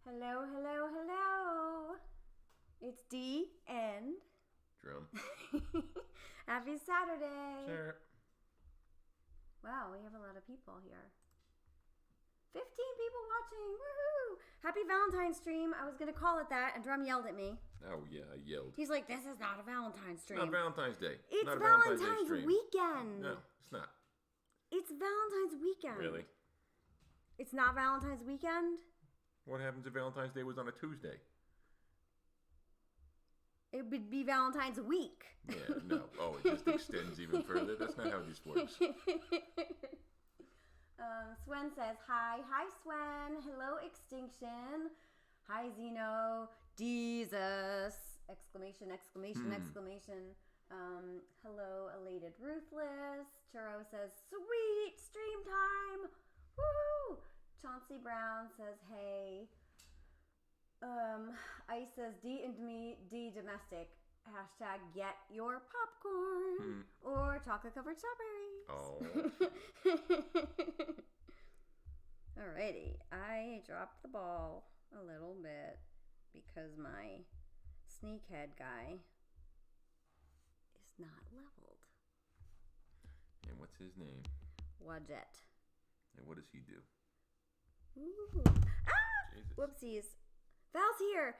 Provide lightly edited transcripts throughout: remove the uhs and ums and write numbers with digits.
Hello, hello, hello. It's D and Drum. Happy Saturday. Sure. Wow, we have a lot of people here. 15 people watching. Woohoo! Happy Valentine's stream. I was going to call it that, and Drum yelled at me. Oh, yeah, I yelled. He's like, this is not a Valentine's stream. It's not Valentine's Day. It's not a Valentine's stream. weekend. No, it's not. It's Valentine's weekend. Really? It's not Valentine's weekend? What happens if Valentine's Day was on a Tuesday? It would be Valentine's week. Yeah, no. Oh, it just extends even further? That's not how this works. Swen says, hi. Hi, Swen. Hello, Extinction. Hi, Zeno. Jesus. Exclamation, exclamation, exclamation. Hello, Elated Ruthless. Churro says, sweet stream time. Woo! Chauncey Brown says, hey. Ice says, D and me, D domestic. Hashtag get your popcorn. Or chocolate covered strawberries. Oh. Alrighty. I dropped the ball a little bit because my sneakhead guy is not leveled. And what's his name? Wadjet. And what does he do? Ooh. Ah! Jesus. Whoopsies. Val's here.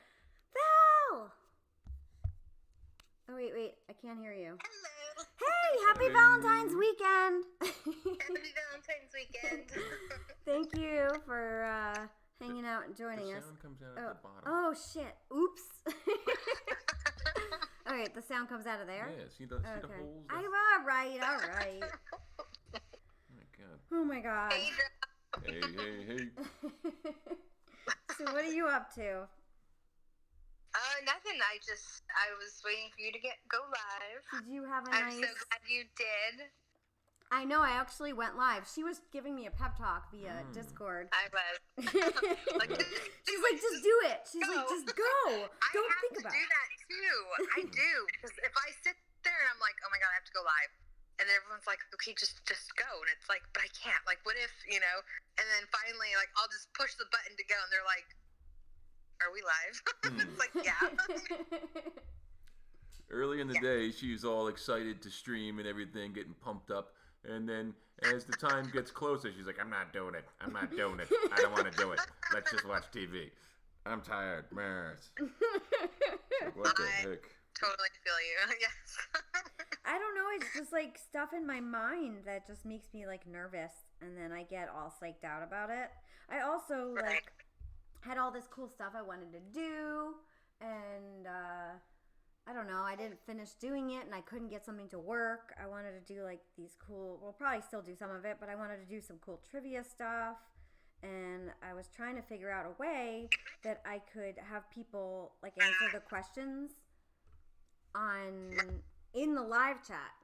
Val! Oh, wait. I can't hear you. Hello. Hey, happy Valentine's weekend. Happy Valentine's weekend. Thank you for hanging out and joining The us. sound comes out at the bottom. Oh, shit. Oops. All right, the sound comes out of there? Yeah, see the holes? All right. Oh, my God. Oh, my God. Hey, Hey. So what are you up to? nothing. I was waiting for you to go live. Did you have a I'm nice... so glad you did. I know, I actually went live. She was giving me a pep talk via Discord. I was. She's like, just do it. She's like, just go. Don't think about it. I have to do that, too. I do. Because if I sit there and I'm like, oh, my God, I have to go live. And then everyone's like, okay, just go. And it's like, but I can't. Like, what if, And then finally, like, I'll just push the button to go. And they're like, are we live? It's like, yeah. Early in the day, she's all excited to stream and everything, getting pumped up. And then as the time gets closer, she's like, I'm not doing it. I don't want to do it. Let's just watch TV. I'm tired. Mars. What the heck? Totally feel you. Yes. I don't know. It's just like stuff in my mind that just makes me like nervous. And then I get all psyched out about it. I also like had all this cool stuff I wanted to do. And, I don't know, I didn't finish doing it and I couldn't get something to work. I wanted to do like these cool, well, probably still do some of it, but I wanted to do some cool trivia stuff. And I was trying to figure out a way that I could have people like answer the questions in the live chat.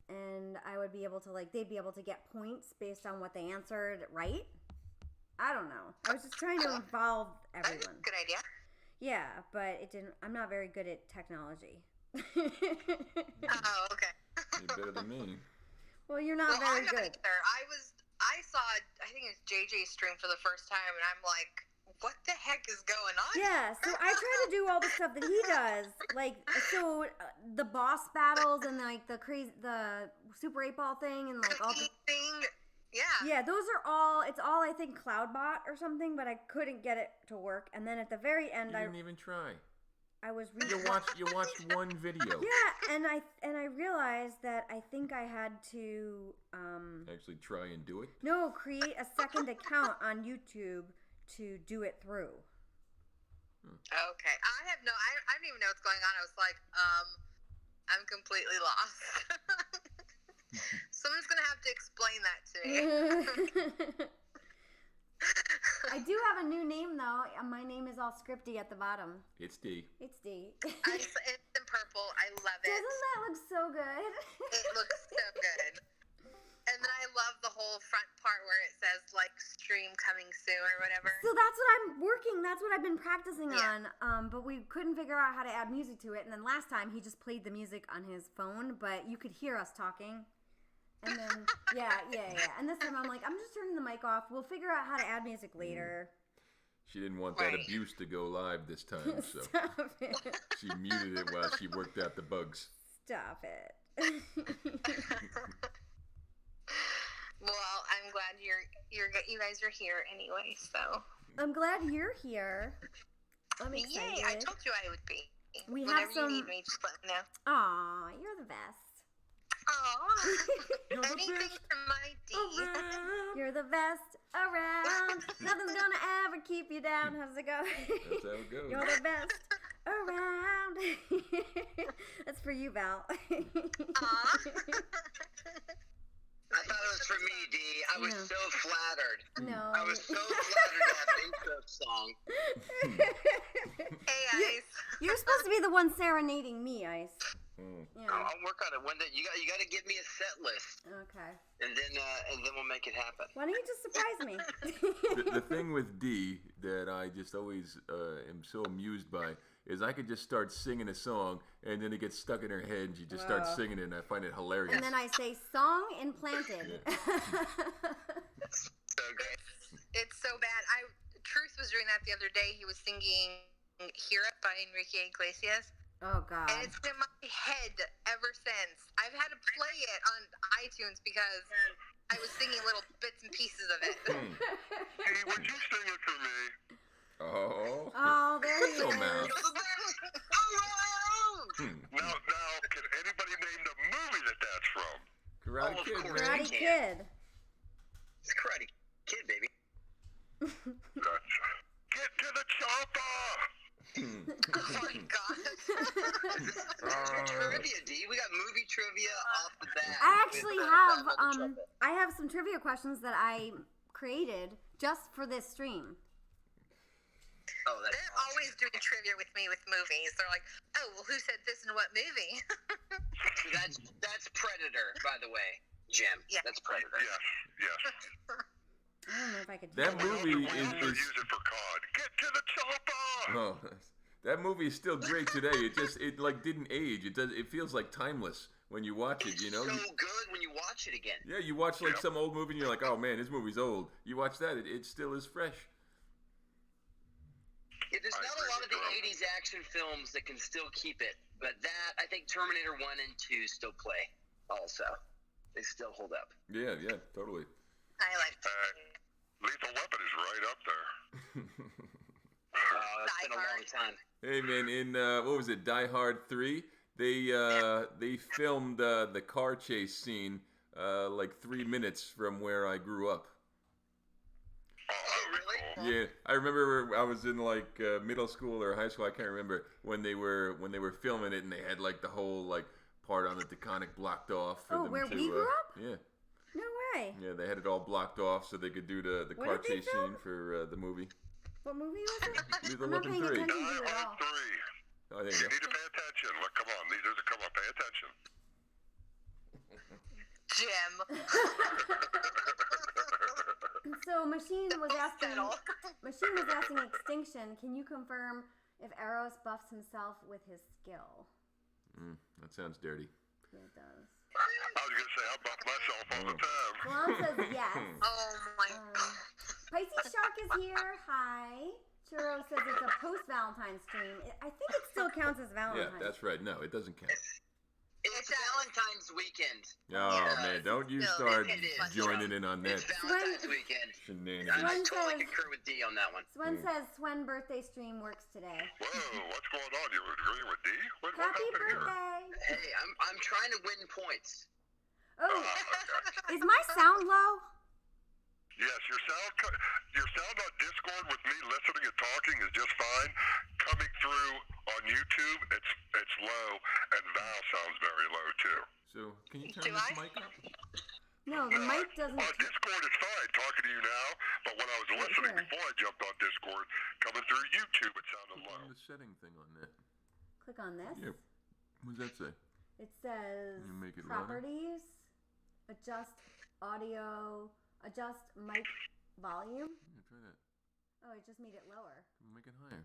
And I would be able to they'd be able to get points based on what they answered right. I don't know. I was just trying to involve everyone. Good idea. Yeah, but it didn't. I'm not very good at technology. Oh, okay. You're better than me. Well, you're not very good. I saw, I think it was JJ's stream for the first time, and I'm like, what the heck is going on? Yeah, so I try to do all the stuff that he does, the boss battles and like the Super 8-Ball thing and like all the thing. Yeah. Yeah, those are it's all I think CloudBot or something, but I couldn't get it to work. And then at the very end, You didn't even try. I was You watched one video. Yeah, and I realized that I think I had to Actually try and do it? No, create a second account on YouTube to do it through. Okay. I don't even know what's going on. I was like, I'm completely lost. Someone's going to have to explain that to me. I do have a new name, though. My name is all scripty at the bottom. It's D. It's D. It's in purple. I love it. Doesn't that look so good? It looks so good. And then I love the whole front part where it says, like, stream coming soon or whatever. So that's what I'm working. That's what I've been practicing on. But we couldn't figure out how to add music to it. And then last time, he just played the music on his phone. But you could hear us talking. And then, yeah. And this time I'm like, I'm just turning the mic off. We'll figure out how to add music later. She didn't want that Right. abuse to go live this time, so Stop it. she muted it while she worked out the bugs. Stop it. Well, I'm glad you guys are here anyway. So I'm glad you're here. I'm excited. yay! I told you I would be. We Whenever have some. you need me, just let me know. Aw, you're the best. You're the Aww, anything best for my D. around. You're the best around. Nothing's gonna ever keep you down. How's it go? That's how it goes. You're the best around. That's for you, Val. Aw. I thought it was for me, D. I was No. so flattered. No. I was so flattered to have an intro song. Hey, Ice. You're supposed to be the one serenading me, Ice. Mm. Yeah. I'll work on it one day. You got to give me a set list, Okay. and then we'll make it happen. Why don't you just surprise me? The thing with D that I just always am so amused by is I could just start singing a song and then it gets stuck in her head and she just starts Wow. singing it and I find it hilarious. And then I say, song implanted. So great. It's so bad. Truth was doing that the other day. He was singing "Hear It" by Enrique Iglesias, Oh, God. and it's been in my head ever since. I've had to play it on iTunes because I was singing little bits and pieces of it. Hmm. Hey, would you sing it for me? Oh. Oh, there he So is. mad. Hmm. Now, can anybody name the movie that's from? Karate Oh, of Kid, course. man. Karate Kid. It's Karate Kid, baby. That's Get to the Chopper! Hmm. Oh my god. Trivia, D. We got movie trivia off the bat. I actually With, have Batman the Trumpet. I have some trivia questions that I created just for this stream. Oh, that's They're awesome. always doing trivia with me with movies. They're like, "Oh, well, who said this in what movie?" That's Predator, by the way, Jim. Yeah. That's Predator. Yes. I don't know if I could do That that. movie We also is use it for COD. Get to the chopper! oh, that movie is still great today. It like didn't age. It feels like timeless when you watch it, you know. So good when you watch it again. Yeah, you watch like some old movie and you're like, "Oh man, this movie's old." You watch that, it still is fresh. Yeah, there's I not a agree lot of with the you. 80s action films that can still keep it, but that, I think Terminator 1 and 2 still play also. They still hold up. Yeah, totally. I like. Lethal Weapon is right up there. It's been a Die long time. Hey man, in what was it, Die Hard 3? They filmed the car chase scene like 3 minutes from where I grew up. Oh, that would be cool. Yeah, I remember I was in like middle school or high school. I can't remember when they were filming it, and they had like the whole like part on the Taconic blocked off for Oh, them where to. we grew up? Yeah, No way. yeah, they had it all blocked off so they could do the What car did they chase film? scene for the movie. What movie was it? Lethal I'm not Weapon paying 3. attention. Die You at Hard all. 3. Oh, there You you go. need to pay attention. Look, come on. These are the come on. Pay attention. Jim. So Machine was asking Settle. Extinction, can you confirm if Eros buffs himself with his skill? That sounds dirty. It does. I was going to say, I buff myself all the time. Salon says yes. Oh my god. Pisces Shark is here. Hi. Churro says it's a post-Valentine's stream. I think it still counts as Valentine's. Yeah, that's right. No, it doesn't count. It's Valentine's weekend. Oh Yeah. man, don't you No, start it is. joining in on that It's Valentine's weekend. shenanigans. I Swen totally says- concur with D on that one. Swen says Swen birthday stream works today. Whoa, what's going on? You agreeing with D? What Happy happened here? birthday! Hey, I'm trying to win points. Oh, Okay. is my sound low? Yes, your sound on Discord with me listening and talking is just fine. Coming through on YouTube, it's low, and Val sounds very low too. So, can you turn Do this I? mic up? No, the mic doesn't. On Discord, it's fine talking to you now, but when I was listening here. before I jumped on Discord, coming through YouTube, it sounded Click low. on the setting thing on that. Click on this. Yeah. What does that say? It says You make it louder? properties, adjust audio, adjust mic volume. Yeah, try that. Oh, it just made it lower. Make it higher.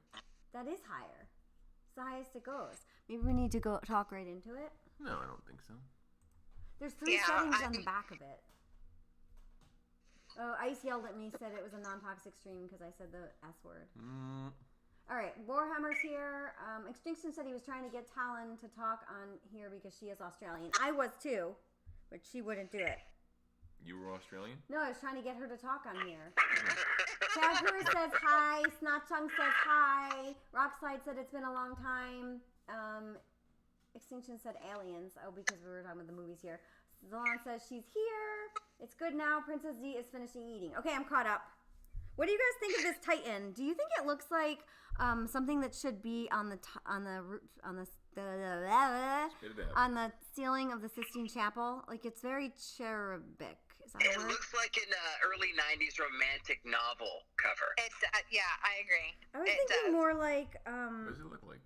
That is higher. It's the highest it goes. Maybe we need to go talk right into it. No, I don't think so. There's three Yeah, settings on the I'm- back of it. Oh, Ice yelled at me, said it was a non-toxic stream because I said the S word. Mm. All right, Warhammer's here. Extinction said he was trying to get Talon to talk on here because she is Australian. I was too, but she wouldn't do it. You were Australian? No, I was trying to get her to talk on here. Chadper says hi. Snotchung says hi. Rockslide said it's been a long time. Extinction said aliens. Oh, because we were talking about the movies here. Zalon says she's here. It's good now. Princess Z is finishing eating. Okay, I'm caught up. What do you guys think of this Titan? Do you think it looks like something that should be on the ceiling of the Sistine Chapel? Like it's very cherubic. Is that a It word? looks like an early 90s romantic novel cover. Yeah, I agree. I was It thinking does. more like What does it look like?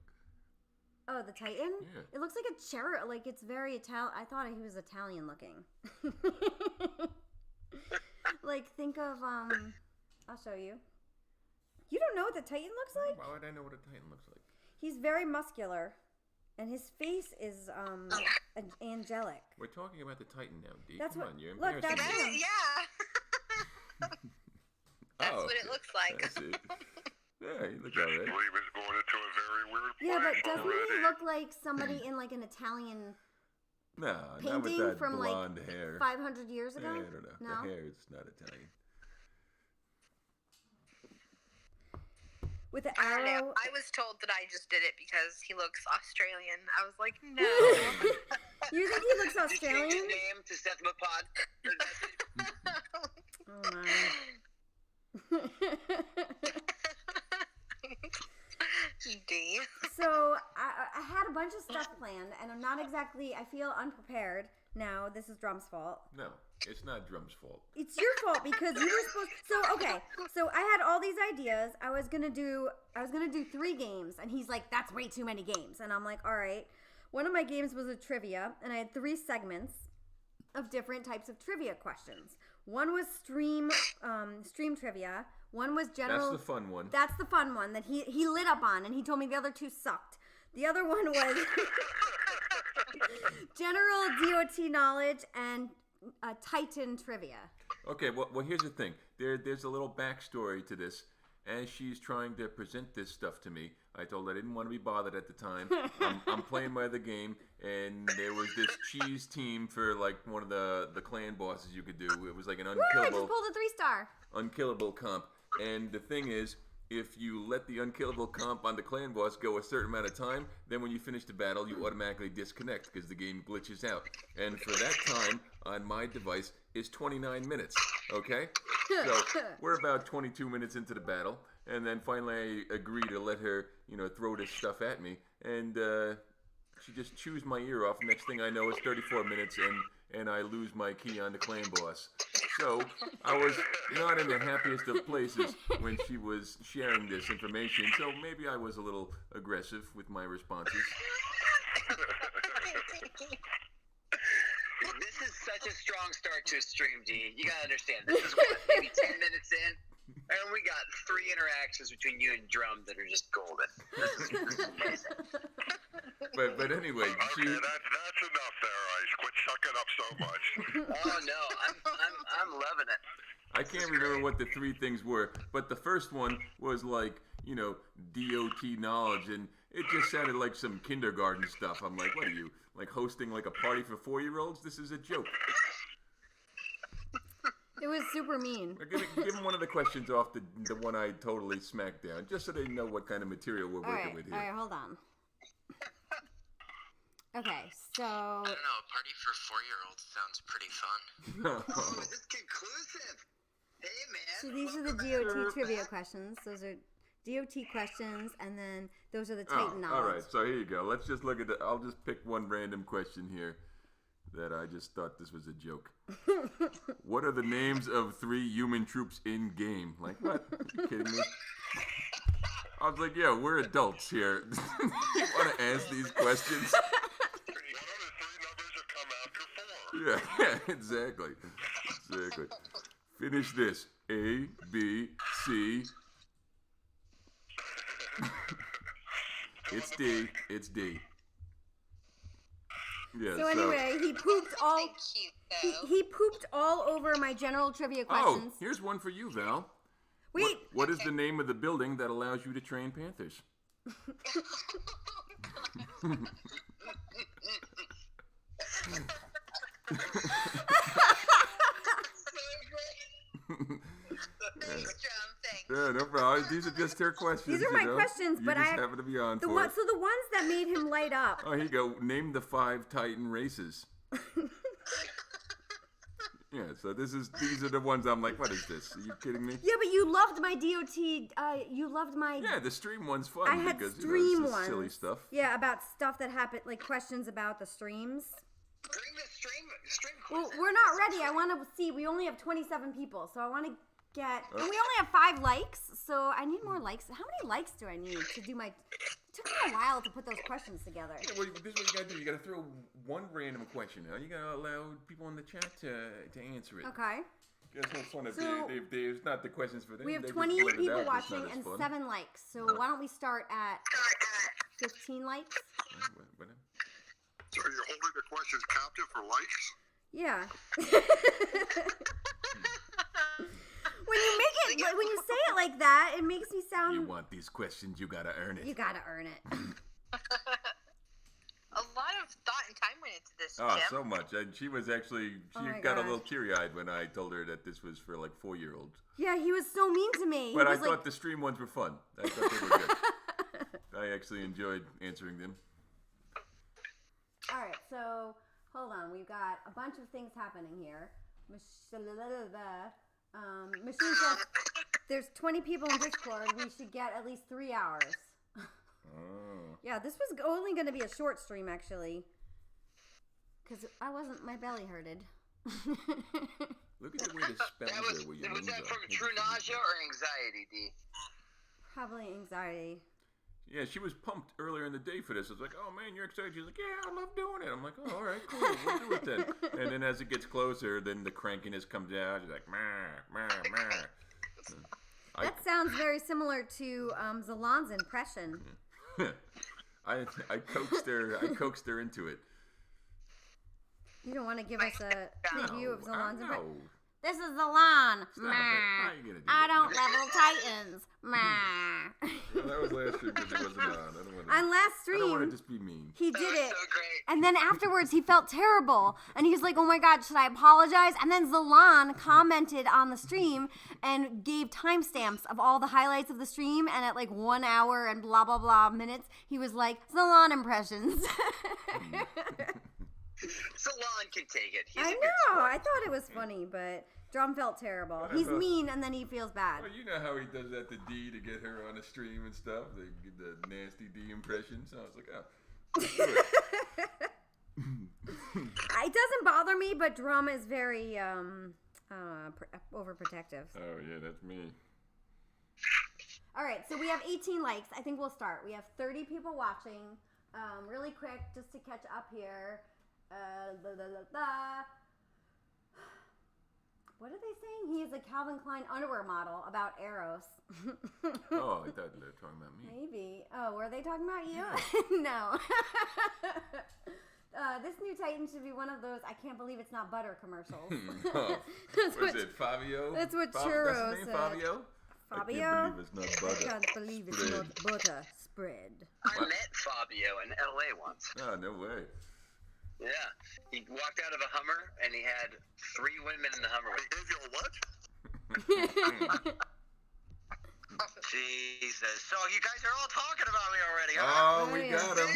oh, the Titan? Yeah. It looks like a cherub. Like it's very Italian. I thought he was Italian looking. Like think of I'll show you. You don't know what the Titan looks like? Why would I know what a Titan looks like? He's very muscular, and his face is angelic. We're talking about the Titan now, D. That's Come what- on, you're look, embarrassing that's me. him. Yeah. That's Oh, what it looks like. I see. Yeah, you look This all right. dream is going into a very weird place Yeah, but doesn't already. he look like somebody in like an Italian No, not with painting that from like blonde hair. 500 years Yeah, ago? I don't know. No. The hair is not Italian. With the I don't know. arrow. I was told that I just did it because he looks Australian. I was like, no. You think he looks Did you change Australian? his name to Cephalopod? Oh my. D. So I had a bunch of stuff planned, and I'm not exactly. I feel unprepared now. This is Drum's fault. No, it's not Drum's fault. It's your fault because you were supposed. So okay, so I had all these ideas. I was gonna do 3 games, and he's like, "That's way too many games," and I'm like, "All right." One of my games was a trivia, and I had 3 segments of different types of trivia questions. One was stream trivia. One was general. That's the fun one. That's the fun one that he lit up on, and he told me the other 2 sucked. The other one was general DOT knowledge and Titan trivia. Okay, well, here's the thing. There's a little backstory to this. As she's trying to present this stuff to me, I told her I didn't want to be bothered at the time. I'm playing my other game, and there was this cheese team for like one of the clan bosses you could do. It was like an Woo! I just unkillable pulled a 3-star. unkillable comp. And the thing is, if you let the unkillable comp on the clan boss go a certain amount of time, then when you finish the battle, you automatically disconnect because the game glitches out. And for that time on my device is 29 minutes. Okay? So we're about 22 minutes into the battle, and then finally I agree to let her, throw this stuff at me, and she just chews my ear off. Next thing I know, it's 34 minutes, and I lose my key on the clan boss. So I was not in the happiest of places when she was sharing this information. So maybe I was a little aggressive with my responses. This is such a strong start to a stream, D. You gotta understand. This is what, maybe 10 minutes in, and we got 3 interactions between you and Drum that are just golden. This is amazing. But anyway, Okay, that's enough there, Ice. Quit sucking up so much. Oh no, I'm loving it. I can't remember what the 3 things were, but the first one was like, DOT knowledge, and it just sounded like some kindergarten stuff. I'm like, what are you, like hosting like a party for 4-year-olds? This is a joke. It was super mean. Give them one of the questions off the one I totally smacked down, just so they know what kind of material we're working with here. All right, hold on. Okay, so I don't know, a party for 4-year-olds sounds pretty fun. Oh, this is conclusive. Hey man. so these are the DOT trivia questions. Those are DOT questions, and then those are the Titan knowledge. All right, so here you go. Let's just look at I'll just pick one random question here that I just thought this was a joke. What are the names of 3 human troops in game? Like what? Are you kidding me? I was like, yeah, we're adults here. You want to ask these questions? What are the 3 numbers that come after 4? Yeah, exactly. Exactly. Finish this. A, B, C. It's D. It's D. Yeah. So anyway, he pooped all. Cute though. He pooped all over my general trivia questions. Oh, here's one for you, Val. Wait. What is the name of the building that allows you to train panthers? Thanks, Drum. Thanks. Yeah, no problem. These are just her questions. These are my questions, you but just I happen to be on the for one, it. so the ones that made him light up. Oh, here you go. Name the 5 Titan races. Yeah, so these are the ones I'm like, what is this? Are you kidding me? Yeah, but you loved my DOT. You loved my. Yeah, the stream one's fun I had because stream it's just ones. silly stuff. Yeah, about stuff that happened, like questions about the streams. Bring the stream Well, quiz in. we're not ready. I want to see. We only have 27 people, so I want to get. And we only have 5 likes, so I need more likes. How many likes do I need to do my? It took me a while to put those questions together. Yeah, well, this is what you gotta do. You gotta throw one random question out. You gotta allow people in the chat to answer it. Okay. It's no fun if So, there's not the questions for them. We have they just 28 blurt it people out. It's not watching as and fun. 7 likes. So why don't we start at 15 likes? Whatever. So you're holding the questions captive for likes? Yeah. When you say it like that, it makes me sound. You want these questions, you gotta earn it. You gotta earn it. A lot of thought and time went into this, Oh, Jim. so much. And she was actually, Oh she my got a gosh. little teary-eyed when I told her that this was for like 4-year-olds. Yeah, he was so mean to me. But he I was thought the stream ones were fun. I thought they were good. I actually enjoyed answering them. All right, so hold on. We've got a bunch of things happening here. Machine says there's 20 people in Discord. We should get at least 3 hours. Oh. Yeah, this was only going to be a short stream, actually. Because my belly hurted. Look at the way the spells That are where your was names that are. from true nausea or anxiety, D? Probably anxiety. Yeah, she was pumped earlier in the day for this. I was like, oh man, you're excited. She's like, yeah, I love doing it. I'm like, oh, all right, cool. We'll do it then. And then as it gets closer, then the crankiness comes out. She's like, meh, meh, meh. That sounds very similar to Zalon's impression. I coaxed her into it. You don't want to give us a preview of Zalon's impression? No. This is Zalon. Stop it. How you gonna do I that? don't level Titans. Well, that was last stream because he wasn't on. On last I don't want to stream, just be mean. he That did was it. so great. And then afterwards, he felt terrible. And he was like, oh my God, should I apologize? And then Zalon commented on the stream and gave timestamps of all the highlights of the stream. And at like 1 hour and blah, blah, blah minutes, he was like, Zalon impressions. Salon can take it. He's I a good know. sport. I thought it was funny, but Drum felt terrible. I He's know. mean and then he feels bad. Well, you know how he does that to D to get her on the stream and stuff. They give the nasty D impression. So I was like, oh. let's do it. It doesn't bother me, but Drum is very overprotective. Oh, yeah, that's me. All right, so we have 18 likes. I think we'll start. We have 30 people watching. Really quick, just to catch up here. What are they saying? He is a Calvin Klein underwear model about Eros. Oh, I thought they were talking about me. Maybe. Oh, were they talking about you? Yeah. No. This new Titan should be one of those I can't believe it's not butter commercials. Oh, That's was what it Fabio? that's what That's Churro his name, said. Fabio? Fabio? I can't believe it's not I butter. can't believe it's Spread. not butter spread. I met Fabio in LA once. Oh, no way. Yeah. He walked out of a Hummer and he had 3 women in the Hummer He with gave you a what? Jesus. So you guys are all talking about me already, huh? Oh, Oh, we yeah. got him.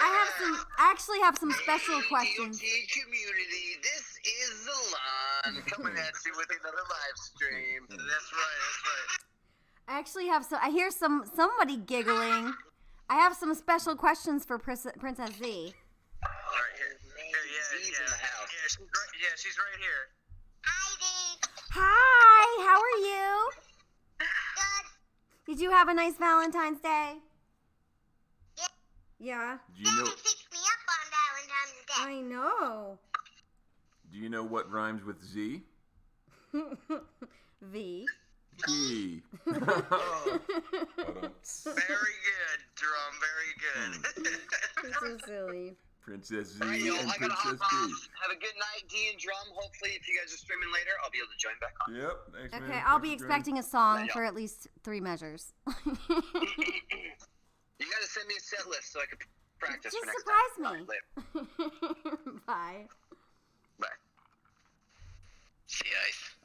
I actually have some special questions. DOT community, this is Zalon coming at you with another live stream. That's right. I actually have I hear somebody giggling. I have some special questions for Princess Z. All right, here, Z's in the house. Yeah, she's right here. Hi, how are you? Did you have a nice Valentine's Day? Yeah. Do you know? picked me up on Valentine's Day. I know. Do you know what rhymes with Z? V. E. Very good, Drum. Very good. So silly. Princess Z All right, y'all, and I gotta Princess hop D. off. Have a good night, D and Drum. Hopefully, if you guys are streaming later, I'll be able to join back on. Yep. Thanks, man. Okay, I'll be Thanks for joining. expecting a song Night, for at least 3 measures. You gotta send me a set list so I can practice Just for next surprise time. All me. right, later. Bye. Bye. See you guys.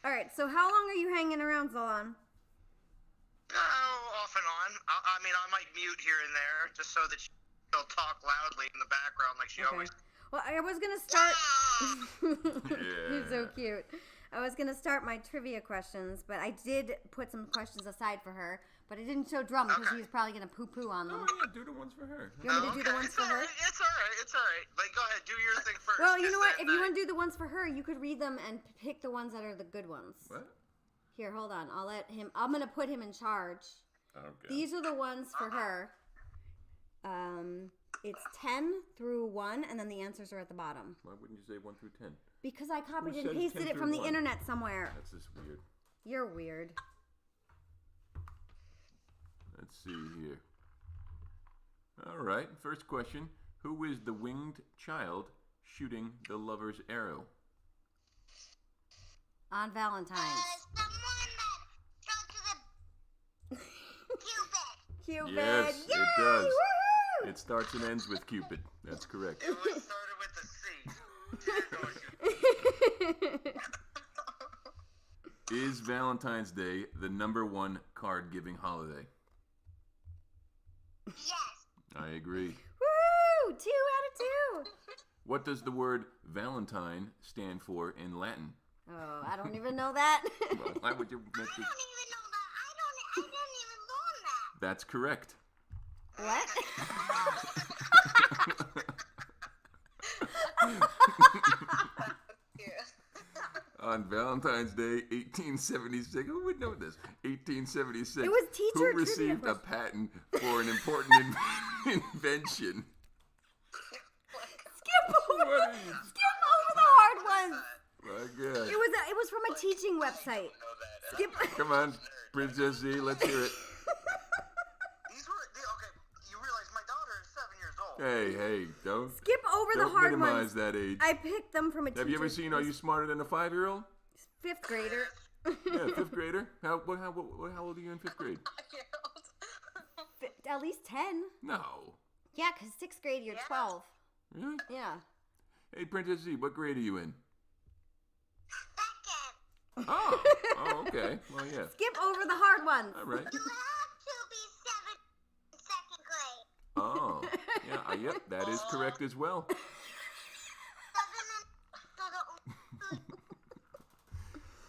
All right, so how long are you hanging around, Zolan? Oh, off and on. I mean, I might mute here and there just so that she'll talk loudly in the background like she always. Well, I was going to start... Yeah. You're so cute. I was going to start my trivia questions, but I did put some questions aside for her, but I didn't show Drum because he was probably going to poo-poo on them. Oh, yeah, do the ones for her. You want me to do the ones It's for all her? right. It's all right. It's all right. Like, go ahead. Do your thing first. Well, you know what? Just If you want to do the ones for her, you could read them and pick the ones that are the good ones. What? Here, hold on. I'm going to put him in charge. Okay. These are the ones for her. It's 10 through 1, and then the answers are at the bottom. Why wouldn't you say 1 through 10? Because I copied Who and said pasted 10 it from through the 1? internet somewhere. That's just weird. You're weird. Let's see here. All right, first question. Who is the winged child shooting the lover's arrow? On Valentine's. Someone that goes to the Cupid. Cupid. Yes, Yay! it does. Woohoo! It starts and ends with Cupid. That's correct. It was started with the C. Is Valentine's Day the #1 card-giving holiday? Yes. I agree. Woo! 2 out of 2. What does the word Valentine stand for in Latin? Oh, I don't even know that. Well, why would you make I this? don't even know that. I didn't even learn that. That's correct. What? On Valentine's Day, 1876, who would know this? 1876. It was teacher Who trivia received a question. patent for an important invention? Skip over What are you- the hard ones. My God. It was from a teaching website. Skip. Come on, Princess Z, let's hear it. Okay, you realize my daughter is 7 years old. Hey, don't Skip over the hard minimize ones. that age. I picked them from a teacher. Have you ever seen Are You Smarter Than a 5-year-old? 5th grader. Yeah, 5th grader. How old are you in 5th grade? At least 10. No. Yeah, because 6th grade, you're 12. Really? Yeah. Hey, Princess Z, what grade are you in? Second. Oh, okay. Well, yeah. Skip over the hard ones. All right. You have to be second grade. Oh, yeah, yep, that is correct as well.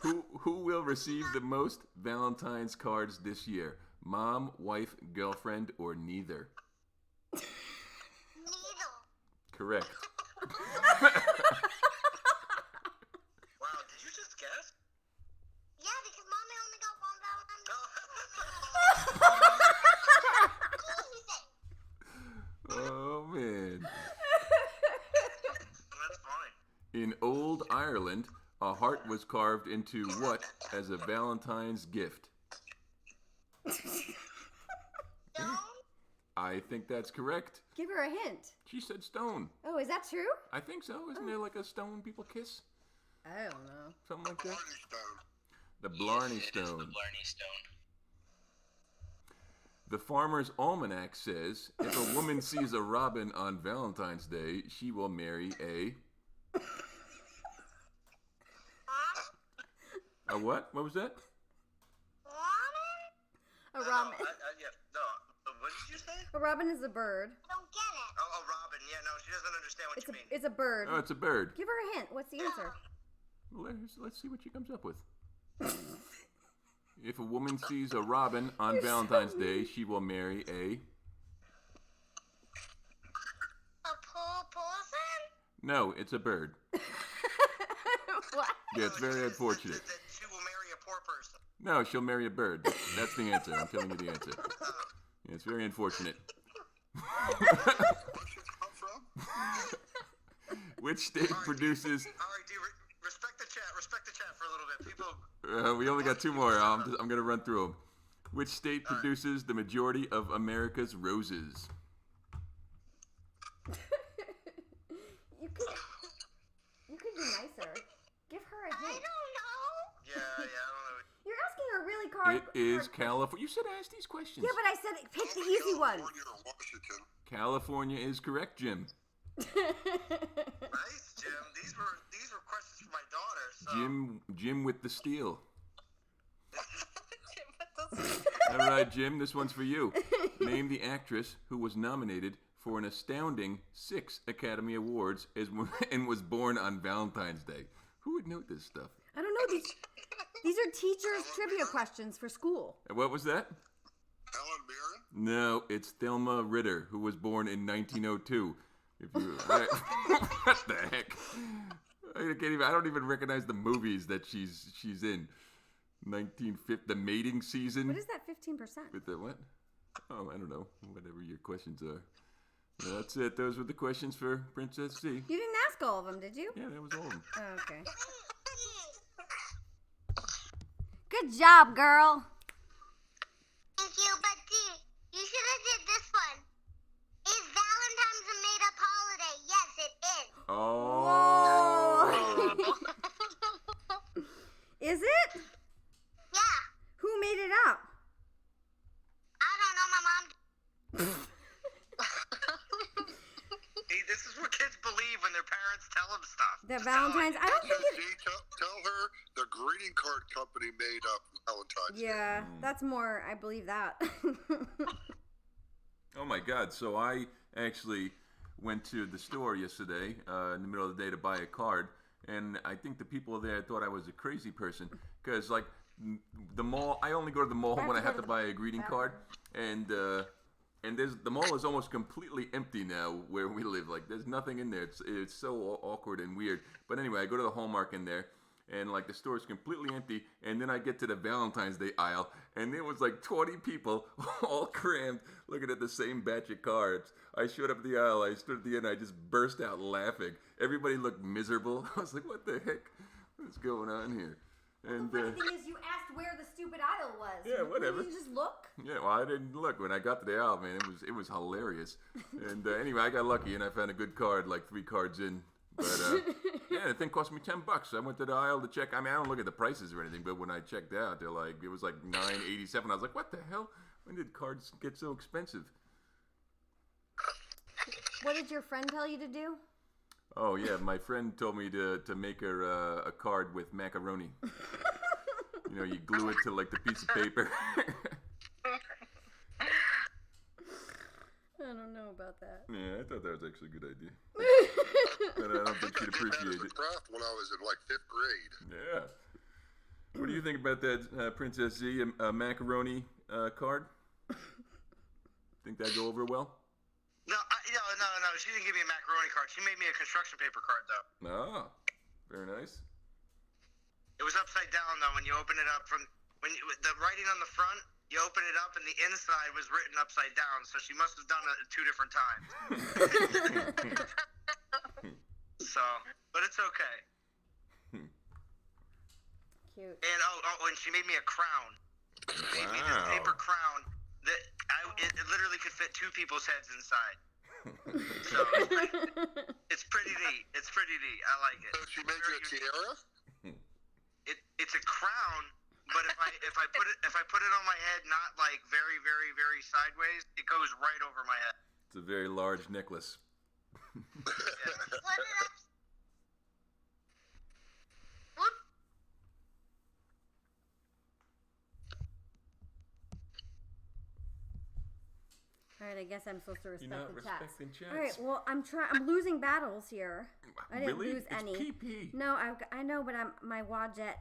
Who will receive the most Valentine's cards this year? Mom, wife, girlfriend, or neither? Needle. Correct. Wow, did you just guess? Yeah, because mommy only got one Valentine's. Oh, man. That's funny. In old Ireland, a heart was carved into what as a Valentine's gift? Stone. I think that's correct. Give her a hint. She said stone. Oh, is that true? I think so. Isn't there like a stone people kiss? I don't know. Something like that? Stone. The Blarney Yes, it is the Stone. Blarney Stone. The Farmer's Almanac says if a woman sees a robin on Valentine's Day, she will marry a what? What was that? Ramen? A robin. Yeah, no. What did you say? A robin is a bird. I don't get it. Oh, Robin. Yeah, no, she doesn't understand what you mean. It's a bird. Oh, it's a bird. Give her a hint. What's the answer? Let's see what she comes up with. If a woman sees a robin on Valentine's Day, she will marry a poor person? No, it's a bird. What? Yeah, it's very unfortunate. That she will marry a poor person. No, she'll marry a bird. That's the answer. I'm telling you the answer. Yeah, it's very unfortunate. Which state produces? All right, dude, respect the chat. Respect the chat for a little bit. People We only got two more. I'm going to run through them. Which state produces the majority of America's roses? You could be nicer. Give her a I hint. don't know. Yeah, I don't know. You're asking her really hard. It is California. You should ask these questions. Yeah, but I said pick the easy one. California or Washington. California is correct, Jim. Nice, Jim. These were questions for my daughter. So. Jim with the steel. All right, Jim, this one's for you. Name the actress who was nominated for an astounding 6 Academy Awards and was born on Valentine's Day. Who would know this stuff? I don't know. These are teachers' trivia questions for school. And what was that? Helen Mirren? No, it's Thelma Ritter, who was born in 1902. What the heck? I don't even recognize the movies that she's in. 1950, The Mating Season. What is that 15%? With the what? Oh, I don't know. Whatever your questions are. That's it. Those were the questions for Princess C. You didn't ask all of them, did you? Yeah, that was all of them. Oh, okay. Good job, girl. Thank you, but Dee, you should have did this one. Is Valentine's a made-up holiday? Yes, it is. Oh. Whoa. Is it? Yeah. Who made it up? I don't know, my mom. Hey, this is what kids believe when their parents tell them stuff. The Just tell them. Valentine's. I don't think it. Dee, tell her the greeting card company made up Valentine's Day. Yeah, that's more. I believe that. Oh my God! So I actually went to the store yesterday in the middle of the day to buy a card, and I think the people there thought I was a crazy person because, like, the mall. I only go to the mall when I have to buy a greeting card, and the mall is almost completely empty now where we live. Like, there's nothing in there. It's so awkward and weird. But anyway, I go to the Hallmark in there. And, like, the store is completely empty. And then I get to the Valentine's Day aisle. And there was, like, 20 people all crammed looking at the same batch of cards. I showed up at the aisle. I stood at the end. I just burst out laughing. Everybody looked miserable. I was like, what the heck? What's going on here? And The funny thing is, you asked where the stupid aisle was. Yeah, whatever. Did you just look? yeah, well, I didn't look. When I got to the aisle, man, it was hilarious. And anyway, I got lucky, and I found a good card, like 3 cards in. But, yeah, the thing cost me $10. I went to the aisle to check. I mean, I don't look at the prices or anything, but when I checked out, it was like $9.87. I was like, what the hell? When did cards get so expensive? What did your friend tell you to do? Oh, yeah, my friend told me to make her a card with macaroni. You know, you glue it to, like, the piece of paper. I don't know about that. Yeah, I thought that was actually a good idea. But I don't think she'd appreciate it. Craft when I was in like 5th grade. Yeah. What do you think about that, Princess Z, a macaroni card? Think that'd go over well? No. She didn't give me a macaroni card. She made me a construction paper card, though. Ah, very nice. It was upside down, though. When you open it up the writing on the front, you open it up, and the inside was written upside down. So she must have done it at 2 different times. So, but it's okay. Cute. And and she made me a crown. She made me this Wow. paper crown that it literally could fit 2 people's heads inside. So it's pretty neat. It's pretty neat. I like it. So she made you a tiara? It's a crown, but if I put it on my head, not like very, very, very sideways, it goes right over my head. It's a very large necklace. What did I? What? All right, I guess I'm supposed to respect the chats. chats. All right, well, I'm losing battles here. I didn't Really? lose It's any. PP. No, I know, but my Wadjet.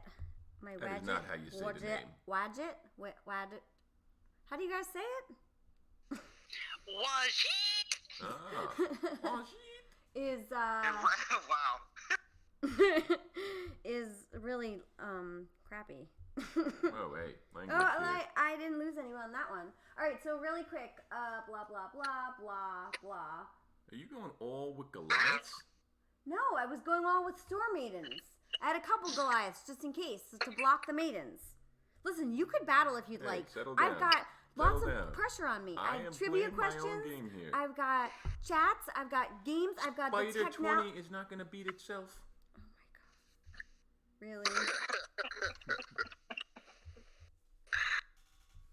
That is not how you say the name. Wadjet? Wadjet? How do you guys say it? Wajit! Ah. Oh, shit. Is Wow. is really crappy. Oh, hey. Language Oh, here. I didn't lose anyone on that one. All right, so really quick, blah blah blah blah blah. Are you going all with Goliaths? No, I was going on with Store Maidens. I had a couple Goliaths just in case to block the maidens. Listen, you could battle if you'd like. Settle down. I've got lots Settle of down. pressure on me. I am have trivia playing my own questions. game here. I've got chats. I've got games. I've got the Spider techno. 20 is not going to beat itself. Oh my god. Really?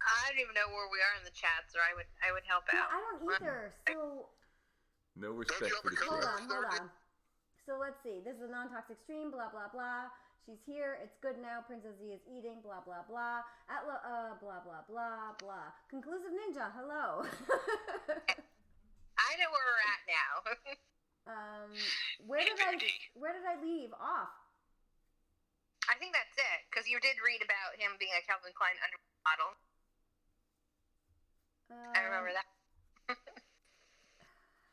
I don't even know where we are in the chat, or I would help Yeah, out. I don't either. So No respect for the hold chat. on. So let's see. This is a non-toxic stream. Blah blah blah. She's here. It's good now. Princess Z is eating. Blah blah blah. Blah blah blah blah. Conclusive Ninja. Hello. I know where we're at now. Where did I leave off? I think that's it, because you did read about him being a Calvin Klein underwear model. I remember that.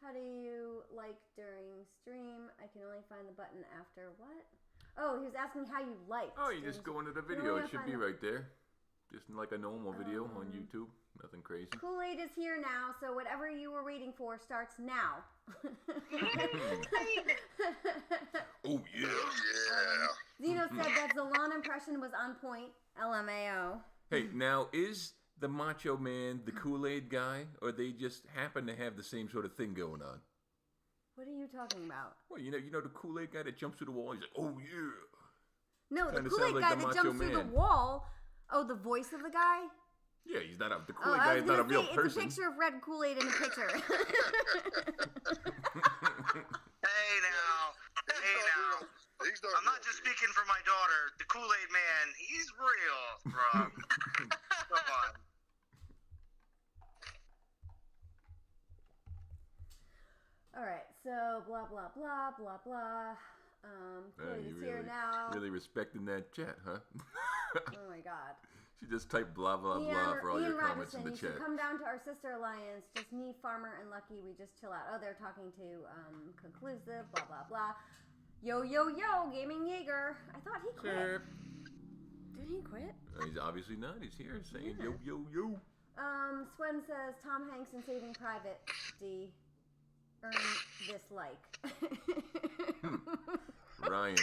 How do you like during stream? I can only find the button after what? Oh, he was asking how you liked. Oh, you just go into the video. only It should find be the- right there. Just like a normal video on YouTube. Nothing crazy. Kool-Aid is here now, so whatever you were waiting for starts now. Oh, yeah. Yeah. Zeno said that Zalon impression was on point. LMAO. Hey, now, is the Macho Man the Kool-Aid guy, or they just happen to have the same sort of thing going on? What are you talking about? Well, you know the Kool-Aid guy that jumps through the wall? He's like, oh, yeah. No, the Kinda Kool-Aid sounds like guy the that Macho jumps through the Man. wall. Oh, the voice of the guy? Yeah, he's not the Oh, Kool-Aid I guy was is not a gonna real say, person. it's a picture of red Kool-Aid in a picture. Hey now. I'm not just speaking for my daughter. The Kool-Aid man, he's real, bro. Come on. All right, so blah, blah, blah, blah, blah. Kool-Aid is here now. Really respecting that chat, huh? Oh, my God. She just typed blah, blah, blah for all Ian your comments in Robertson, the you chat. should come down to our sister alliance. Just me, Farmer, and Lucky. We just chill out. Oh, they're talking to Conclusive, blah, blah, blah. Yo, yo, yo, Gaming Jaeger. I thought he quit. Chirp. Did he quit? He's obviously not. He's here saying Yeah. yo, yo, yo. Swen says Tom Hanks in Saving Private D earn this like. Ryan.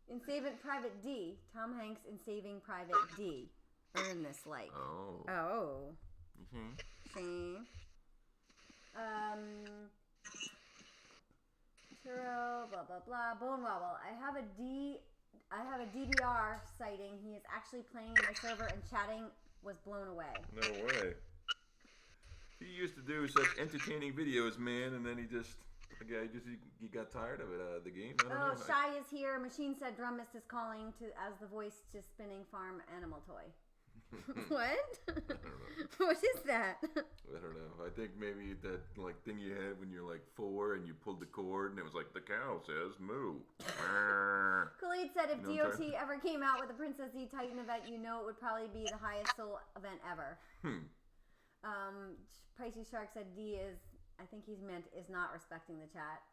In Saving Private D, Tom Hanks in Saving Private D earn this like. Oh. Oh. Mm-hmm. See. Turo, blah blah blah. Bone Wobble. I have a DDR sighting. He is actually playing in my server and chatting. Was blown away. No way. He used to do such entertaining videos, man, and then he got tired of it. The game. I don't Oh, know. Shy is here. Machine said Drum missed his calling as the voice to Spinning Farm Animal Toy. What? What is that? I don't know. I think maybe that thing you had when you're 4 and you pulled the cord and it was like the cow says moo. Khalid said if You know what I'm DOT ever came out with a Princess Z Titan event, it would probably be the highest soul event ever. Pisces Shark said D is, I think he's meant is not respecting the chat.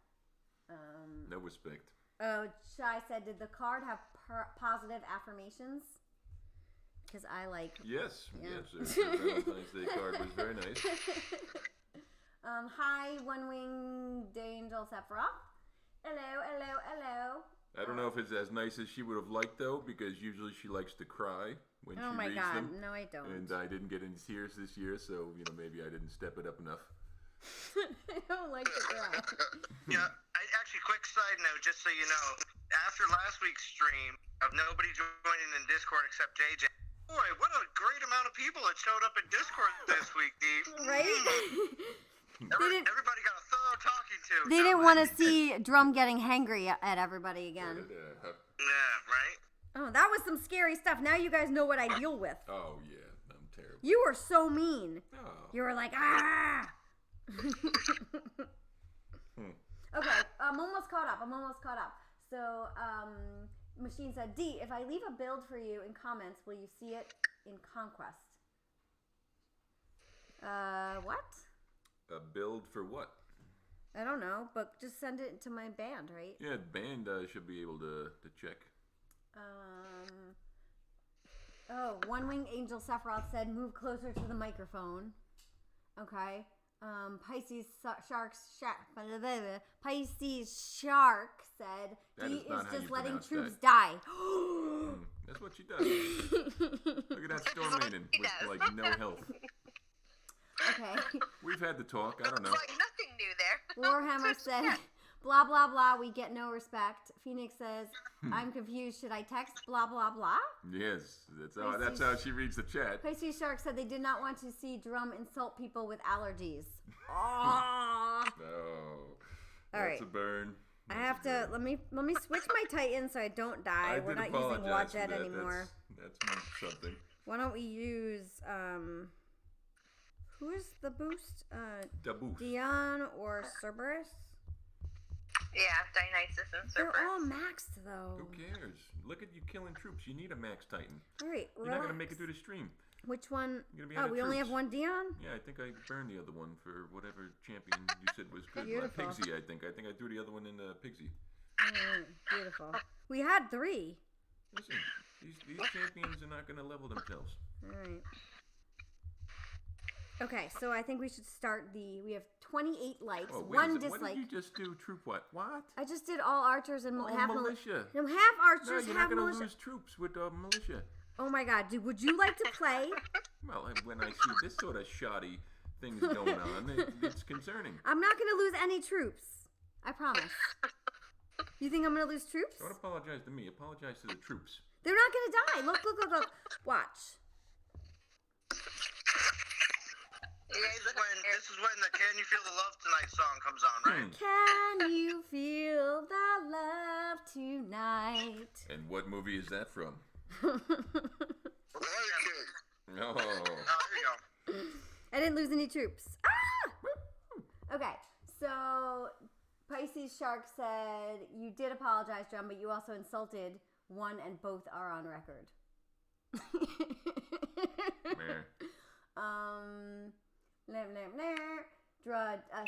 No respect. Oh, Shy said, did the card have positive affirmations? Because I like. Yes, Yeah. yes. The Valentine's Day card was very nice. Hi, One Winged Angel Sephiroth. Hello, hello, hello. I don't know if it's as nice as she would have liked though, because usually she likes to cry when Oh she my reads God, them. no, I don't. And I didn't get any tears this year, so maybe I didn't step it up enough. I don't like to cry. Yeah, actually, quick side note, just so you know, after last week's stream of nobody joining in Discord except JJ, boy, what a great amount of people that showed up in Discord this week, Dee. Right? Everybody got a thorough talking to. They didn't want to see Drum getting hangry at everybody again. Yeah, right? Oh, that was some scary stuff. Now you guys know what I deal with. Oh yeah, I'm terrible. You were so mean. Oh. You were like, ah! Okay, I'm almost caught up. So, Machine said, D, if I leave a build for you in comments, will you see it in Conquest? What? A build for what? I don't know, but just send it to my band, right? Yeah, the band should be able to check. Oh, One Winged Angel Sephiroth said, move closer to the microphone. Okay. Pisces Shark said That he is not is how just you letting pronounce troops that. die. That's what she does. Look at that storm maiden with like no health. Okay. We've had the talk. I don't know. Like nothing new there. Warhammer said, blah, blah, blah, we get no respect. Phoenix says, I'm confused. Should I text blah, blah, blah? Yes, that's how she reads the chat. Pisces Shark said they did not want to see Drum insult people with allergies. Oh. No. All That's right. a burn. I have to, let me switch my Titan so I don't die. We're not using Wadjet anymore. That's something. Why don't we use, who is the boost? Daboof. Dion or Cerberus? Yeah, Dionysus and They're Cerberus. all maxed though. Who cares? Look at you killing troops. You need a max Titan. All right, You're not gonna make it through the stream. Which one? You're gonna be Oh, out of we only have troops. one Dion? Yeah, I think I burned the other one for whatever champion you said was good. Beautiful. Pigsy, I think. I threw the other one in Pigsy. Beautiful. We had 3. Listen, these champions are not gonna level themselves. All right. Okay, so I think we should start we have 28 likes, Oh, wait, 1 what dislike. did you just do? Troop what? What? I just did all archers and Oh, half militia. No, half No, archers, you're half not gonna militia. lose troops with militia. Oh my god, dude, would you like to play? Well, when I see this sort of shoddy things going on, it's concerning. I'm not going to lose any troops. I promise. You think I'm going to lose troops? Don't apologize to me. Apologize to the troops. They're not going to die. Look. Watch. This is when the "Can You Feel the Love Tonight" song comes on, right? Can you feel the love tonight? And what movie is that from? Lion King. No. Oh, here you go. I didn't lose any troops. Ah! Okay, so Pisces Shark said you did apologize, John, but you also insulted one, and both are on record.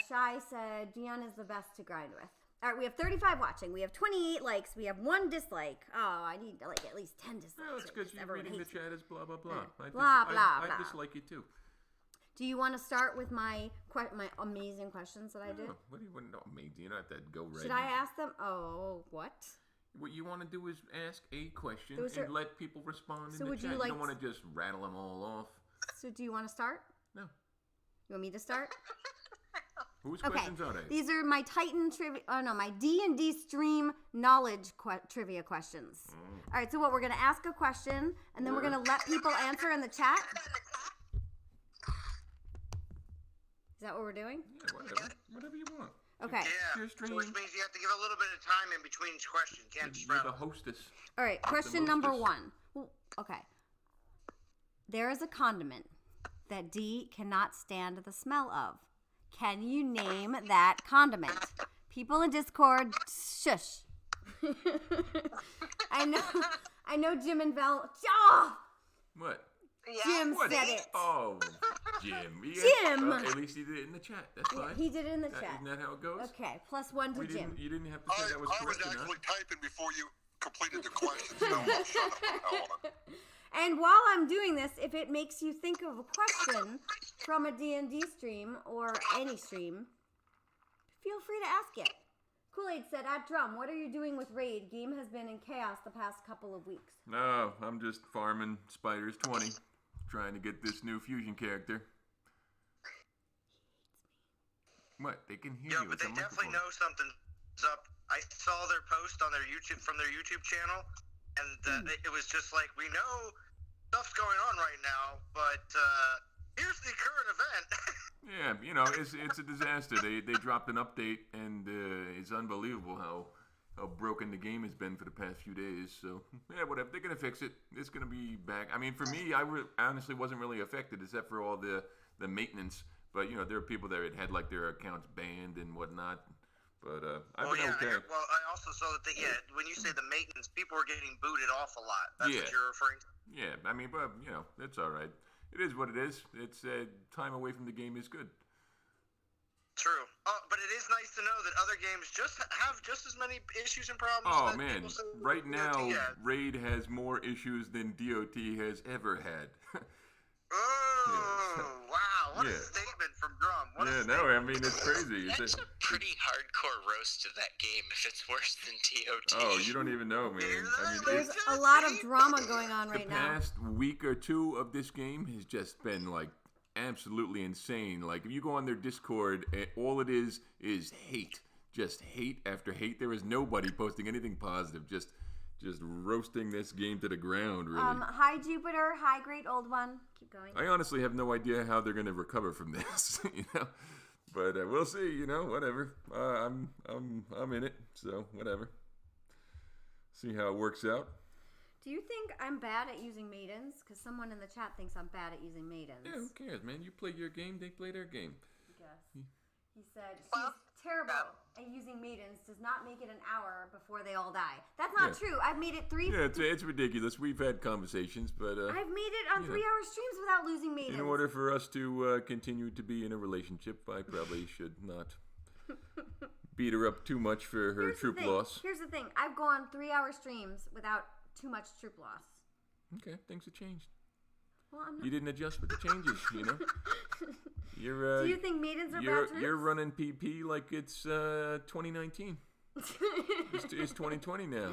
Shy said Dion is the best to grind with. All right, we have 35 watching. We have 28 likes. We have 1 dislike. Oh, I need like at least 10 dislikes. Well, it's because you're Everyone reading the hates me. chat as blah, blah, blah. Blah. I dislike you too. Do you want to start with my amazing questions that I did? No, what do you want to know? You don't have to go right. Should I ask them? Oh, what? What you want to do is ask a question Those are- and let people respond in So the would you chat. like You don't want to just rattle them all off. So do you want to start? No. You want me to start? Whose Okay. questions are they? These are my Titan trivia. Oh no, my D&D stream knowledge trivia questions. All right. So what? We're gonna ask a question, and then we're gonna let people answer in the chat. Is that what we're doing? Yeah, whatever you want. Okay. Yeah, Your so stream. which means you have to give a little bit of time in between each question. Can't just You're the rattle. hostess. All right. Question number hostess. 1. Well, okay. There is a condiment that D cannot stand the smell of. Can you name that condiment? People in Discord, shush. I know Jim and Val. Oh, What? Yeah. Jim What? said it. Oh, Jim. Jim. Well, at least he did it in the chat. That's Yeah, fine. he did it in the chat. Isn't that how it goes? Okay, +1 to Jim. You didn't have to say that was I was correct or not. actually typing before you completed the questions. No, I'll shut up from now on. And while I'm doing this, if it makes you think of a question from a D&D stream or any stream, feel free to ask it. Kool-Aid said, at Drum, what are you doing with Raid? Game has been in chaos the past couple of weeks. No, I'm just farming Spiders 20, trying to get this new fusion character. What? They can hear Yeah, you. but It's they a definitely microphone. know something's up. I saw their post on their YouTube from their YouTube channel, and it was just like, we know stuff's going on right now, but here's the current event. Yeah, it's a disaster. They dropped an update, and it's unbelievable how broken the game has been for the past few days. So, yeah, whatever. They're going to fix it. It's going to be back. I mean, for me, I honestly wasn't really affected except for all the maintenance. But, there are people that had like their accounts banned and whatnot. But I've been okay. I also saw that when you say the maintenance, people were getting booted off a lot. That's what you're referring to? Yeah, I mean, but, it's all right. It is what it is. It's time away from the game is good. True. But it is nice to know that other games have just as many issues and problems. Oh, that man. people say Right DOT now, has. Raid has more issues than DOT has ever had. Oh, wow. What a Yeah. statement from Drum. What Yeah, no, I mean, it's crazy. That's a pretty hardcore roast of that game if it's worse than TOT. Oh, you don't even know, man. I mean, There's a lot of drama going on the right now. past week or two of this game has just been, like, absolutely insane. Like, if you go on their Discord, all it is hate. Just hate after hate. There is nobody posting anything positive. Just roasting this game to the ground, really. Hi, Jupiter. Hi, great old one. Keep going. I honestly have no idea how they're going to recover from this, you know. But we'll see, you know. Whatever. I'm in it, so whatever. See how it works out. Do you think I'm bad at using maidens? Because someone in the chat thinks I'm bad at using maidens. Yeah, who cares, man? You play your game, they play their game. I guess. He said she's terrible at using maidens. Does not make it an hour before they all die. That's not true. I've made it 3. Yeah, it's ridiculous. We've had conversations, but I've made it on 3-hour streams without losing maidens. in order for us to continue to be in a relationship, I probably should not beat her up too much for her troop loss. Here's the thing. I've gone 3-hour streams without too much troop loss. Okay, things have changed. Well, I'm not. You didn't adjust with the changes, you know. You're. Do you think maidens are bad troops? You're running PP like it's 2019. It's 2020 now.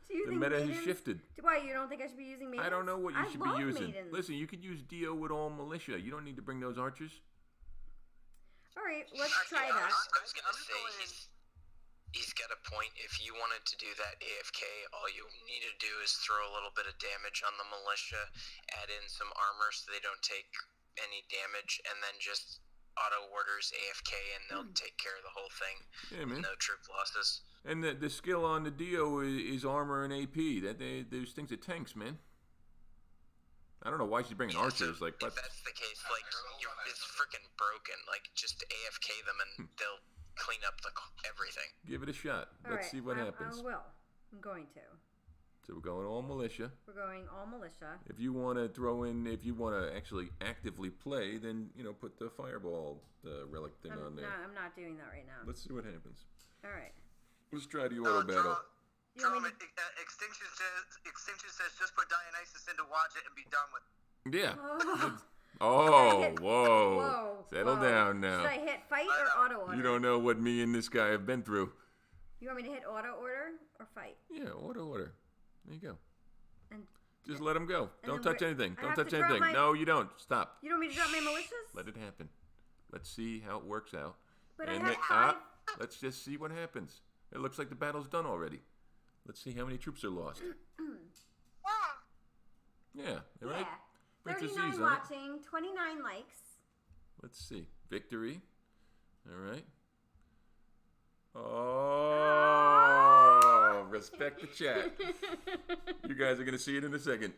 The meta has shifted. Why, you don't think I should be using maidens? I don't know what you should be using. Maidens. Listen, you could use Dio with all militia. You don't need to bring those archers. All right, let's try that. I was going to say, he's got a point. If you wanted to do that AFK, all you need to do is throw a little bit of damage on the militia, add in some armor so they don't take any damage, and then just auto orders AFK, and they'll take care of the whole thing. Yeah, man. No troop losses. And the skill on the Dio is armor and AP. Those things are tanks, man. I don't know why she's bringing archers. Like, if that's the case, like, it's freaking broken. Like, just AFK them, and they'll clean up everything. give it a shot. All Let's right, see what happens. I will. I'm going to. So we're going all militia. We're going all militia. If you want to if you want to actually actively play, then, you know, put the fireball relic thing on there. No, I'm not doing that right now. Let's see what happens. All right. Let's try the auto battle. Extinction says just put Dionysus into watch it and be done with it. Yeah. Oh, Whoa. Settle down now. Should I hit fight or auto order? You don't know what me and this guy have been through. You want me to hit auto order or fight? Yeah, auto order. There you go. And just let him go. Don't touch anything. I Don't have touch to drop anything. my- No, you don't. Stop. You don't want me to drop my militias? Let it happen. Let's see how it works out. But And I have 5. let's just see what happens. It looks like the battle's done already. Let's see how many troops are lost. Yeah, all right. Yeah. Princess 39 E's on it. watching, 29 likes. Let's see. Victory. All right. Oh, respect the chat. You guys are going to see it in a second.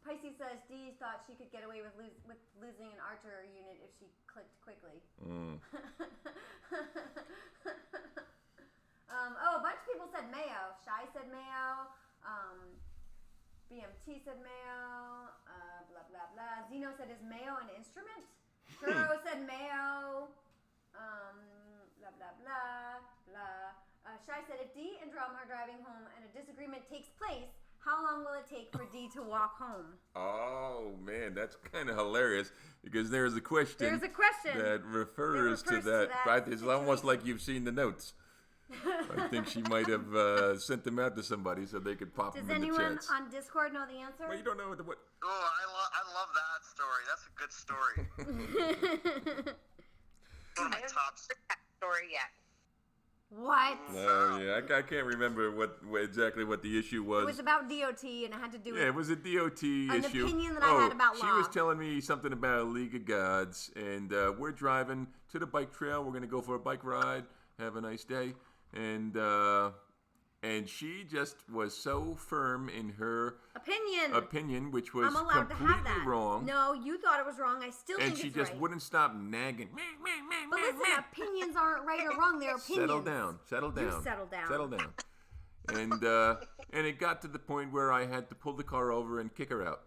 Pisces says Dee thought she could get away with losing an archer unit if she clicked quickly. A bunch of people said Mayo. Shy said Mayo. BMT said Mayo. Blah blah blah. Zeno said, "Is Mayo an instrument?" Kuro said Mayo. Blah blah blah blah. Shy said, "If Dee and Drum are driving home and a disagreement takes place, how long will it take for Dee to walk home?" Oh, man, that's kind of hilarious because there's a question. There's a question that refers to that. Right? It's almost like you've seen the notes. I think she might have sent them out to somebody so they could pop Does them in the anyone chats. on Discord know the answer? Well, you don't know what. Oh, I love that story. That's a good story. One of my top story yet. What? Oh, yeah, I can't remember exactly what the issue was. It was about DOT, and it had to do with... Yeah, it was a DOT issue. An opinion that I had about she law. was telling me something about League of Gods, and we're driving to the bike trail. We're going to go for a bike ride. Have a nice day. And she just was so firm in her opinion, which was I'm allowed to have that. wrong. No, you thought it was wrong. I still think And she it's just right. wouldn't stop nagging. But listen, opinions aren't right or wrong. They're opinions. Settle down. You settle down. Settle down. And it got to the point where I had to pull the car over and kick her out.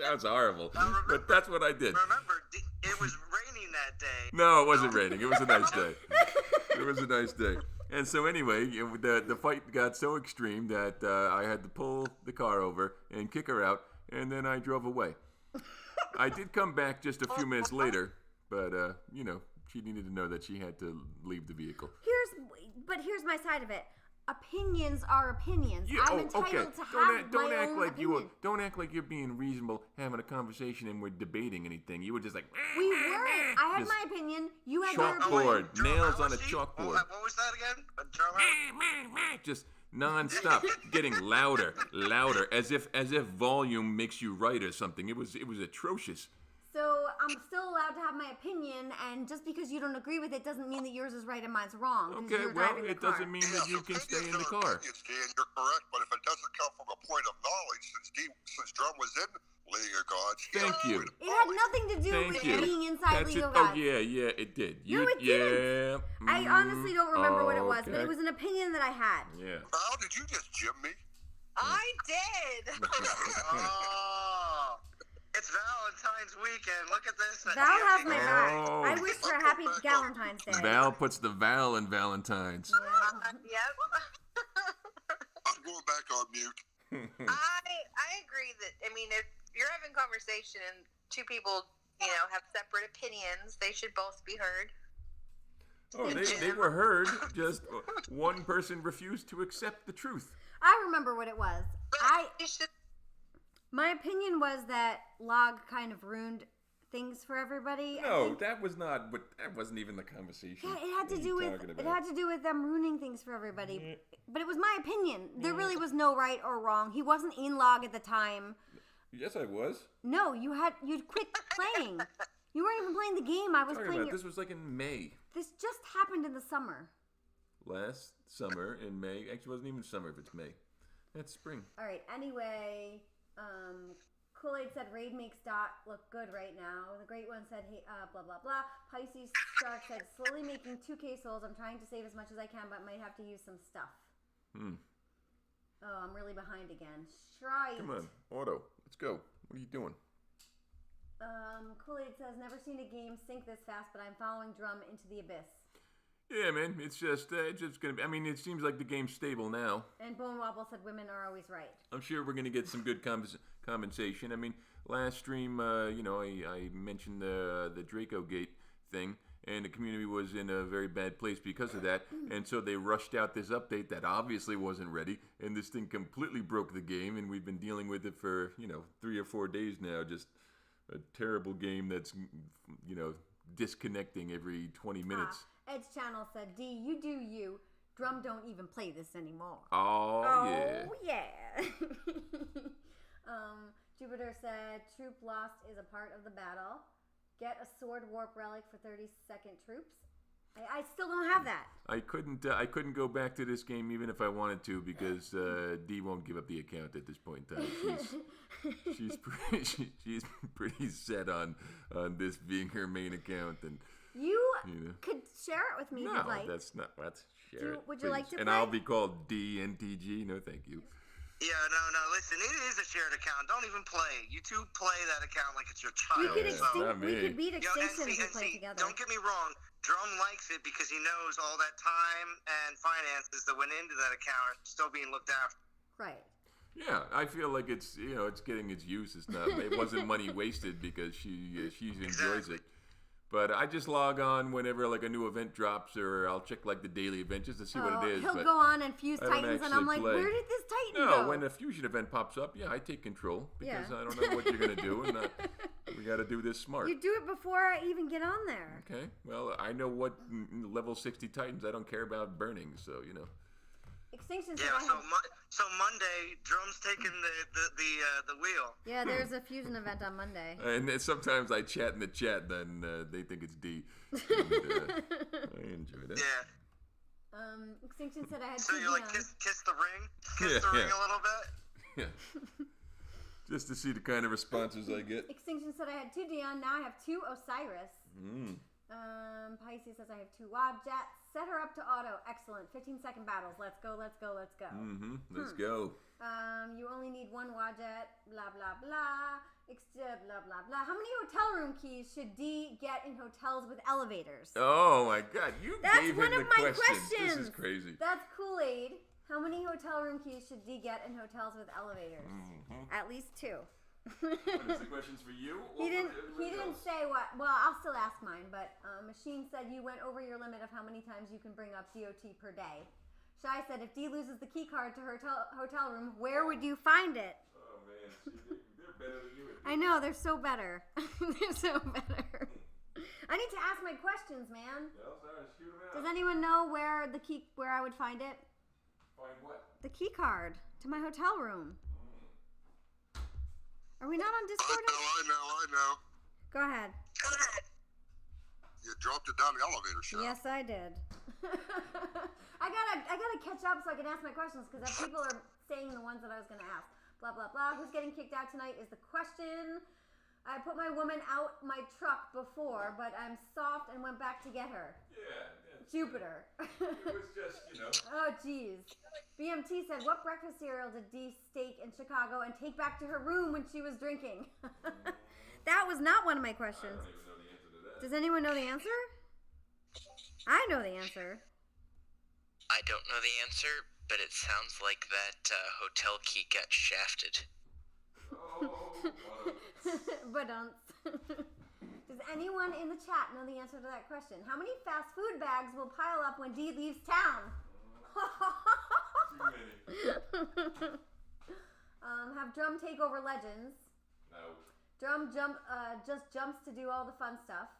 Sounds horrible, but that's what I did. Remember, it was raining that day. No, it wasn't raining. It was a nice day. It was a nice day. And so anyway, the fight got so extreme that I had to pull the car over and kick her out, and then I drove away. I did come back just a few minutes later, but she needed to know that she had to leave the vehicle. Here's my side of it. Opinions are opinions. Yeah, I'm entitled to have my own opinion. Don't act like you're being reasonable, having a conversation, and we're debating anything. You were just like, we weren't. I had my opinion. You had your chalkboard, opinion. nails on a chalkboard. What was that again? A drummer? Just non-stop, getting louder, as if volume makes you right or something. It was atrocious. So I'm still allowed to have my opinion, and just because you don't agree with it doesn't mean that yours is right and mine's wrong. Okay, well, it doesn't mean that you can stay in the car. Opinions, Dan, you're correct, but if it doesn't come from a point of knowledge, since Drum was in League of Gods, Thank you. It had nothing to do with being inside League of Gods. Oh, yeah, it did. No, it didn't. I honestly don't remember what it was, but it was an opinion that I had. Yeah. How did you just Jim me? I did. Oh. It's Valentine's weekend. Look at this. Val has my back. Oh. I wish her happy Valentine's Day. Val puts the Val in Valentine's. Yep. I'm going back on mute. I agree that, if you're having conversation and two people, have separate opinions, they should both be heard. Oh, they were heard. Just one person refused to accept the truth. I remember what it was. You should. My opinion was that Log kind of ruined things for everybody. No, that wasn't even the conversation. Yeah, it had to do with them ruining things for everybody. But it was my opinion. There really was no right or wrong. He wasn't in Log at the time. Yes, I was. No, you'd quit playing. You weren't even playing the game. I was playing. This was like in May. This just happened in the summer. Last summer in May. Actually, it wasn't even summer if it's May. That's spring. All right. Anyway, Kool-Aid said Raid makes Dot look good right now. The Great One said, hey, blah, blah, blah. Pisces Shark said, slowly making 2K souls. I'm trying to save as much as I can, but might have to use some stuff. Oh, I'm really behind again. Shite. Come on, Auto. Let's go. What are you doing? Kool-Aid says, never seen a game sink this fast, but I'm following Drum into the abyss. Yeah, man. It's just gonna be. It seems like the game's stable now. And Bone Wobble said, women are always right. I'm sure we're gonna get some good compensation. Last stream, I mentioned the Draco Gate thing, and the community was in a very bad place because of that. And so they rushed out this update that obviously wasn't ready, and this thing completely broke the game. And we've been dealing with it for 3 or 4 days now. Just a terrible game that's disconnecting every 20 minutes. Edge Channel said, D, you do you. Drum don't even play this anymore. Oh yeah. Jupiter said, troop lost is a part of the battle. Get a sword warp relic for 30-second troops. I still don't have that. I couldn't go back to this game even if I wanted to because Dee won't give up the account at this point in time. She's pretty set on this being her main account, and you could share it with me if you'd like. No, that's not what. Share it. Would you like to? And play? I'll be called DNTG. No, thank you. Yeah, no. Listen, it is a shared account. Don't even play. You two play that account like it's your child. We could beat Extinction if we play together. Don't get me wrong. Drum likes it because he knows all that time and finances that went into that account are still being looked after. Right. Yeah, I feel like it's it's getting its use. It's not. It wasn't money wasted because she enjoys it. But I just log on whenever like a new event drops, or I'll check like the daily event just to see what it is. He'll go on and fuse Titans, and I'm like, where did this Titan go? No, when a fusion event pops up, I take control because I don't know what you're gonna do, and we got to do this smart. You do it before I even get on there. Okay. Well, I know what level 60 Titans. I don't care about burning, so Extinction. Yeah. So Monday, Drum's taking the wheel. Yeah, there's a fusion event on Monday. And then sometimes I chat in the chat, then they think it's D. And, I enjoy that. Yeah. Extinction said I had. So you like kiss the ring, the ring a little bit. Yeah. Just to see the kind of responses I get. Extinction said I had 2 Dion. Now I have 2 Osiris. Pisces says I have 2 Wad Jets. Set her up to auto. Excellent. 15-second battles. Let's go, let's go, let's go. Mm-hmm. Let's go. You only need one wadjet. Blah, blah, blah. Blah, blah, blah. How many hotel room keys should D get in hotels with elevators? Oh, my God. You That's gave one him of the my questions. questions. This is crazy. That's Kool-Aid. How many hotel room keys should D get in hotels with elevators? Mm-hmm. At least 2. What is the questions for you? He didn't say what. Well, I'll still ask mine, but Machine said you went over your limit of how many times you can bring up DOT per day. Shy said if D loses the key card to her hotel room, where would you find it? Oh, man. See, they're better than you. I know, they're so better. They're so better. I need to ask my questions, man. Yeah, sorry, shoot 'em out. Does anyone know where I would find it? Find what? The key card to my hotel room. Are we not on Discord? I know. Go ahead. You dropped it down the elevator shaft. Yes, I did. I gotta catch up so I can ask my questions because people are saying the ones that I was gonna ask. Blah blah blah. Who's getting kicked out tonight is the question. I put my woman out my truck before, but I'm soft and went back to get her. Yeah. Jupiter. It was just, Oh, jeez. BMT said, what breakfast cereal did D steak in Chicago and take back to her room when she was drinking? That was not one of my questions. I don't even know the answer to that. Does anyone know the answer? I know the answer. I don't know the answer, but it sounds like that hotel key got shafted. Oh, But does anyone in the chat know the answer to that question? How many fast food bags will pile up when D leaves town? too many. Have Drum take over Legends. No. Drum just jumps to do all the fun stuff.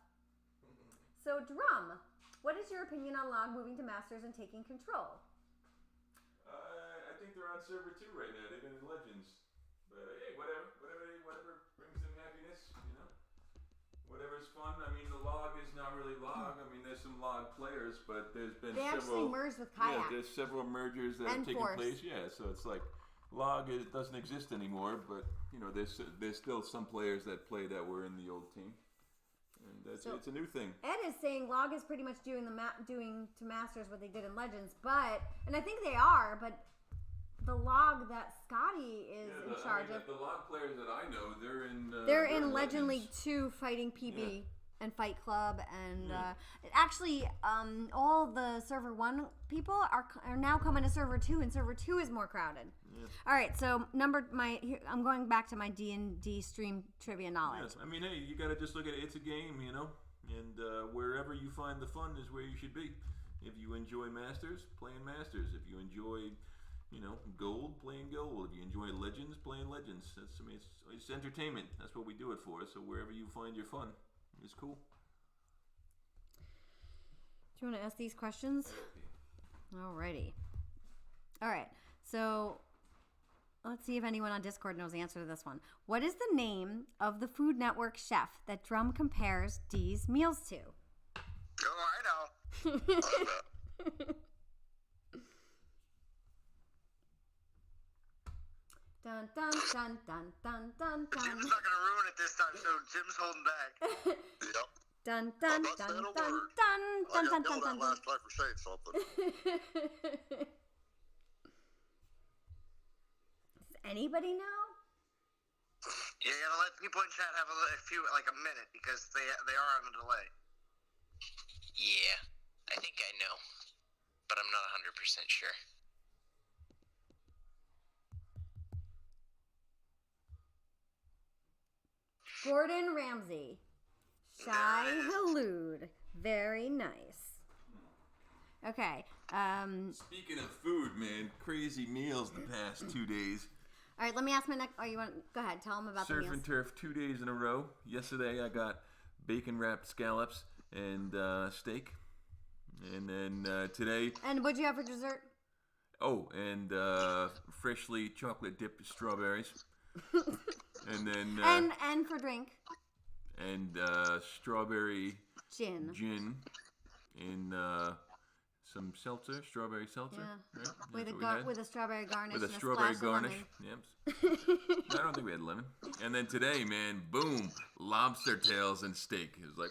So Drum, what is your opinion on Log moving to Masters and taking control? I think they're on server 2 right now. They've been in Legends. But hey, whatever brings them happiness, Whatever's fun. I mean, the Log is not really Log. I mean, there's some Log players, but there's been They several. actually merged with Kayak. Yeah, there's several mergers that And have taken Force. place. Yeah, so it's like Log doesn't exist anymore, but there's still some players that play that were in the old team, and it's a new thing. Ed is saying Log is pretty much doing doing to Masters what they did in Legends, and I think they are, but the Log that Scotty is in charge of. The Log players that I know, they're They're in Legend Legends. League 2 fighting PB and Fight Club, and actually, all the Server 1 people are now coming to Server 2, and Server 2 is more crowded. Yeah. All right, so I'm going back to my D&D stream trivia knowledge. Yes, I mean, hey, you got to just look at it. It's a game, and wherever you find the fun is where you should be. If you enjoy Masters, playing Masters. If you enjoy Gold, playing Gold. If you enjoy Legends, playing Legends. It's entertainment. That's what we do it for. So wherever you find your fun, it's cool. Do you want to ask these questions? Alrighty. All right. So let's see if anyone on Discord knows the answer to this one. What is the name of the Food Network chef that Drum compares D's meals to? Oh, I know. Dun dun dun dun dun dun dun. Jim's not gonna ruin it this time, so Jim's holding back. Yep. Dun dun I'm not dun saying a dun word. dun I dun got dun yelled dun at dun. last time for saying something. Does anybody know? You gotta let people in chat have a minute because they are on a delay. Yeah, I think I know, but I'm not 100% sure. Gordon Ramsay. Shy Halud. Very nice. Okay. Speaking of food, man, crazy meals the past 2 days. All right, let me ask my next. Oh, you want? Go ahead. Tell them about the Surf meals. and turf 2 days in a row. Yesterday I got bacon wrapped scallops and steak, and then today. And what'd you have for dessert? Oh, and freshly chocolate dipped strawberries, and then And for drink. and strawberry Gin. in some seltzer, strawberry seltzer. Yeah. Right? With That's what we had. with a strawberry garnish. With a and strawberry splash of garnish. lemon. Yep. I don't think we had lemon. And then today, man, boom, lobster tails and steak. It was like,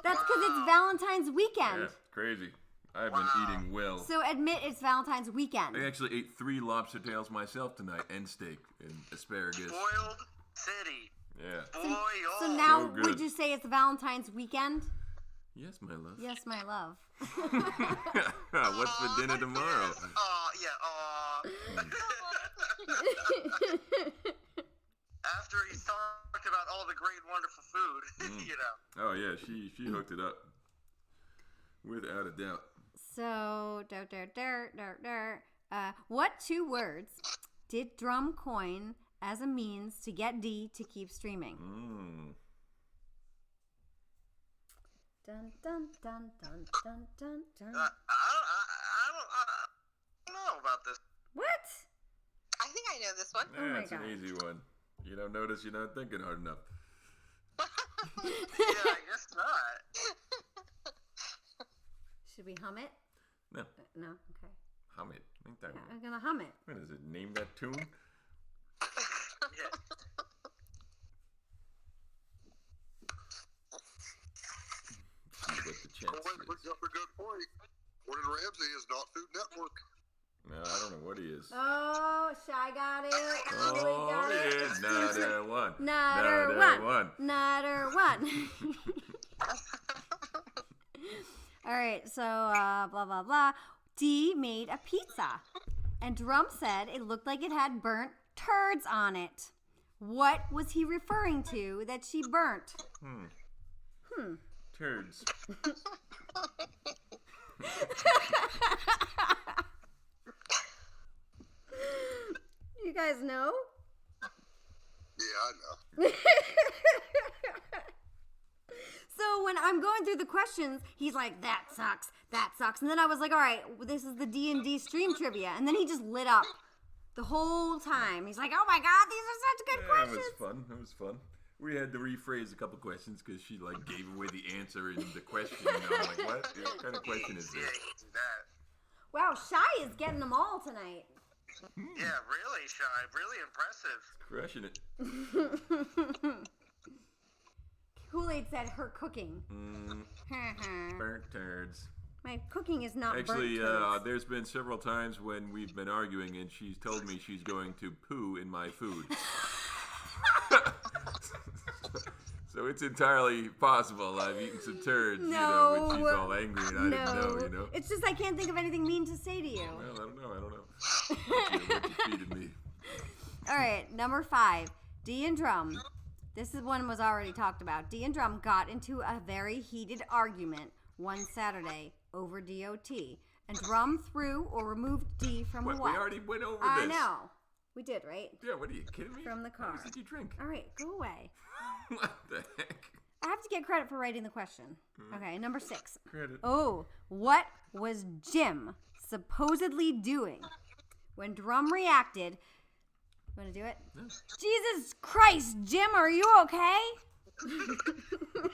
That's because it's Valentine's weekend. Yeah, crazy. I've been eating well. So admit it's Valentine's weekend. I actually ate 3 lobster tails myself tonight, and steak and asparagus. Spoiled city. Yeah. So now, So good. would you say it's Valentine's weekend? Yes, my love. Yes, my love. What's for dinner tomorrow? After he's talked about all the great, wonderful food, you know. Oh yeah, she hooked it up, without a doubt. So, what 2 words did Drum coin as a means to get D to keep streaming? Dun dun dun dun dun dun dun. I don't know about this. What? I think I know this one. Oh my That's an God. easy one. You don't notice you're not thinking hard enough. Yeah, I guess not. Should we hum it? No. No? Okay. Hum it. Ain't that Yeah, I'm gonna hum it. What is it? Name that tune? Yeah. See what the chance is. brings up a good point. Gordon Ramsay is not Food Network. No, I don't know what he is. Oh, Shy got it. Oh, got it. yeah. Nutter one. Nutter one. Nutter one. All right, so blah, blah, blah. D made a pizza, and Drum said it looked like it had burnt turds on it. What was he referring to that she burnt? Turds. You guys know? Yeah, I know. So when I'm going through the questions, he's like, that sucks. And then I was like, all right, this is the D&D stream trivia. And then he just lit up the whole time. He's like, oh my God, these are such good questions. It was fun. We had to rephrase a couple questions because she like gave away the answer in the question. And I'm like, what kind of question is Yeah, this? he can do that. Wow, Shy is getting them all tonight. Yeah, really, Shy. Really impressive. Crushing it. Kool-Aid said her cooking. Burnt turds. My cooking is not Actually, burnt turds. there's been several times when we've been arguing and she's told me she's going to poo in my food. So it's entirely possible I've eaten some turds, when she's all angry and I didn't know, It's just I can't think of anything mean to say to you. Well, I don't know. What you feeding me. All right, number 5. D and Drum. This one was already talked about. D and Drum got into a very heated argument one Saturday over DOT. And Drum threw or removed D from What? what? We already went over I this. know. We did, right? Yeah, what are you kidding me? From the How car. much did you drink? All right, go away. What the heck? I have to get credit for writing the question. Okay, number 6. Credit. Oh, what was Jim supposedly doing when Drum reacted? Want to do it? No. Jesus Christ, Jim, are you okay? Come on. Wait a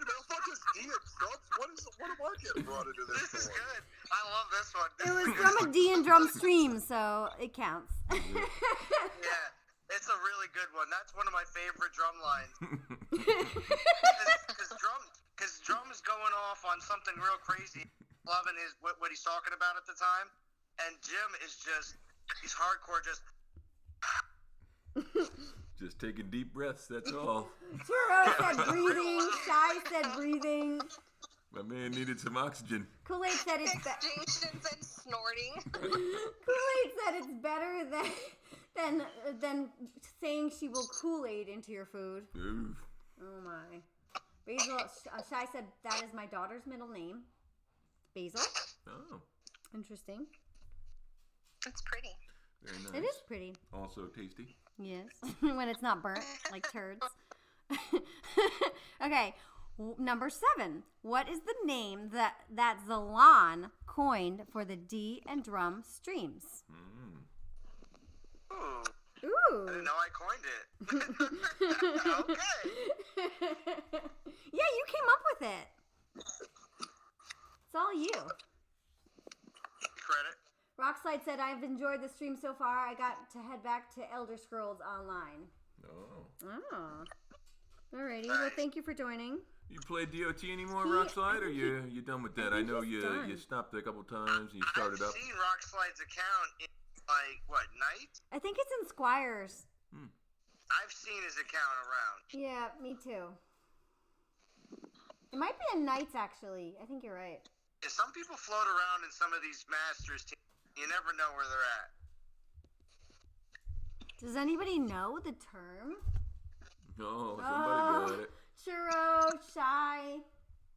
minute. What is D and Trump? What am I getting brought into this? This is for? good. I love this one. It was from a D and Drum stream, so it counts. Yeah, it's a really good one. That's one of my favorite drum lines. Because Drum is going off on something real crazy, loving what he's talking about at the time, and Jim is he's hardcore, Just taking deep breaths, that's all. Churro said breathing. Shy said breathing. My man needed some oxygen. Kool-Aid said it's Extinctions and snorting. Kool-Aid said it's better than saying she will Kool-Aid into your food. Oof. Oh my. Basil, Shy said that is my daughter's middle name. Basil. Oh, Interesting. It's pretty. very nice. It is pretty. Also tasty. Yes. When it's not burnt like turds. Okay. Number 7. What is the name that Zalan coined for the D and Drum streams? Ooh, I Ooh. didn't know I coined it. Okay. Yeah, you came up with it. It's all you. Credit. Rockslide said, I've enjoyed the stream so far. I got to head back to Elder Scrolls Online. Oh. Oh. Alrighty. Well, thank you for joining. You play DOT anymore, He- Rockslide, or I think you done with that? I think know he's you done. stopped a couple times and you started I've up. seen Rockslide's account in, like, what, night? I think it's in Squires. I've seen his account around. Yeah, me too. It might be in Knights, actually. I think you're right. Yeah, some people float around in some of these Masters teams. You never know where they're at. Does anybody know the term? No, somebody got it. Churro, shy,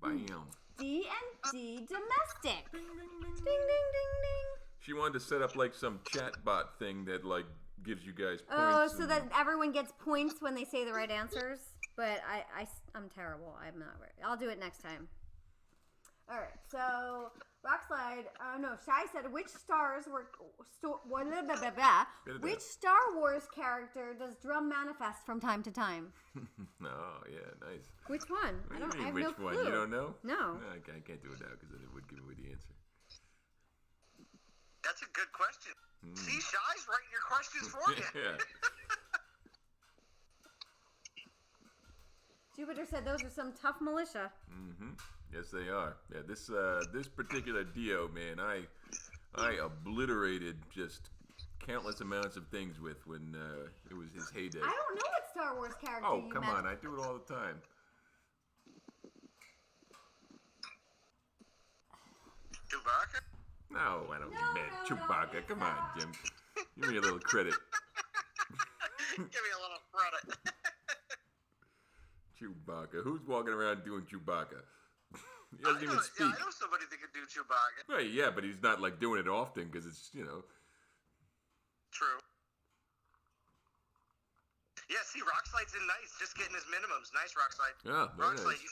Bam. D&D domestic. Ding, ding, ding, ding. She wanted to set up like some chat bot thing that like gives you guys points. Oh, so and- that everyone gets points when they say the right answers? But I'm terrible. I'm not right. I'll do it next time. All right, so Rockslide, no, Shy said, which stars were, which Star Wars character does Drum manifest from time to time? Oh, yeah, nice. Which one? What I do you mean, have which no one? clue. You don't know? No. I can't do it now because then it would give away the answer. That's a good question. See, Shy's writing your questions for you. Yeah. Jupiter said those are some tough militia. Mm-hmm. Yes, they are. Yeah, this particular Dio, man, I obliterated just countless amounts of things with when it was his heyday. I don't know what Star Wars character Oh, you come meant. on, I do it all the time. Chewbacca? No, I don't No, mean no, Chewbacca. no, Come it's on, not. Jim. Give me a little credit. Give me a little credit. Chewbacca. Who's walking around doing Chewbacca? He doesn't even speak. Yeah, I know somebody that can do Chewbacca. Right, yeah, but he's not like doing it often because it's, True. Yeah, see, Rockslide's in Nice, just getting his minimums. Nice, Rockslide. Yeah, very Rockslide, nice. you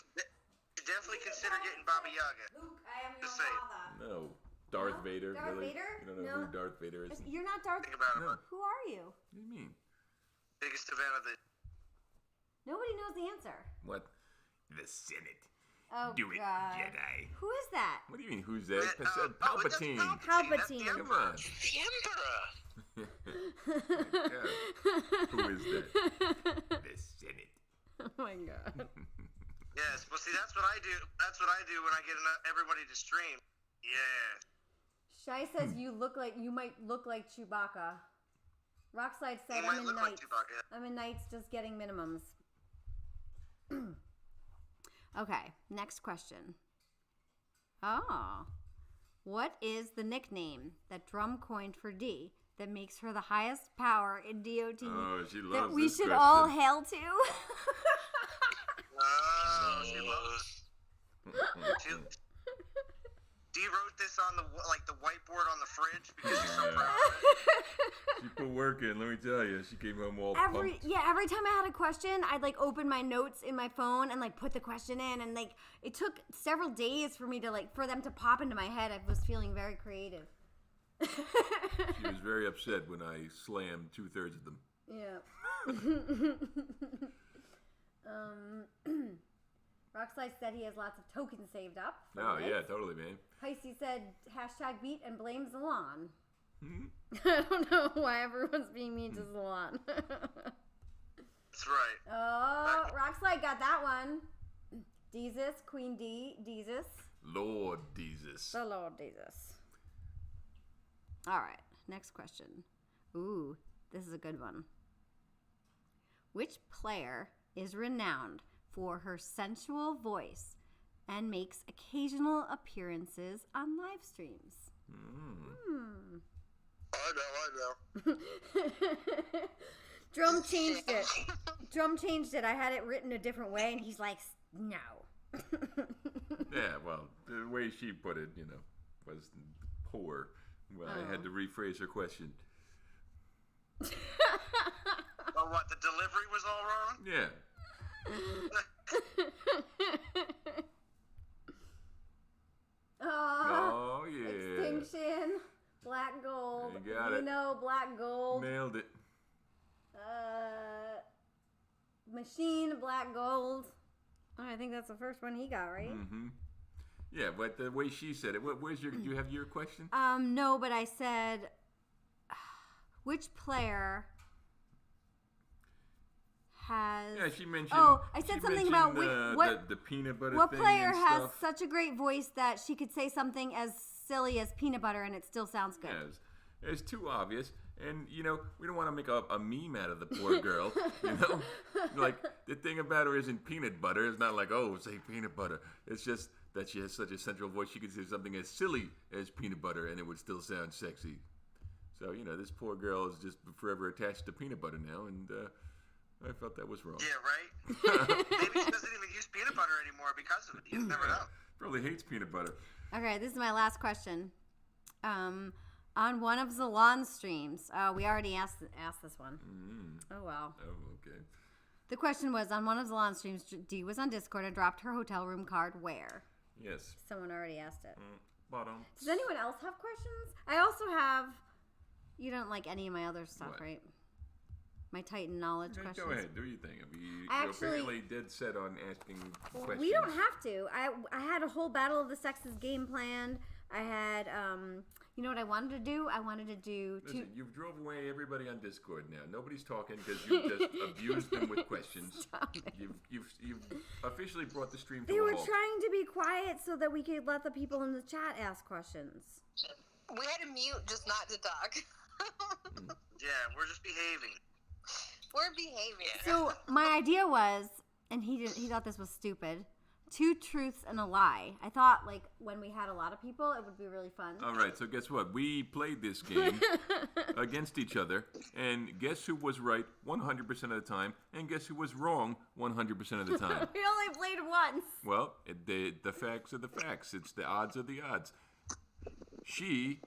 should definitely consider getting Baba Yaga. Luke, I am your Just saying. father. No. Darth No? Vader, Darth really? Vader? You don't know No. who Darth Vader is? You're not Darth. Think about it. No. Who are you? What do you mean? Biggest event of the. Nobody knows the answer. What? The Senate. Oh, Do it, God. Jedi. Who is that? What do you mean, who's that? That's Palpatine. Palpatine. Come on. The Emperor. God. Who is that? The Senate. Oh my God. Yes, well, see, that's what I do. That's what I do when I get everybody to stream. Yeah. Shy says you might look like Chewbacca. Rockslide said You might I'm in look like Knights. Chewbacca. I'm in Knights just getting minimums. Okay, next question. Oh. What is the nickname that Drum coined for D that makes her the highest power in DOT Oh, she loves that we this should question. all hail to? Oh, she loves. Dee wrote this on the whiteboard on the fridge because she's so Yeah. proud of it. She put work in, let me tell you. She came home all every pumped. time I had a question, I'd open my notes in my phone and put the question in, and it took several days for me to for them to pop into my head. I was feeling very creative. She was very upset when I slammed 2/3 of them. Yeah. Rockslide said he has lots of tokens saved up. for Oh, Knights. yeah, totally, man. Pisces said #beat and blames Zalon. Hmm? I don't know why everyone's being mean to Zalon. That's right. Oh, Rockslide got that one. Deezus, Queen D, Deezus. Lord Jesus. The Lord Deezus. All right, next question. Ooh, this is a good one. Which player is renowned for her sensual voice and makes occasional appearances on live streams? I know. Drum changed it. Drum changed it. I had it written a different way, and he's like, no. Yeah, well, the way she put it, was poor. Well, I had to rephrase her question. Well, what, the delivery was all wrong? Yeah. Oh, yeah. Extinction. Black gold. You got it. Black gold. Nailed it. Machine, black gold. Oh, I think that's the first one he got, right? Mm-hmm. Yeah, but the way she said it, where's your? Do you have your question? No, but I said, which player has. Yeah, she mentioned. Oh, I said she something about mentioned, the peanut butter what thing player and has stuff. such a great voice that she could say something as silly as peanut butter and it still sounds good. Yes. It's too obvious, and we don't want to make a meme out of the poor girl. Like the thing about her isn't peanut butter. It's not like, oh, say peanut butter. It's just that she has such a central voice. She could say something as silly as peanut butter, and it would still sound sexy. So this poor girl is just forever attached to peanut butter now, and I felt that was wrong. Yeah, right? Maybe she doesn't even use peanut butter anymore because of it. You never know. Probably hates peanut butter. Okay, this is my last question. On one of Zalon's streams, we already asked this one. Oh, wow. Oh, okay. The question was, on one of Zalon's streams, Dee was on Discord and dropped her hotel room card where? Yes. Someone already asked it. Bottom. Does anyone else have questions? I also have... You don't like any of my other stuff, What? right? My Titan knowledge questions. Go ahead, do your thing. You're apparently dead set on asking questions. We don't have to. I had a whole Battle of the Sexes game planned. I had, you know what I wanted to do? I wanted to do Listen, you've drove away everybody on Discord now. Nobody's talking because you just abused them with questions. Stop it. You've officially brought the stream to They a were halt. trying to be quiet so that we could let the people in the chat ask questions. We had to mute just not to talk. Yeah, we're just behaving. We're behaving. So my idea was, and he thought this was stupid, 2 truths and a lie. I thought, like, when we had a lot of people, it would be really fun. All right, so guess what? We played this game against each other, and guess who was right 100% of the time, and guess who was wrong 100% of the time? We only played once. Well, the facts are the facts. It's the odds are the odds. She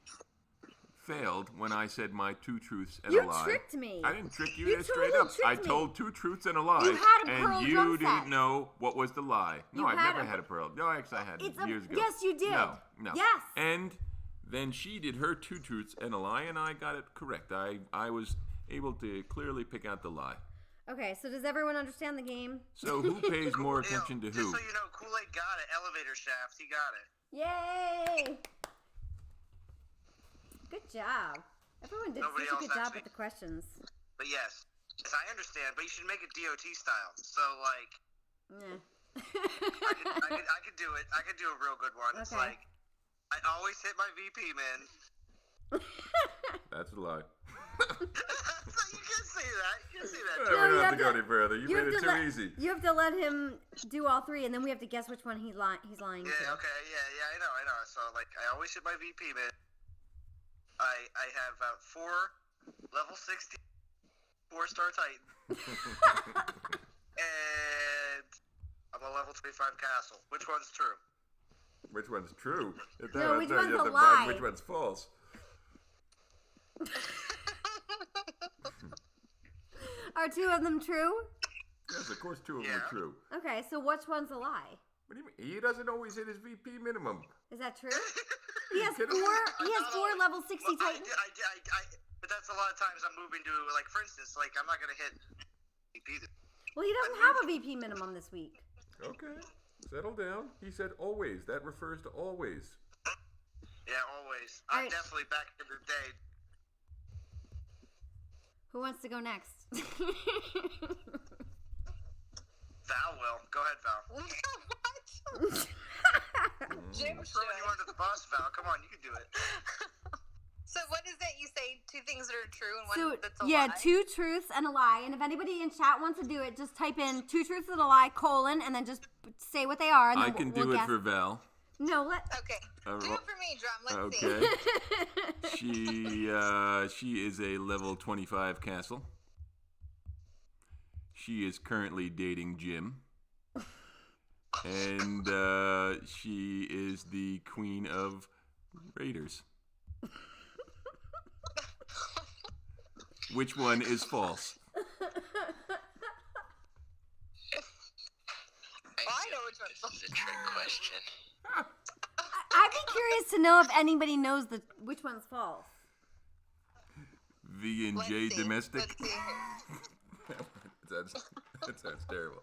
failed when I said my 2 truths and a lie. You tricked me. I didn't trick you. You That's straight totally up. I tricked me. told 2 truths and a lie, You had a pearl and you drum didn't set. know what was the lie. No, You I've had never a- had a pearl. No, actually, I had It's years ago. Yes, you did. No. Yes. And then she did her 2 truths and a lie, and I got it correct. I was able to clearly pick out the lie. Okay, so does everyone understand the game? So who pays more attention to Just who? so you know, Kool-Aid got it. Elevator shaft, he got it. Yay! Good job. Everyone did Nobody such a else good job actually- with the questions. But yes, I understand. But you should make it DOT style. So like, Yeah. I could do it. I could do a real good one. It's Okay. like, I always hit my VP, man. That's a lie. So you can say that. You can say that. We No, don't you have have to go to- any further. You have made it to too let- easy. You have to let him do all 3, and then we have to guess which one he's lying Yeah. to. Okay. Yeah. I know. So like, I always hit my VP, man. I have 4 level 60 4-star Titan, and I'm a level 25 castle. Which one's true? Which one's true? No, which you one's have a to find lie? Which one's false? Are 2 of them true? Yes, of course 2 of them Yeah. are true. Okay, so which one's a lie? What do you mean? He doesn't always hit his VP minimum. Is that true? He has 4. kidding? He has 4 level 60 Well, Titans. but that's a lot of times I'm moving to, like, for instance, like, I'm not going to hit VP. Well, he doesn't have a VP minimum this week. Okay, settle down. He said always. That refers to always. Yeah, always. All I'm right. definitely back in the day. Who wants to go next? Val will. Go ahead, Val. What? Jim I'm throwing you should. under the bus, Val. Come on, you can do it. So what is it? You say 2 things that are true and So, one that's a yeah, lie? 2 truths and a lie. And if anybody in chat wants to do it, just type in 2 truths and a lie, colon, and then just say what they are. And then I can we'll do it guess. for Val. No, let. Okay. Uh, Do it for me, Drum. Let's Okay. see. She is a level 25 castle. She is currently dating Jim. And she is the queen of raiders. Which one is false? I know which one's This is a trick question. I'd be curious to know if anybody knows which one's false. V and Let's J see. domestic? Let's see. That sounds terrible.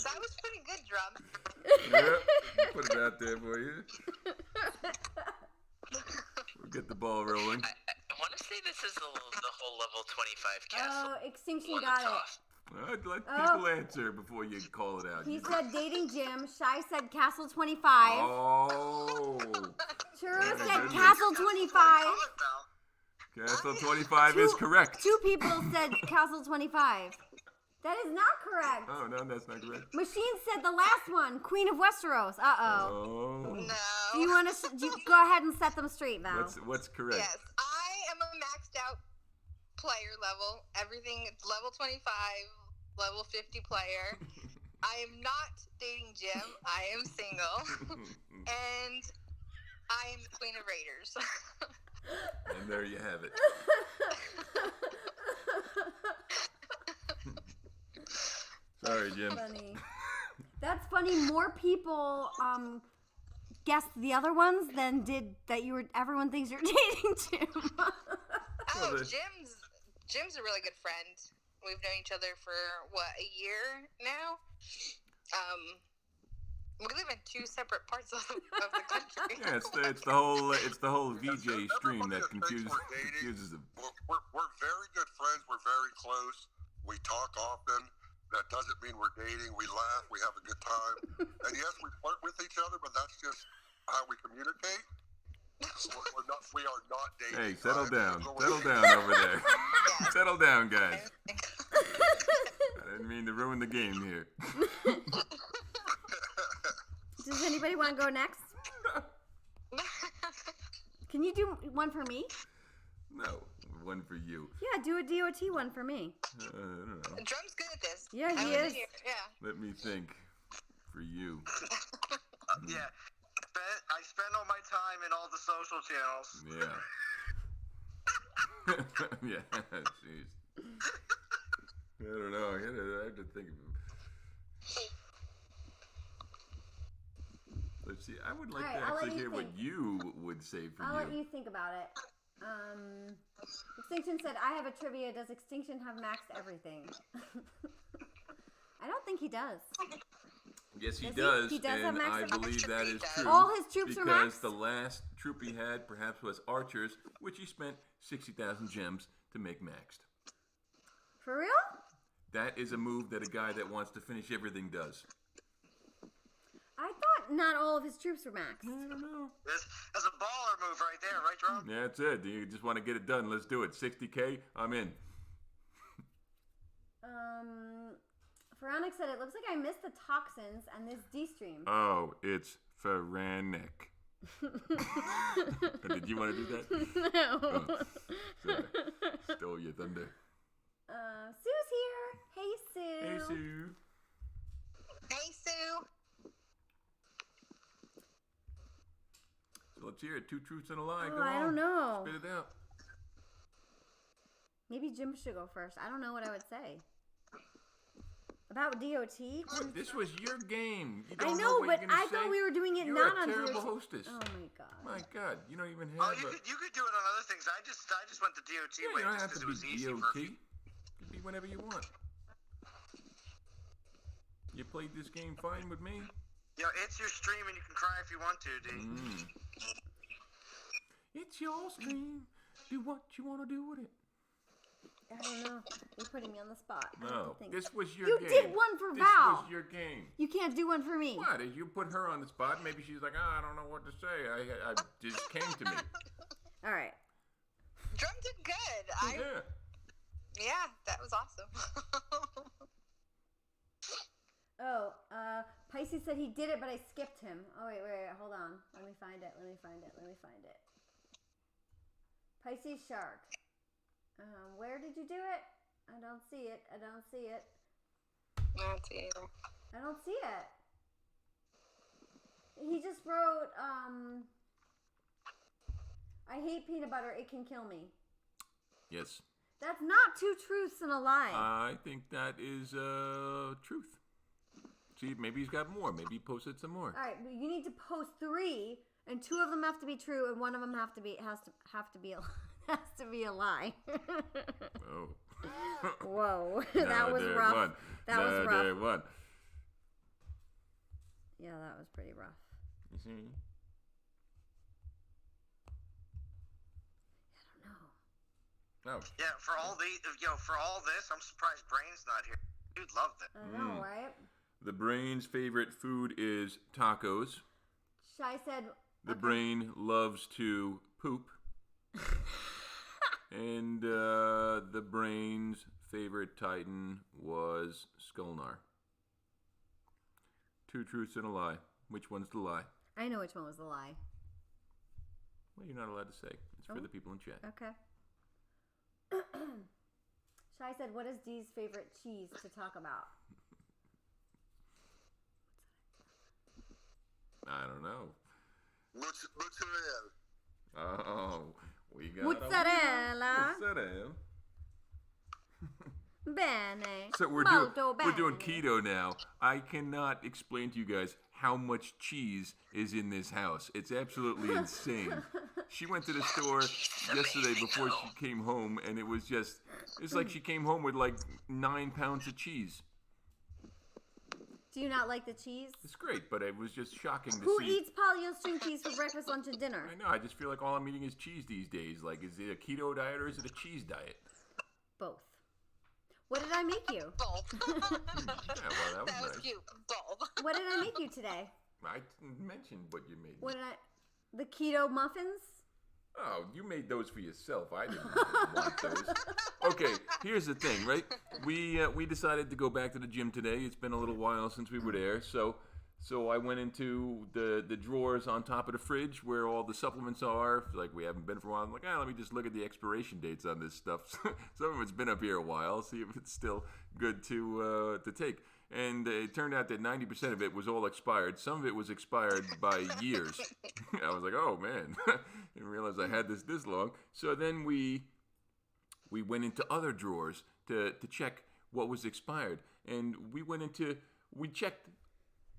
That was pretty good, Drum. Yeah, put it out there for you. We'll get the ball rolling. I want to This is the whole level 25 castle. Oh, Extinction one got that's it. off. I'd let people answer before you call it out. He You- said dating Jim. Shy said Castle 25. Oh. Churro my said goodness. Castle 25. Castle 25 is correct. 2 people said Castle 25. That is not correct. Oh, no, that's not correct. Machine said the last one, Queen of Westeros. Uh-oh. Oh. No. Do you want to go ahead and set them straight, Val? What's correct? Yes, I am a maxed out player level. Everything level 25, level 50 player. I am not dating Jim. I am single. And I am the Queen of Raiders. And there you have it. Sorry, Jim. Funny. That's funny. More people guessed the other ones than did that you were. Everyone thinks you're dating Jim. Oh, the- Jim's a really good friend. We've known each other for a year now. We live in 2 separate parts of the country. Yeah, it's the whole VJ stream that confuses them. We're very good friends. We're very close. We talk often. That doesn't mean we're dating. We laugh. We have a good time. And yes, we flirt with each other, but that's just how we communicate. We are not dating. Hey, settle down. So Settle down over there. Settle down, guys. I didn't mean to ruin the game here. Does anybody want to go next? Can you do one for me? No, one for you. Yeah, do a DOT one for me. I don't know. Drum's good at this. Yeah, he I was is. here. Yeah. Let me think. For you. Yeah. I spend all my time in all the social channels. Yeah. Yeah, jeez. I don't know. I have to think of him. Let's see. I would like Alright, to I'll let actually you hear what think. you would say for I'll you. let you think about it. Extinction said, I have a trivia. Does Extinction have maxed everything? I don't think he does. Yes, he Does he? does, He does have and max I amount? believe that is true. All his troops are because maxed? the last troop he had perhaps was archers, which he spent 60,000 gems to make maxed. For real? That is a move that a guy that wants to finish everything does. I thought not all of his troops were maxed. I don't know. That's a baller move right there, right, Drum? Yeah, that's it. You just want to get it done. Let's do it. 60K, I'm in. Veronica said, it looks like I missed the toxins and this D-stream. Oh, it's Faranek. Did you want to do that? No. Oh, sorry. Stole your thunder. Sue's here. Hey, Sue. Hey, Sue. Hey, Sue. So let's hear it. 2 truths and a lie. Oh, Go on. I don't know. Spit it out. Maybe Jim should go first. I don't know what I would say. About DOT? Look, this was your game. You I don't know, what but you're gonna I thought say. we were doing it You're not a on terrible DOT. hostess. Oh my god. My God, you don't even Oh, have you a... could do it on other things. I just went the DOT Yeah, way you don't just have to because it was be easy DOT. for You can be whatever you want. You played this game fine with me. Yo, it's your stream and you can cry if you want to, D. It's your stream. Do what you want to do with it. I don't know. You're putting me on the spot. I have No, to think. this was your You game. did one for this Val. This was your game. You can't do one for me. What? If you put her on the spot, maybe she's like, I don't know what to say. I just came to me. All right. Drum did good. Yeah, that was awesome. Oh, Pisces said he did it, but I skipped him. Oh, wait, hold on. Let me find it. Pisces Shark. Where did you do it? I don't see it. I don't see it either. I don't see it. He just wrote, I hate peanut butter. It can kill me. Yes. That's not 2 truths and a lie. I think that is truth. See, maybe he's got more. Maybe he posted some more. All right, but you need to post 3, and 2 of them have to be true, and 1 of them has to be a lie. Oh. Whoa, that was rough. One. That was rough. One. Yeah, that was pretty rough. You see? I don't know. No. Yeah, for all this, I'm surprised Brain's not here. You'd love this. I know, right? The Brain's favorite food is tacos. Shy said... The Brain loves to poop. And the Brain's favorite Titan was Skolnar. 2 truths and a lie. Which one's the lie? I know which one was the lie. Well, you're not allowed to say. It's for the people in chat. Okay. Shy said, what is Dee's favorite cheese to talk about? I don't know. Mozzarella. Oh, we got Mozzarella. Mozzarella. Bene. So we're doing keto now. I cannot explain to you guys how much cheese is in this house. It's absolutely insane. She went to the store yesterday before she came home, and it's like she came home with like 9 pounds of cheese. Do you not like the cheese? It's great, but it was just shocking to see. Who eats Polly-O string cheese for breakfast, lunch, and dinner? I know. I just feel like all I'm eating is cheese these days. Like, is it a keto diet or is it a cheese diet? Both. What did I make you? Both. Yeah, well, that was nice. cute. Both. What did I make you today? I mentioned what you made. What did the keto muffins? Oh, you made those for yourself. I didn't want those. Okay, here's the thing, right? We decided to go back to the gym today. It's been a little while since we were there, so I went into the drawers on top of the fridge where all the supplements are. Like, we haven't been for a while. I'm like, let me just look at the expiration dates on this stuff. Some of it's been up here a while. See if it's still good to take. And it turned out that 90% of it was all expired. Some of it was expired by years. I was like, oh, man. Didn't realize I had this long. So then we went into other drawers to check what was expired. And we checked.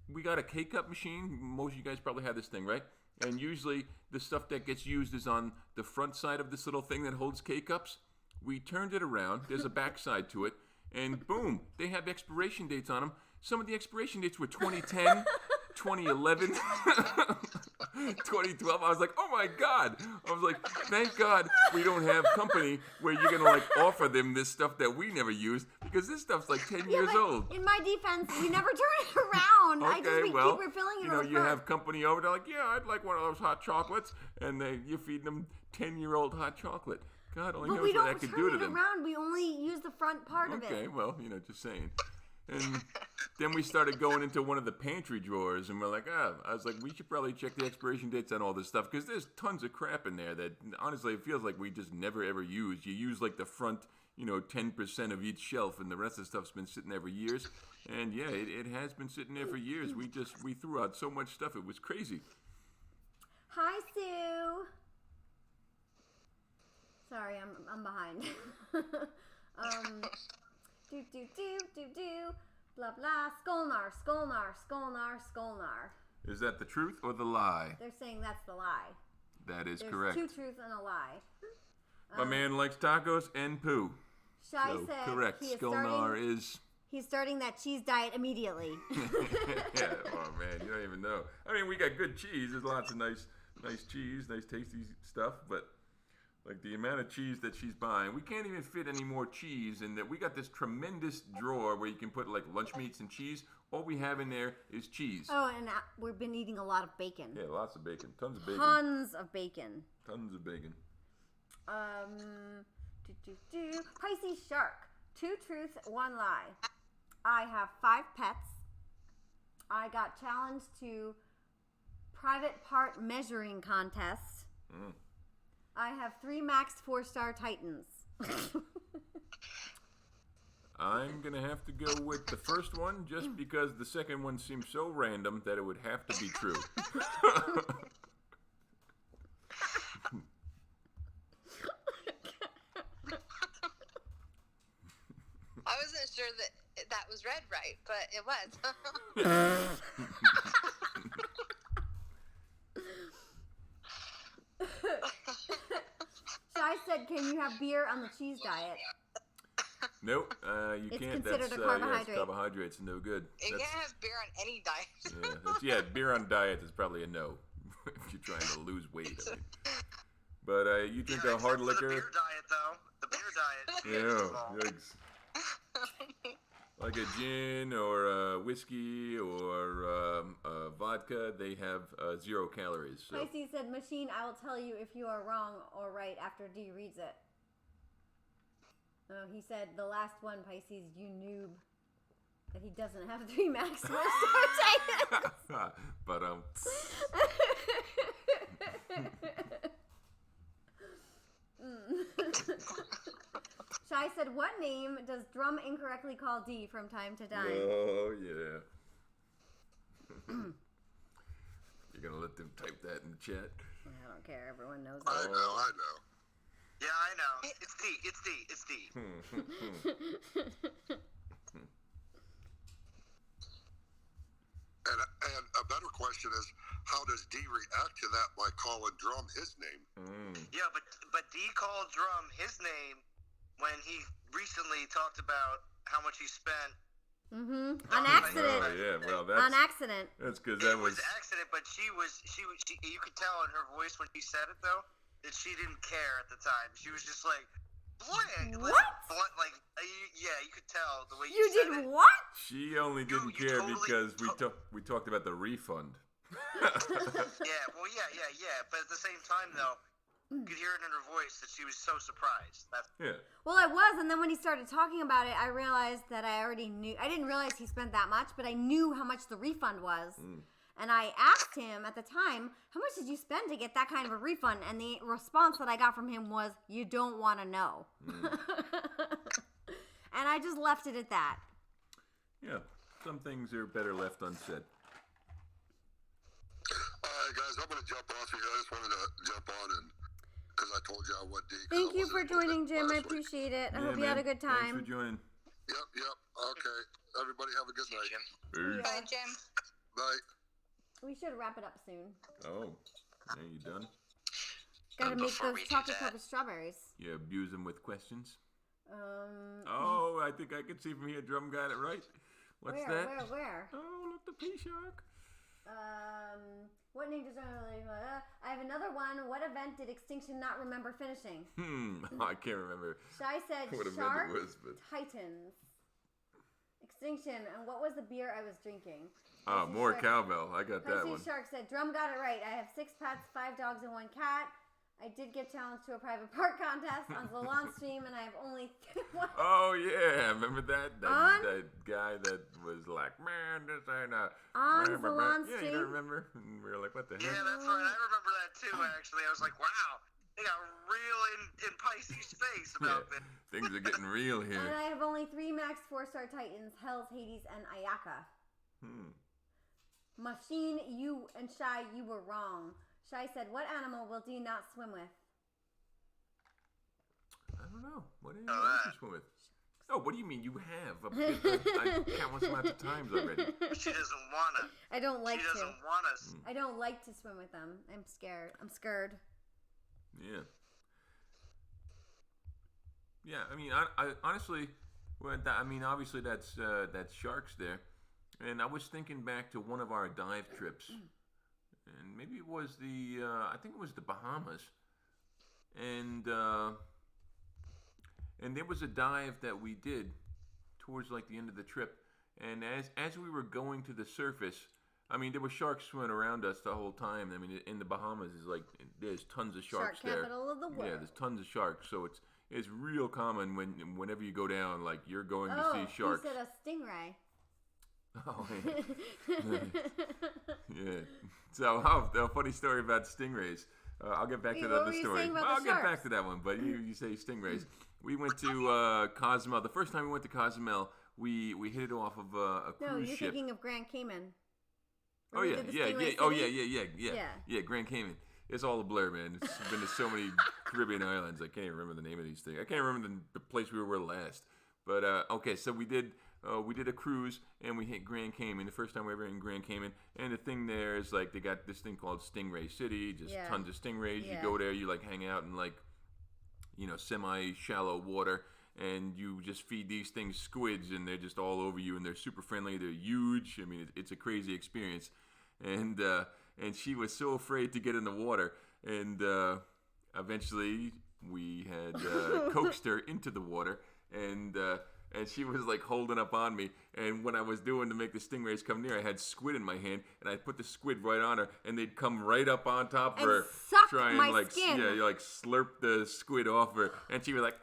We got a K-Cup machine. Most of you guys probably have this thing, right? And usually the stuff that gets used is on the front side of this little thing that holds K-Cups. We turned it around. There's a back side to it. And boom, they have expiration dates on them. Some of the expiration dates were 2010, 2011, 2012. I was like, oh my God. I was like, thank God we don't have company where you're going to like offer them this stuff that we never use, because this stuff's like 10 years old. In my defense, we never turn it around. Okay, keep refilling it. You have company over. They're like, yeah, I'd like one of those hot chocolates. And you feed them 10-year-old hot chocolate. God only knows what that could do to them. We don't turn it around. We only use the front part of it. Okay, well, just saying. And then we started going into one of the pantry drawers, and we're like, I was like, we should probably check the expiration dates on all this stuff, because there's tons of crap in there that, honestly, it feels like we just never, ever use. You use, like, the front, 10% of each shelf, and the rest of the stuff's been sitting there for years. And, yeah, it has been sitting there for years. We threw out so much stuff. It was crazy. Hi, Sue. Sorry, I'm behind. Blah blah. Skolnar. Is that the truth or the lie? They're saying that's the lie. That is There's correct. 2 truths and a lie. My man likes tacos and poo. Shy So, said correct. Skolnar is... He's starting that cheese diet immediately. Yeah, oh man, you don't even know. I mean, we got good cheese. There's lots of nice cheese, nice tasty stuff, but like the amount of cheese that she's buying, we can't even fit any more cheese in that. We got this tremendous drawer where you can put like lunch meats and cheese. All we have in there is cheese. Oh, and we've been eating a lot of bacon. Yeah, lots of bacon. Tons of bacon. Tons of bacon. Tons of bacon. Pisces Shark. 2 truths, 1 lie. I have 5 pets. I got challenged to private part measuring contests. I have 3 max 4-star Titans. I'm going to have to go with the first one just because the second one seems so random that it would have to be true. I wasn't sure that was read right, but it was. Shy said, can you have beer on the cheese diet? Nope, you It's can't. considered That's a carbohydrate. Yes, carbohydrates, no good. You can't have beer on any diet. Yeah, beer on diet is probably a no if you're trying to lose weight. I mean. But you drink a hard except for liquor. the beer diet, though. The beer diet. Yeah, yikes. Like a gin or a whiskey or vodka, they have 0 calories. So. Pisces said, Machine, I will tell you if you are wrong or right after D reads it. He said, the last one, Pisces, you noob. That he doesn't have 3 max 4 star Titans. But, Shai said, what name does Drum incorrectly call D from time to time? Oh, yeah. You're going to let them type that in the chat? I don't care. Everyone knows I it. know. Yeah, I know. It's D. And a better question is, how does D react to that by calling Drum his name? Yeah, but D called Drum his name when he recently talked about how much he spent. On accident. Oh, yeah. Well, that's... On accident. That's because It that was accident, but she you could tell in her voice when she said it, though, that she didn't care at the time. She was just like, What? Yeah, you could tell the way You said did it. what? She only didn't You care totally- because we talked about the refund. Yeah, well, yeah. But at the same time, though, you could hear it in her voice that she was so surprised. Yeah. Well, I was, and then when he started talking about it, I realized that I already knew. I didn't realize he spent that much, but I knew how much the refund was. And I asked him at the time, how much did you spend to get that kind of a refund? And the response that I got from him was, you don't want to know. And I just left it at that. Yeah. Some things are better left unsaid. All right, guys, I'm going to jump off here. I just wanted to jump on because I told you I would, D. Thank you for joining, Jim. I appreciate it. I hope you had a good Thanks time. for joining. Yep. Okay. Everybody have a good night. Peace. Bye, Jim. Bye. We should wrap it up soon. Oh, are you done? Gotta make Before those we do chocolate that- covered strawberries. You abuse him with questions? Oh, I think I can see from here Drum got it right. What's that? Where? Oh, look, the pea shark. What name does I have another one. What event did Extinction not remember finishing? I can't remember Shai said what event Shark it was, but... Titans. Extinction. And what was the beer I was drinking? Oh, Pisces more Shark- cowbell. I got that one. Pisces Shark said, Drum got it right. I have 6 pets, 5 dogs, and 1 cat. I did get challenged to a private park contest on the lawn stream, and I have only one. Oh, yeah. Remember that? On? That guy that was like, man, this ain't a... On Brr, brr, brr." Salon Yeah, Street? you don't remember? And we were like, what the Yeah, heck? that's right. I remember that too. Actually, I was like, wow, they got real in Pisces face about Yeah, this. things are getting real And here. I have only 3 max 4-star Titans, Hells, Hades, and Ayaka. Machine, you and Shai, you were wrong. Shai said, what animal will D not swim with? I don't know. What do you swim with? Oh, what do you mean? You have countless amounts of times already. She doesn't wanna. I don't like She to. doesn't want us. I don't like to swim with them. I'm scared. I'm scared. Yeah. Yeah, I mean, I honestly, obviously that's sharks there, and I was thinking back to one of our dive trips, and maybe it was I think it was the Bahamas, and there was a dive that we did towards like the end of the trip, and as we were going to the surface, I mean, there were sharks swimming around us the whole time. I mean, in the Bahamas is like there's tons of sharks Shark there. capital of the world. Yeah, there's tons of sharks, so it's real common whenever you go down, like you're going to see sharks. He said a stingray. Oh, yeah. Yeah. So, a funny story about stingrays. I'll get back to the what other were you story. saying about I'll the get back sharks? to that one, but you say stingrays. We went to Cozumel. The first time we went to Cozumel, we hit it off of a No, cruise you're ship. thinking of Grand Cayman. Oh When we yeah, did the yeah, Stingray yeah. Oh City? yeah. Yeah, Grand Cayman. It's all a blur, man. It's been to so many Caribbean islands. I can't even remember the name of these things. I can't remember the place we were last. But okay, so we did a cruise and we hit Grand Cayman. The first time we ever in Grand Cayman. And the thing there is like they got this thing called Stingray City. Just Yeah. tons of stingrays. Yeah. You go there, you like hang out in like semi-shallow water. And you just feed these things squids, and they're just all over you, and they're super friendly. They're huge. I mean, it's a crazy experience. And she was so afraid to get in the water, and eventually we had coaxed her into the water, and she was like holding up on me. And when I was doing to make the stingrays come near, I had squid in my hand, and I put the squid right on her, and they'd come right up on top of And her, suck try and my like skin. like slurp the squid off her, and she was like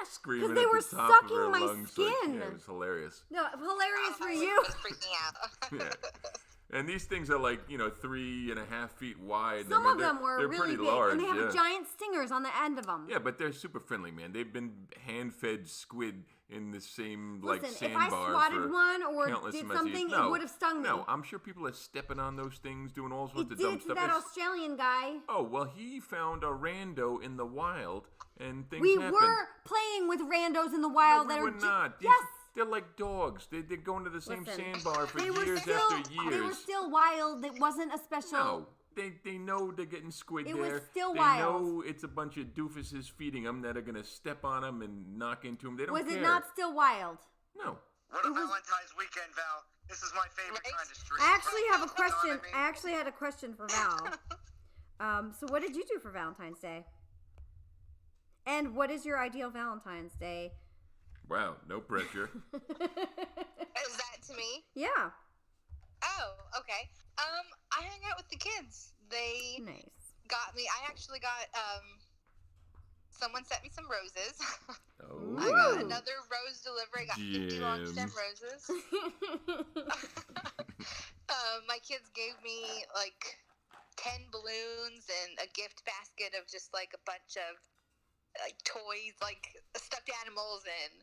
screaming 'Cause they at were the top sucking of her my lungs. skin. Like, yeah, it was hilarious. No, hilarious for I you. was freaking out. Yeah. And these things are like 3.5 feet wide. Some I mean, of them were they're really pretty big, large, and they have yeah. giant stingers on the end of them. Yeah, but they're super friendly, man. They've been hand-fed squid in the same Listen, if I sandbar swatted for one or countless did amounts of something, years. No, it would have stung me. No, I'm sure people are stepping on those things, doing all sorts It of did dumb it to stuff. that It's- Australian guy. Oh, well, he found a rando in the wild, and things We happened. were playing with randos in the No, wild we that were are not. These- yes. They're like dogs. They're going to the same Listen, sandbar for they were years still after years. they were still wild. It wasn't a special. No, they know they're getting squid It there. was still they wild. know it's a bunch of doofuses feeding them that are going to step on them and knock into them. They don't Was care. it not still wild? No. What a Valentine's weekend, Val. This is my favorite Right? kind of stream. I actually have a You know what question. I mean? I actually had a question for Val. So what did you do for Valentine's Day? And what is your ideal Valentine's Day? Wow, no pressure. Is that to me? Yeah. Oh, okay. I hung out with the kids. They Nice. got me. I actually got someone sent me some roses. Oh. I got Ooh. another rose delivery. I got 50 long stem Gems. roses. My kids gave me like 10 balloons and a gift basket of just like a bunch of like toys, like stuffed animals and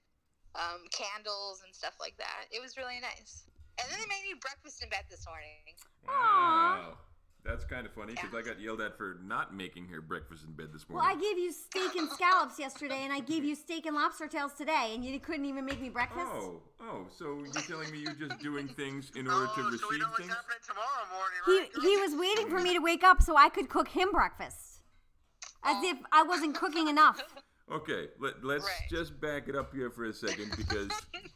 candles and stuff like that. It was really nice. And then they made me breakfast in bed this morning. Wow. That's kind of funny because I got yelled at for not making her breakfast in bed this Well, I morning. gave you steak and scallops yesterday, and I gave you steak and lobster tails today, and you couldn't even make me breakfast. So you're telling me you're just doing things in order to receive so we know what's things? happening tomorrow morning, He right? was waiting for me to wake up so I could cook him breakfast, as if I wasn't cooking enough. Okay, let's Right. just back it up here for a second because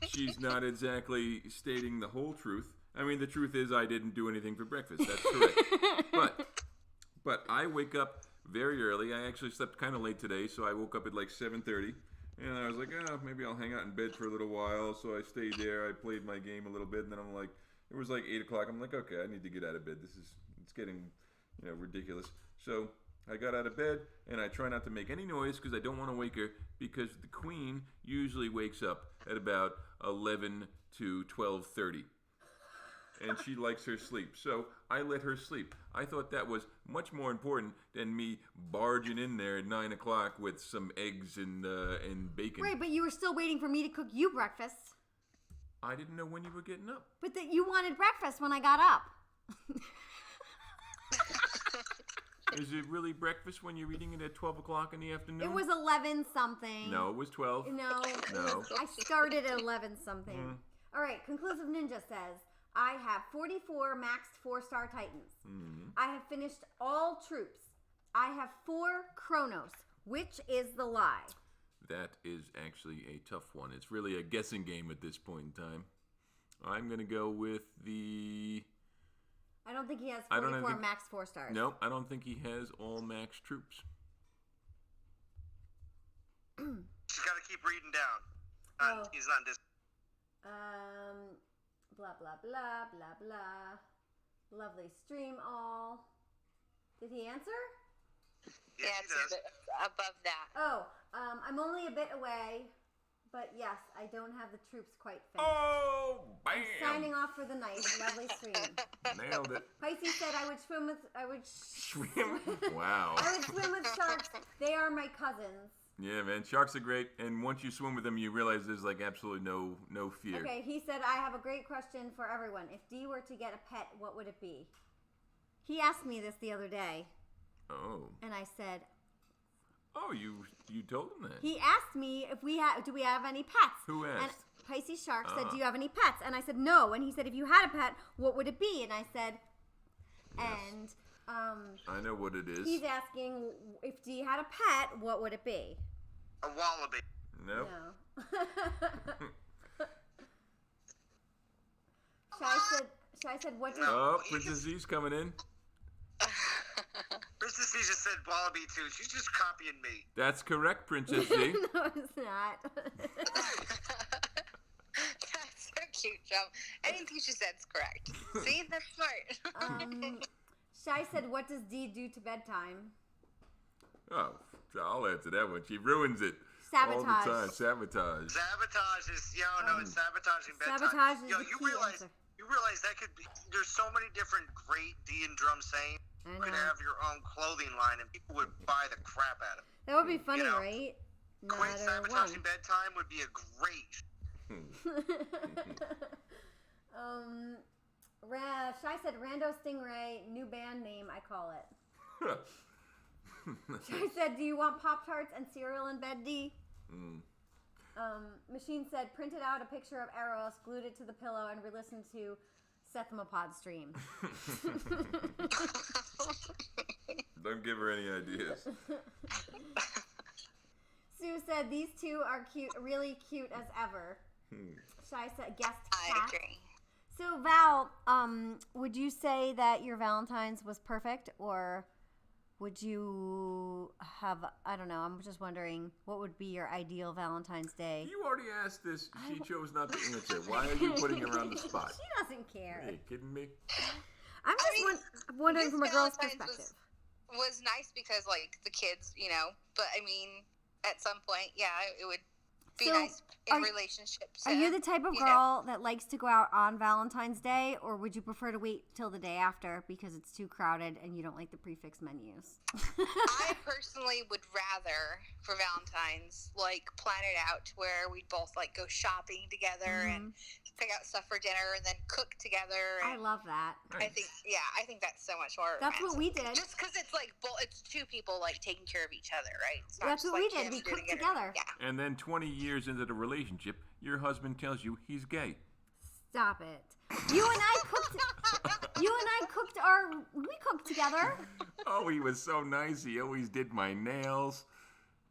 she's not exactly stating the whole truth. I mean, the truth is I didn't do anything for breakfast. That's correct. But I wake up very early. I actually slept kind of late today, so I woke up at like 7:30. And I was like, maybe I'll hang out in bed for a little while. So I stayed there. I played my game a little bit. And then I'm like, it was like 8 o'clock. I'm like, okay, I need to get out of bed. It's getting, ridiculous. So I got out of bed, and I try not to make any noise because I don't want to wake her because the queen usually wakes up at about 11 to 12:30. And she likes her sleep. So I let her sleep. I thought that was much more important than me barging in there at 9 o'clock with some eggs and bacon. Right, but you were still waiting for me to cook you breakfast. I didn't know when you were getting up. But that you wanted breakfast when I got up. Is it really breakfast when you're eating it at 12 o'clock in the afternoon? It was 11 something. No, it was 12. No. No. I started at 11 something. Mm. All right, Conclusive Ninja says, I have 44 maxed 4-star Titans. Mm. I have finished all troops. I have 4 Chronos. Which is the lie? That is actually a tough one. It's really a guessing game at this point in time. I'm going to go with the... I don't think he has I don't 44 think- max 4 stars. No, I don't think he has all max troops. Just gotta keep reading down. Oh. He's on this. Blah, blah, blah, blah, blah. Lovely stream all. Did he answer? Yes, Yeah, he it's does. a bit above that. Oh, I'm only a bit away. But yes, I don't have the troops quite finished. Oh, bam! Signing off for the night. Lovely stream. Nailed it. Pisces said I would swim with Swim? Wow. I would swim with sharks. They are my cousins. Yeah, man, sharks are great, and once you swim with them, you realize there's like absolutely no fear. Okay, he said I have a great question for everyone. If Dee were to get a pet, what would it be? He asked me this the other day, Oh. and I said, Oh, you told him that. he asked me if do we have any pets? Who And asked? Pisces Shark said, do you have any pets? And I said, no. And he said, if you had a pet, what would it be? And I said, and I know what it is. he's asking if Dee had a pet, what would it be? A wallaby. Nope. No. Shai said, what did Oh, Princess Z's coming in. Princess Z Somebody just said Wallaby too. She's just copying me. That's correct, Princess Z. No, it's not. That's so cute, Joe. Anything she said's correct. See, that's smart. Shy said, "What does Dee do to bedtime?" Oh, I'll answer that one. She ruins it. Sabotage. All the time. Sabotage. Sabotage is, it's sabotaging bedtime. Sabotage is Yo, the you key realize, answer. you realize that could be, there's so many different great D and drum sayings. I You could know. have your own clothing line and people would buy the crap out of it. That would be funny, You know, right? Quit Another sabotaging one. bedtime would be a great. Shy said, "Rando Stingray, new band name, I call it." Shy said, "Do you want Pop-Tarts and cereal in bed, D?" Machine said, "Printed out a picture of Eros, glued it to the pillow, and re-listened to Sethmopod stream." Don't give her any ideas. Sue said, "These two are cute, really cute as ever." Shy said, "Guest I cat." agree. So Val, would you say that your Valentine's was perfect, or would you have? I don't know. I'm just wondering, what would be your ideal Valentine's Day? You already asked this. She chose not to answer. Why are you putting her on the spot? She doesn't care. Are you kidding me? I'm just wondering This from a girl's Valentine's perspective. was nice because, like, the kids, but I mean, at some point, yeah, it would be So, nice in are- relationships. Are you the type of you know. girl that likes to go out on Valentine's Day, or would you prefer to wait till the day after because it's too crowded and you don't like the prefix menus? I personally would rather, for Valentine's, like, plan it out to where we'd both, like, go shopping together and pick out stuff for dinner and then cook together. I And love that. I think that's so much more That's what romantic. we did. Just because it's, like, it's two people, like, taking care of each other, right? It's not That's just, what we like, did. him We doing cooked it or- together. Yeah. And then 20 years into the relationship, your husband tells you he's gay. Stop it. You and I cooked. We cooked together. Oh, he was so nice. He always did my nails.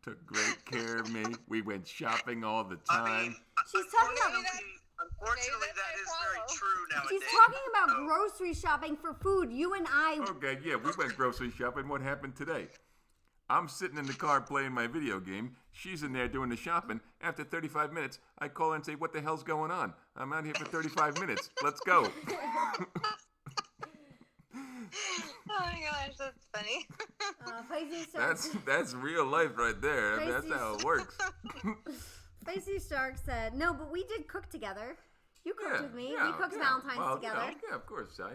Took great care of me. We went shopping all the I time. mean, She's talking about. unfortunately, that's that my is very problem. true nowadays. She's talking about grocery shopping for food. You and I. Okay, yeah, we went grocery shopping. What happened today? I'm sitting in the car playing my video game. She's in there doing the shopping. After 35 minutes, I call her and say, "What the hell's going on? I'm out here for 35 minutes. Let's go." Oh my gosh, that's funny. Pisces Shark. That's real life right there. I mean, that's how it works. Pisces Shark said, "No, but we did cook together. You cooked with me. yeah, we cooked yeah. Valentine's Well, together." Yeah, of course. I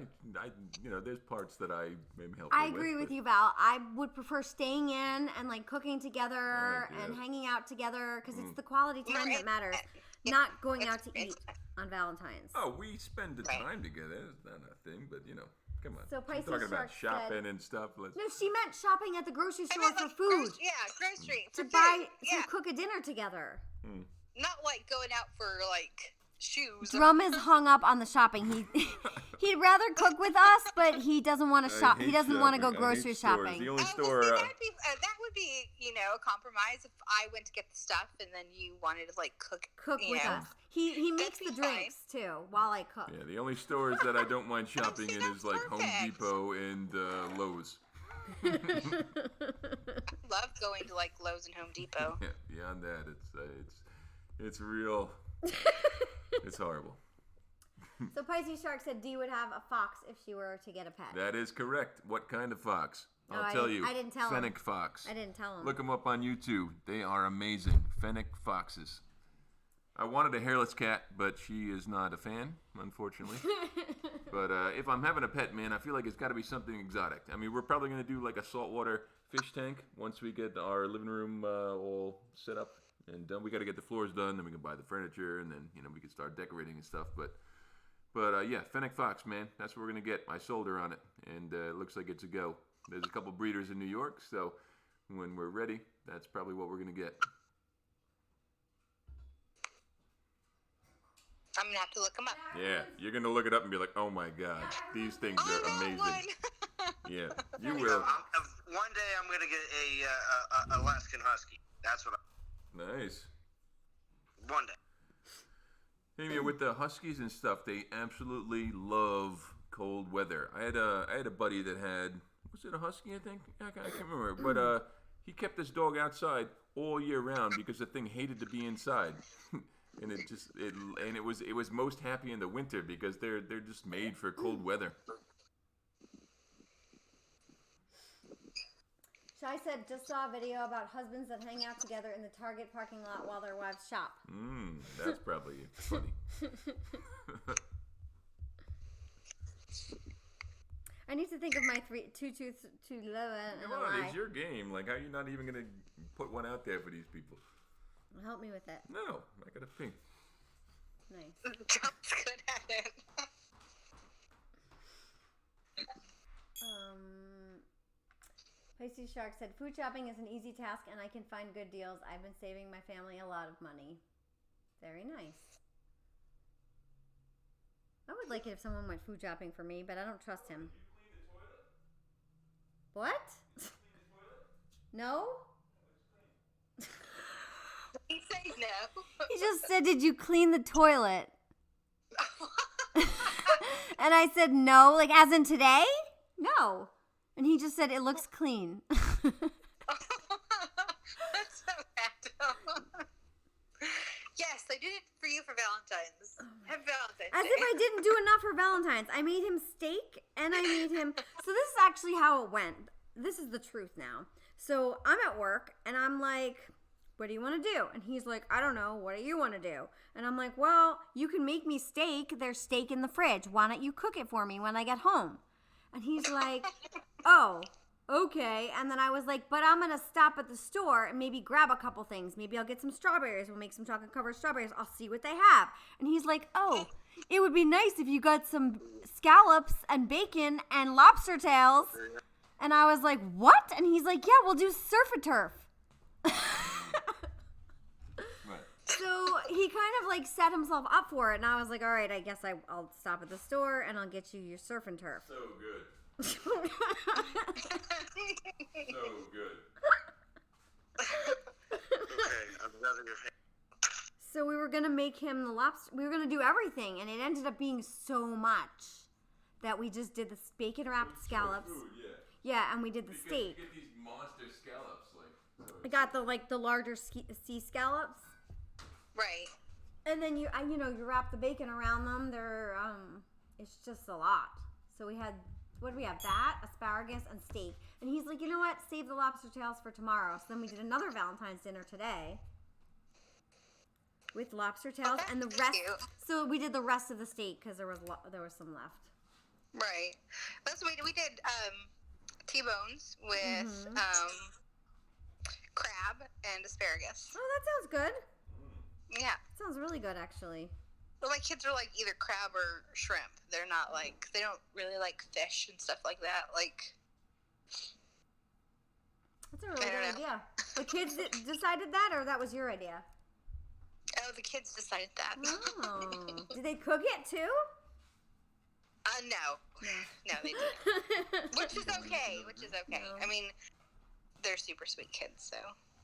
there's parts that I maybe help. I her agree with but- you, Val. I would prefer staying in and like cooking together Alright, and yeah. hanging out together because it's the quality time that matters, not going out to eat on Valentine's. Oh, we spend the Right. time together. It's not a thing, but come on. So She's Pisces talking about Shark said- shopping and stuff. Let's. No, she meant shopping at the grocery I store meant, for like, food. grocery. To For buy, food, yeah. to cook a dinner together. Not like going out for, like, shoes. Drum is hung up on the shopping. He'd rather cook with us, but he doesn't want to shop. He doesn't want to go grocery shopping. The only Oh, store. well, see, that would be, a compromise if I went to get the stuff and then you wanted to, like, cook you With know. us. He makes That'd the be drinks too while I cook. Yeah, the only stores that I don't mind shopping in is like Home perfect. Depot and Lowe's. Love going to, like, Lowe's and Home Depot. Yeah, beyond that, it's real. It's horrible. So Pisces Shark said Dee would have a fox if she were to get a pet. That is correct. What kind of fox? Oh, I'll I tell didn't- you. I didn't tell him. Fennec fox. I didn't tell him. Look them up on YouTube. They are amazing. Fennec foxes. I wanted a hairless cat, but she is not a fan, unfortunately. But if I'm having a pet, man, I feel like it's got to be something exotic. I mean, we're probably going to do like a saltwater fish tank once we get our living room all set up and done. We got to get the floors done, then we can buy the furniture, and then we can start decorating and stuff. But yeah, Fennec fox, man, that's what we're going to get. I sold her on it, and it looks like it's a go. There's a couple breeders in New York, so when we're ready, that's probably what we're going to get. I'm going to have to look them up. Yeah, you're going to look it up and be like, oh my God, these things I are want amazing. one. Yeah, you will. One day I'm gonna get a Alaskan Husky. That's what. Nice. One day. Hey, man, with the Huskies and stuff, they absolutely love cold weather. I had a buddy that had, was it a husky? I think I can't remember. But he kept this dog outside all year round because the thing hated to be inside. And it was most happy in the winter because they're just made for cold weather. Shai said, just saw a video about husbands that hang out together in the Target parking lot while their wives shop. That's probably funny. I need to think of my 2 Come on, it's your game. Like, how are you not even going to put one out there for these people? Help me with it. No, I got to think. Nice. Trump's good at it. Pisces Shark said, food shopping is an easy task and I can find good deals. I've been saving my family a lot of money. Very nice. I would like it if someone went food shopping for me, but I don't trust him. What? No? He said no. He just said, did you clean the toilet? And I said, no. Like, as in today? No. And he just said, it looks clean. That's so random. Yes, I did it for you for Valentine's. Happy Valentine's As Day. if I didn't do enough for Valentine's. I made him steak and I made him... So this is actually how it went. This is the truth now. So I'm at work and I'm like, what do you want to do? And he's like, I don't know. What do you want to do? And I'm like, well, you can make me steak. There's steak in the fridge. Why don't you cook it for me when I get home? And he's like, oh, okay. And then I was like, but I'm going to stop at the store and maybe grab a couple things. Maybe I'll get some strawberries. We'll make some chocolate covered strawberries. I'll see what they have. And he's like, oh, it would be nice if you got some scallops and bacon and lobster tails. And I was like, what? And he's like, yeah, we'll do surf and turf. So he kind of like set himself up for it. And I was like, all right, I guess I'll stop at the store and I'll get you your surf and turf. So good. So good. Okay, I'm rather your hand. So we were going to make him the lobster. We were going to do everything. And it ended up being so much that we just did the bacon wrapped scallops. Food, Yeah, and we did the because steak. You get these monster scallops. So I got the larger sea scallops. Right. And then you wrap the bacon around them. They're it's just a lot. So we had, what did we have? That, asparagus, and steak. And he's like, you know what? Save the lobster tails for tomorrow. So then we did another Valentine's dinner today with lobster tails and the rest. Cute. So we did the rest of the steak because there was some left. Right. That's what we did. T-bones with crab and asparagus. Oh, that sounds good. Yeah. Sounds really good, actually. Well, my kids are like either crab or shrimp. They're not like, they don't really like fish and stuff like that. Like, That's a really good idea. The kids decided that, or that was your idea? oh, the kids decided that. Oh. Did they cook it too? No. No, they didn't. Which is okay. No. I mean, they're super sweet kids, so.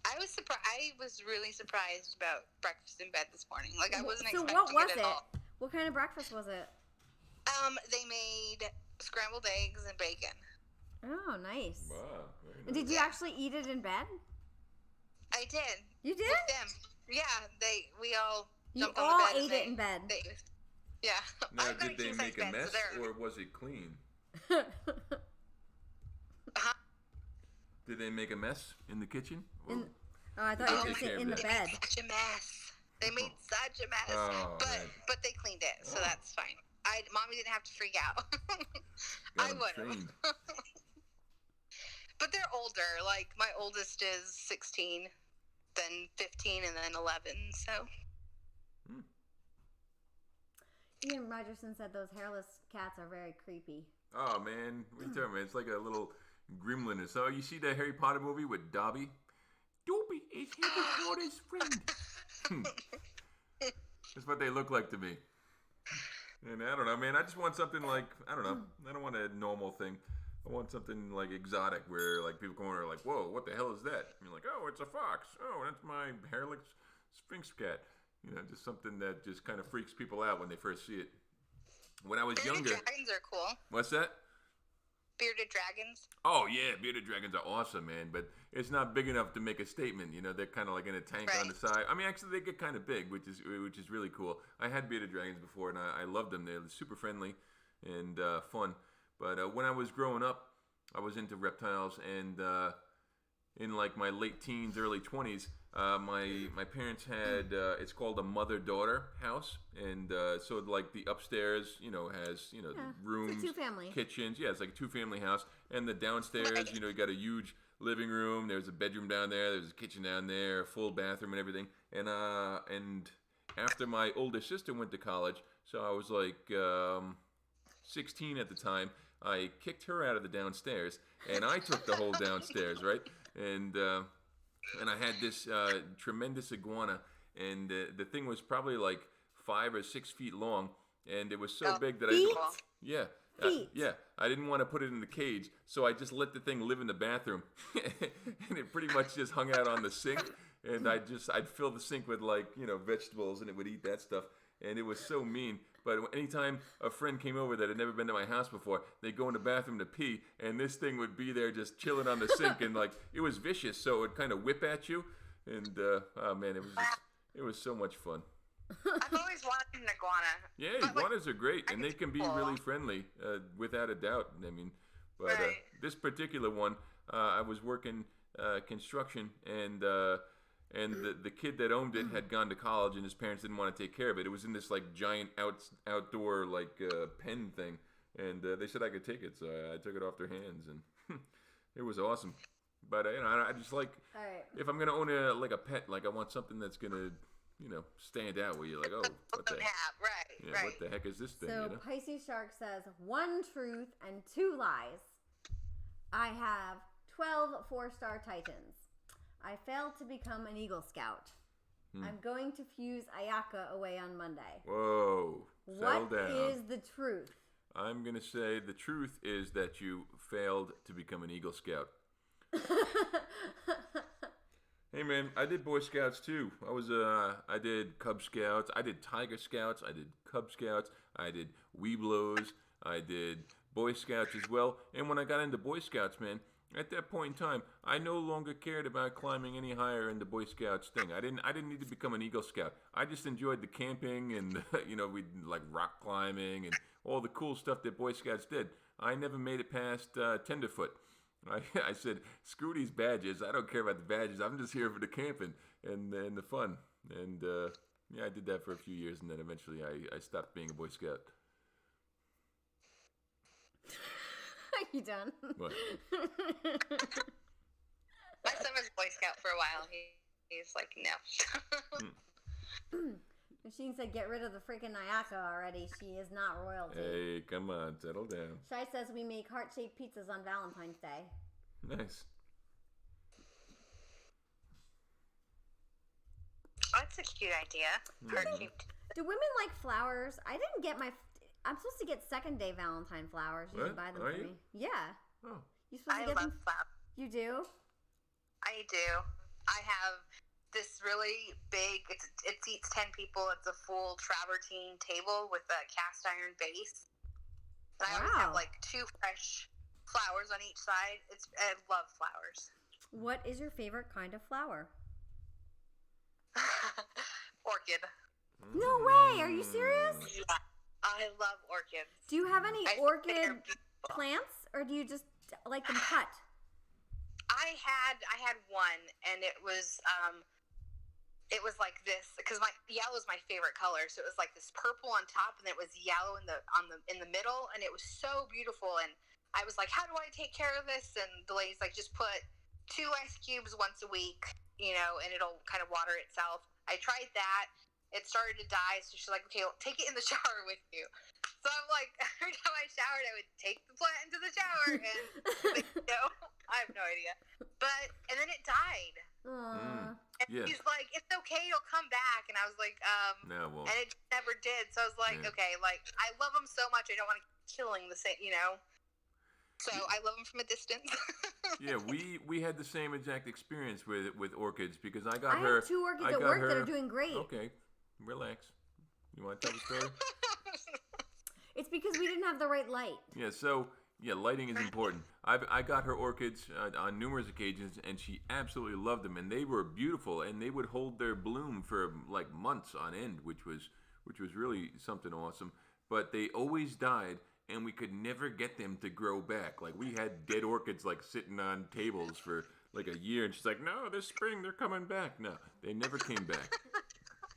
I was surprised. I was really surprised about breakfast in bed this morning. Like, I wasn't So expecting what was it it? at all. What kind of breakfast was it? They made scrambled eggs and bacon. Oh, nice. wow. Very And nice. did you actually eat it in bed? I did. You did? With them. Yeah, we all You jumped on all the bed. ate it in bed. Yeah. Now, I've got did they king-size make a bed, mess so they're- or was it clean? Uh-huh. Did they make a mess in the kitchen? Or- Oh, I thought you were going to say Take in the care They bed. made such a mess. They made such a mess. Oh, man. but they cleaned it, so Oh. that's fine. Mommy didn't have to freak out. Got I 'em would trained. have. But they're older. Like, my oldest is 16, then 15, and then 11, so. Ian Rogerson said those hairless cats are very creepy. Oh man, what are you talking about? It's like a little gremlin or so. You see the Harry Potter movie with Dobby? Dobby is Harry Potter's friend. That's what they look like to me. And I don't know, man. I just want something like, I don't know. I don't want a normal thing. I want something like exotic where like people come over and are like, whoa, what the hell is that? And you're like, oh, it's a fox. Oh, that's my hairless Sphinx cat. You know, just something that just kind of freaks people out when they first see it. When I was Bearded younger. dragons are cool. What's that? bearded dragons? Oh yeah, bearded dragons are awesome, man. But it's not big enough to make a statement. You know, they're kind of like in a tank on the side. I mean, actually, they get kind of big, which is really cool. I had bearded dragons before, and I loved them. They're super friendly and fun. But when I was growing up, I was into reptiles, and in like my late teens, early 20s, my parents had it's called a mother-daughter house, and so like the upstairs, has rooms, it's a two-family kitchens. Yeah, it's like a two-family house, and the downstairs, you got a huge living room. There's a bedroom down there. There's a kitchen down there, a full bathroom and everything. And after my older sister went to college, so I was like 16 at the time. I kicked her out of the downstairs, and I took the whole downstairs, right? And I had this tremendous iguana, and the thing was probably like 5 or 6 feet long, and it was so big that I didn't want to put it in the cage, so I just let the thing live in the bathroom, and it pretty much just hung out on the sink, and I'd fill the sink with like vegetables, and it would eat that stuff, and it was so mean. But anytime a friend came over that had never been to my house before, they'd go in the bathroom to pee, and this thing would be there just chilling on the sink, and like it was vicious, so it would kind of whip at you, and oh man, it was so much fun. I've always wanted an iguana. Yeah, iguanas are great, and they can be really friendly, without a doubt. I mean, but this particular one, I was working construction, and the kid that owned it had gone to college, and his parents didn't want to take care of it. It was in this like giant outdoor like pen thing, and they said I could take it, so I took it off their hands, and it was awesome. But I just like if I'm gonna own a pet, like I want something that's gonna stand out where you're like, oh, what the heck? What the heck is this thing? So Pisces Shark says 1 truth and 2 lies. I have 12 4-star Titans. I failed to become an Eagle Scout. I'm going to fuse Ayaka away on Monday. Whoa. Settle down. What is the truth? I'm going to say the truth is that you failed to become an Eagle Scout. Hey man, I did Boy Scouts too. I did Cub Scouts, I did Tiger Scouts, I did Cub Scouts, I did Weeblos, I did Boy Scouts as well. And when I got into Boy Scouts, man, at that point in time, I no longer cared about climbing any higher in the Boy Scouts thing. I didn't need to become an Eagle Scout. I just enjoyed the camping and we'd like rock climbing and all the cool stuff that Boy Scouts did. I never made it past tenderfoot. I said, screw these badges. I don't care about the badges. I'm just here for the camping and the fun. And I did that for a few years, and then eventually I stopped being a Boy Scout. Are you done? What? My son was a Boy Scout for a while. He's like, no. Machine said, get rid of the freaking Ayaka already. She is not royalty. Hey, come on, settle down. Shai says we make heart-shaped pizzas on Valentine's Day. Nice. That's a cute idea. Heart-shaped. Do women like flowers? I didn't get I'm supposed to get second day Valentine flowers. You can buy them for me. Yeah. Oh. You supposed to get love them? flowers. You do? I do. I have this really big, it seats 10 people. It's a full travertine table with a cast iron base. And I always have like 2 fresh flowers on each side. I love flowers. What is your favorite kind of flower? Orchid. No way. Are you serious? Yeah. I love orchids. Do you have any orchid plants, or do you just like them cut? I had one, and it was like this, because yellow is my favorite color. So it was like this purple on top, and it was yellow in the middle, and it was so beautiful. And I was like, how do I take care of this? And the lady's like, just put 2 ice cubes once a week, and it'll kind of water itself. I tried that. It started to die, so she's like, okay, well, take it in the shower with you. So I'm like, every time I showered, I would take the plant into the shower, and I have no idea. And then it died. And he's like, it's okay, it'll come back. And I was like, no, it won't. And it never did. So I was like, okay, like, I love them so much, I don't want to keep killing the same, So I love them from a distance. Yeah, we had the same exact experience with orchids, because I have 2 orchids at work that are doing great. Okay, relax. You want to tell the story? It's because we didn't have the right light. Yeah, so Yeah, lighting is important. I got her orchids on numerous occasions, and she absolutely loved them, and they were beautiful, and they would hold their bloom for like months on end, which was really something awesome. But they always died, and we could never get them to grow back. Like we had dead orchids like sitting on tables for like a year, and she's like, "No, this spring they're coming back." No, they never came back.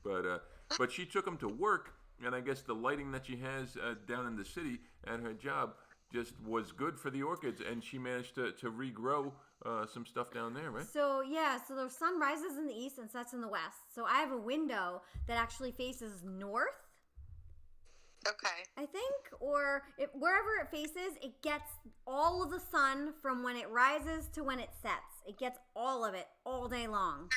But she took them to work, and I guess the lighting that she has down in the city at her job just was good for the orchids, and she managed to regrow some stuff down there, right? So the sun rises in the east and sets in the west. So I have a window that actually faces north. Okay. I think, wherever it faces, it gets all of the sun from when it rises to when it sets. It gets all of it all day long.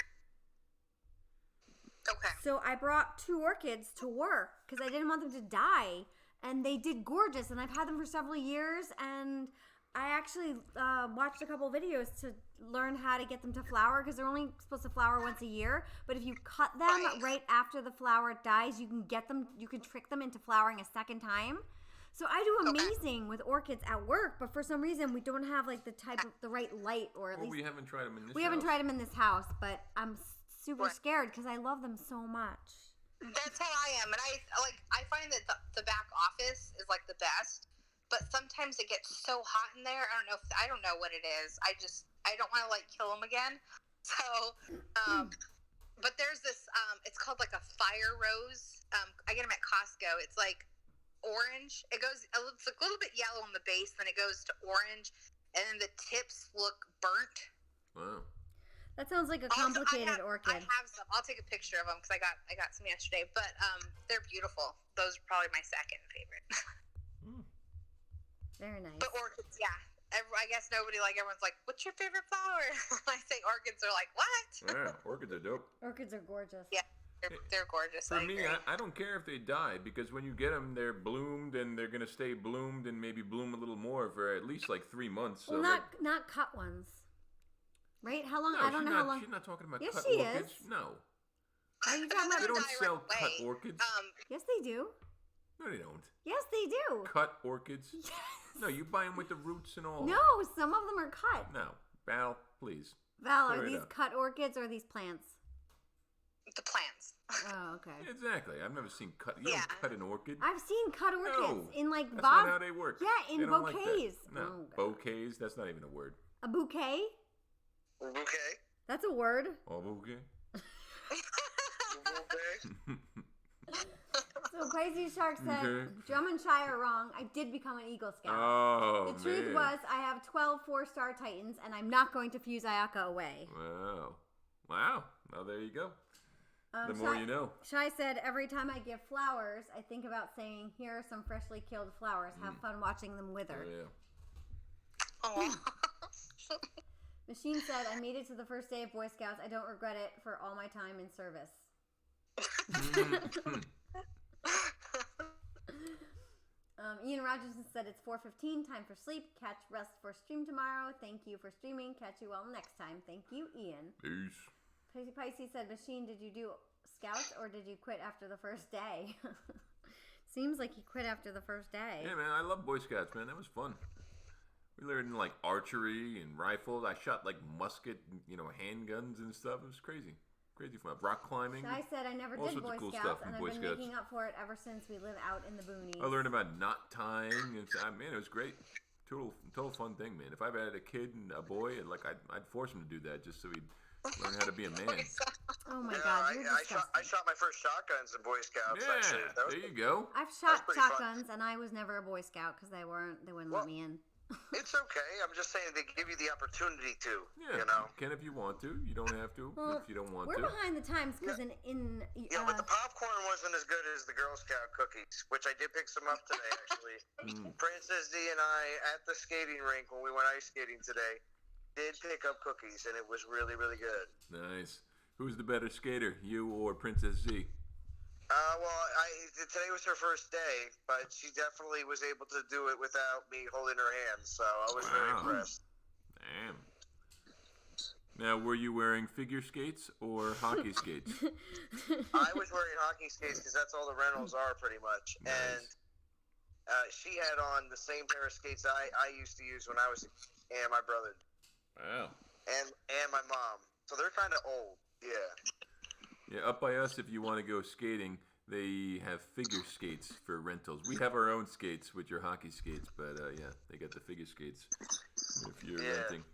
Okay. So I brought 2 orchids to work because I didn't want them to die, and they did gorgeous. And I've had them for several years, and I actually watched a couple videos to learn how to get them to flower because they're only supposed to flower once a year. But if you cut them right after the flower dies, you can trick them into flowering a second time. So I do amazing with orchids at work, but for some reason we don't have like the right light, or at least we haven't tried them in this. We haven't tried them in this house, but I'm super scared because I love them so much. That's how I am, and I find that the back office is like the best, but sometimes it gets so hot in there. I don't know what it is. I don't want to like kill them again. So, but there's this. It's called like a fire rose. I get them at Costco. It's like orange. It's a little bit yellow on the base, then it goes to orange, and then the tips look burnt. Wow. That sounds like a complicated orchid. I have some. I'll take a picture of them because I got some yesterday. But they're beautiful. Those are probably my second favorite. Very nice. But orchids, yeah. I guess everyone's like, "What's your favorite flower?" When I say orchids, they're like, "What?" Yeah, orchids are dope. Orchids are gorgeous. Yeah, they're gorgeous. For me, I don't care if they die, because when you get them, they're bloomed, and they're gonna stay bloomed and maybe bloom a little more for at least like 3 months. So well, not cut ones. Right? How long? No, I don't know how long. She's not talking about Yes, cut she orchids. is. No. Are you talking about? They don't die sell right cut away. orchids. Yes, they do. No, they don't. Yes, they do. Cut orchids? Yes. No, you buy them with the roots and all. No, some of them are cut. No. Val, please. Val, Clear are it these up. cut orchids or are these plants? The plants. Oh, okay. Exactly. I've never seen cut. You Yeah. don't cut an orchid. I've seen cut orchids No, in like That's vase. not how they work. Yeah, in They don't like that. bouquets. No, Oh, God. bouquets. That's not even a word. A bouquet? Bouquet. That's a word. Oh, bouquet. Bouquet. So Crazy Shark said, Okay. Drum and Shy are wrong. I did become an Eagle Scout. Oh, The truth man. was, I have 12 4-star Titans, and I'm not going to fuse Ayaka away. Wow. Wow. Well, there you go. The more you know. Shy said, every time I give flowers, I think about saying, here are some freshly killed flowers. Have fun watching them wither. Oh, yeah. Oh. Machine said, I made it to the first day of Boy Scouts. I don't regret it for all my time in service. Ian Rogerson said, it's 4:15, time for sleep. Catch rest for stream tomorrow. Thank you for streaming. Catch you all next time. Thank you, Ian. Peace. Pisces said, Machine, did you do Scouts or did you quit after the first day? Seems like he quit after the first day. Yeah, man, I love Boy Scouts, man. That was fun. We learned like archery and rifles. I shot like musket, handguns and stuff. It was crazy. Crazy fun. Rock climbing. Shy said, I never All did sorts of Boy cool Scouts, stuff in and I've Boy been Scouts. making up for it ever since we live out in the boonies. I learned about knot tying. And man, it was great. Total fun thing, man. If I had a kid and a boy, I'd force him to do that just so he'd learn how to be a man. Oh my Yeah, God, you're I disgusting. shot my first shotguns in Boy Scouts. Yeah, Actually, that was, there you go. I've shot pretty fun. shotguns, and I was never a Boy Scout because they wouldn't Well, let me in. It's okay. I'm just saying they give you the opportunity to. Yeah, You know. you can if you want to. You don't have to Well, if you don't want We're to. behind the times because Yeah, but the popcorn wasn't as good as the Girl Scout cookies, which I did pick some up today, actually. Princess D and I, at the skating rink when we went ice skating today, did pick up cookies, and it was really, really good. Nice. Who's the better skater, you or Princess Z? Today was her first day, but she definitely was able to do it without me holding her hand, so I was very Wow. impressed. Damn. Now, were you wearing figure skates or hockey skates? I was wearing hockey skates because that's all the rentals are pretty much. Nice. And she had on the same pair of skates I used to use when I was a kid, and my brother. Wow. And my mom. So they're kind of old. Yeah. Yeah, up by us, if you want to go skating, they have figure skates for rentals. We have our own skates, which are hockey skates, but yeah, they got the figure skates if you're renting.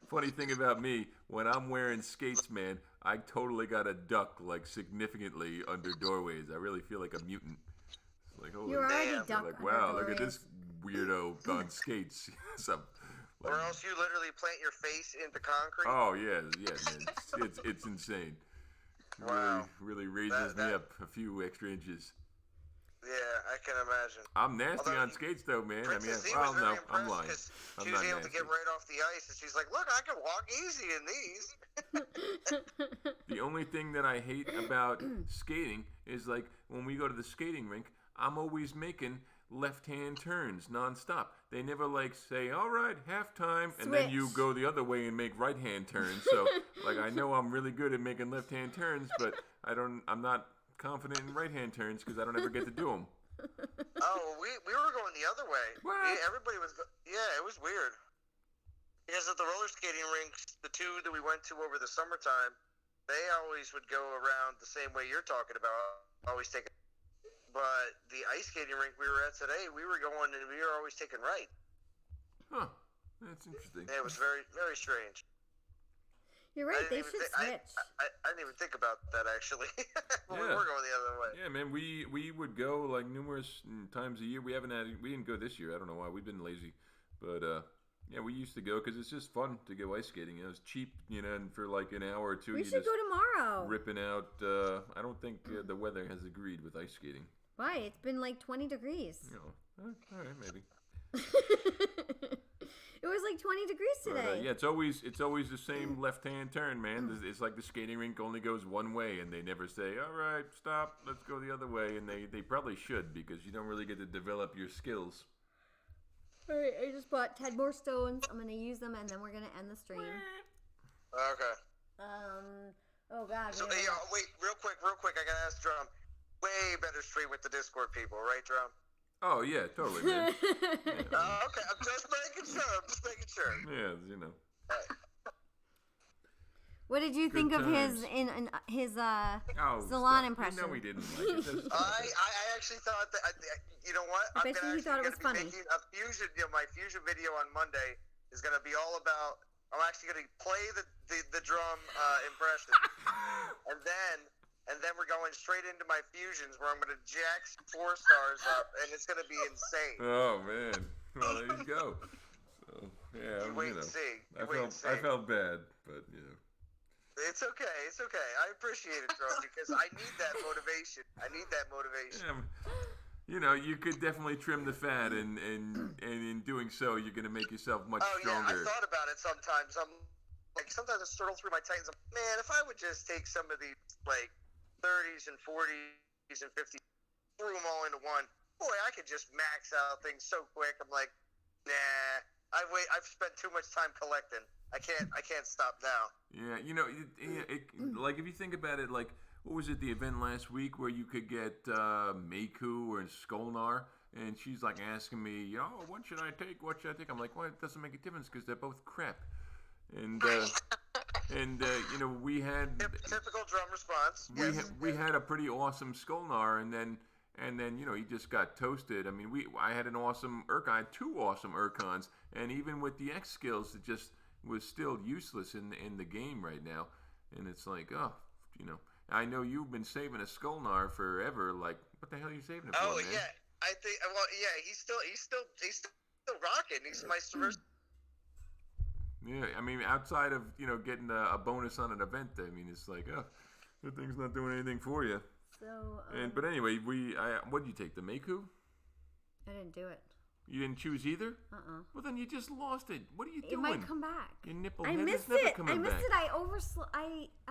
Funny thing about me, when I'm wearing skates, man, I totally got to duck like significantly under doorways. I really feel like a mutant. It's like, holy You're already damn. duck Like, under wow, look at doorways. this weirdo on skates. Or else you literally plant your face into concrete. Oh yeah, man, it's insane. Wow. Really raises me up a few extra inches. Yeah, I can imagine. I'm nasty on skates, though, man. Princess Z well, was very no, I'm lying. impressed I'm she not was able nasty. to get right off the ice, and she's like, "Look, I can walk easy in these." The only thing that I hate about skating is like when we go to the skating rink, I'm always making left-hand turns nonstop. They never like say, "All right, halftime," and then you Switch. go the other way and make right-hand turns. So, like, I know I'm really good at making left-hand turns, but I'm not confident in right-hand turns because I don't ever get to do them. Oh, we were going the other way. What? Everybody was. Yeah, it was weird. Because at the roller skating rinks, the two that we went to over the summertime, they always would go around the same way you're talking about. Always taking. But the ice skating rink we were at today, we were going and we were always taking right. Huh? That's interesting. Yeah, it was very, very strange. You're right. They should switch. I didn't even think about that actually. But we Yeah. were going the other way. Yeah, man, we would go like numerous times a year. We didn't go this year. I don't know why. We've been lazy, but yeah, we used to go because it's just fun to go ice skating. It was cheap, and for like an hour or two, We you should just go tomorrow. ripping out. I don't think the weather has agreed with ice skating. Why? It's been like 20 degrees. All right, maybe. It was like 20 degrees today. But, yeah, it's always the same left-hand turn, man. It's like the skating rink only goes one way, and they never say, "All right, stop, let's go the other way." And they probably should because you don't really get to develop your skills. All right, I just bought 10 more stones. I'm gonna use them, and then we're gonna end the stream. Okay. Oh God. So, wait, real quick. I gotta ask Drum. Way better stream with the Discord people, right, Drum? Oh yeah, totally, man. Okay, I'm just making sure. Yeah, What did you Good think of times. his Oh, salon stop. impression? No, we didn't like it. That's- I actually thought that. You know what? I bet you he thought it was funny. Making a fusion. My fusion video on Monday is gonna be all about. I'm actually gonna play the drum impression, and then we're going straight into my fusions where I'm gonna jack some 4 stars up, and it's gonna be insane. Oh man. Well, there you go. So yeah, You wait and see. I felt bad, but It's okay. I appreciate it, Drum, because I need that motivation. Yeah, you could definitely trim the fat, and in doing so, you're gonna make yourself much stronger. Yeah, I thought about it sometimes. Sometimes I struggle through my Titans. Man, if I would just take some of these, 30s and 40s and 50s, threw them all into one, boy, I could just max out things so quick. I'm like, nah, I've spent too much time collecting. I can't stop now. Yeah, like if you think about it, like what was it, the event last week where you could get Meiku or Skolnar, and she's like asking me, what should I take? I'm like, well, it doesn't make a difference because they're both crap. And we had typical drum response. We had a pretty awesome Skolnar, and then he just got toasted. I mean, I had an awesome Urkon, I had 2 awesome Urkons, and even with the X skills, it just was still useless in the game right now. And it's like, I know you've been saving a Skolnar forever. Like, what the hell are you saving it for, man? Yeah, I think. Well, yeah, he's still rocking. He's my first. Yeah, I mean, outside of getting a bonus on an event, I mean, it's like, the thing's not doing anything for you. So. But anyway, what did you take? The Meiku? I didn't do it. You didn't choose either? Well, then you just lost it. What are you doing? It might come back. Your nipple I head missed is never it. coming back. I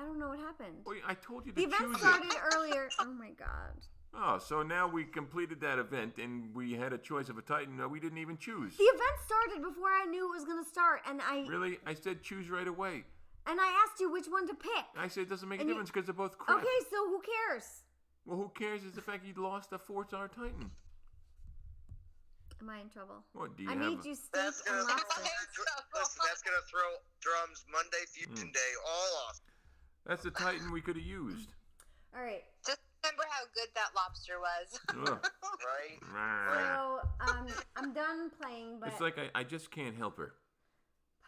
don't know what happened. Well, I told you to The choose event it. started earlier. Oh my God. Oh, so now we completed that event, and we had a choice of a Titan that we didn't even choose. The event started before I knew it was going to start, and Really? I said choose right away. And I asked you which one to pick. I said it doesn't make a difference because they're both crap. Okay, so who cares? Well, who cares? It's the fact you lost a 4-star Titan. Am I in trouble? What do you I have? made you steak That's and gonna lobster. listen. That's gonna throw Drum's Monday Fusion Day all off. That's the Titan we could have used. All right. Just remember how good that lobster was. Ugh. Right? So I'm done playing, but It's like I just can't help her.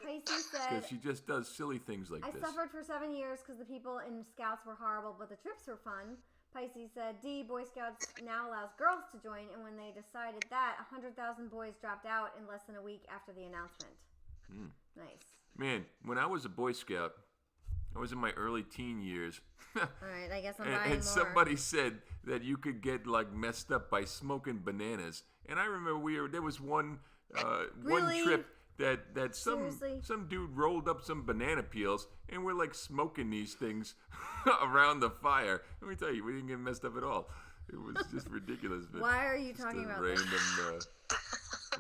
Pisces said, Because she just does silly things like I this. suffered for 7 years because the people in Scouts were horrible, but the trips were fun. Pisces said, D, Boy Scouts now allows girls to join, and when they decided that, 100,000 boys dropped out in less than a week after the announcement. Nice. Man, when I was a Boy Scout, I was in my early teen years. All right, I guess I'm buying more. and somebody said that you could get like messed up by smoking bananas. And I remember there was one Really? trip that some Seriously? dude rolled up some banana peels and we're like smoking these things around the fire. Let me tell you, we didn't get messed up at all. It was just ridiculous. But Why are you just talking a about random, this?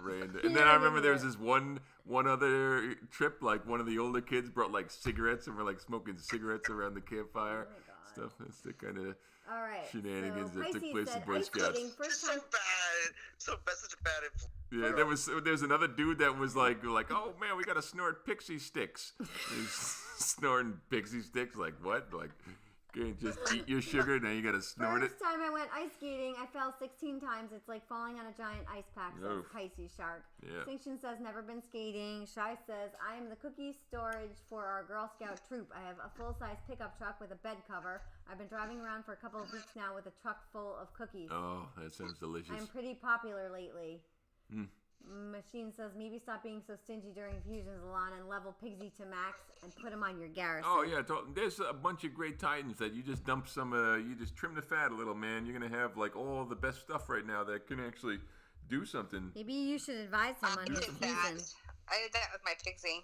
random. And then I remember there was this one other trip, like one of the older kids brought like cigarettes and we're like smoking cigarettes around the campfire. Oh my God. Stuff. That's the kind of All right. shenanigans so that took Pisces place in said, Boy ice Scouts. skating, first So time. bad. So bad. Such a bad influence. Yeah, there's another dude that was like, oh man, we gotta snort pixie sticks. He's snorting pixie sticks, like what? Like, you can't just eat your sugar, now you gotta snort it. First time I went ice skating, I fell 16 times. It's like falling on a giant ice pack, says Oof. Pisces Shark. Yeah. Extinction says, never been skating. Shy says, I am the cookie storage for our Girl Scout troop. I have a full-size pickup truck with a bed cover. I've been driving around for a couple of weeks now with a truck full of cookies. Oh, that sounds delicious. I'm pretty popular lately. Mm. Machine says, maybe stop being so stingy during fusions, Alana, and level Pigsy to max and put him on your garrison. Oh yeah, there's a bunch of great Titans that you just dump some, you just trim the fat a little, man. You're gonna have like all the best stuff right now that can actually do something. Maybe you should advise him on his did that. fusion. I did that with my pixie.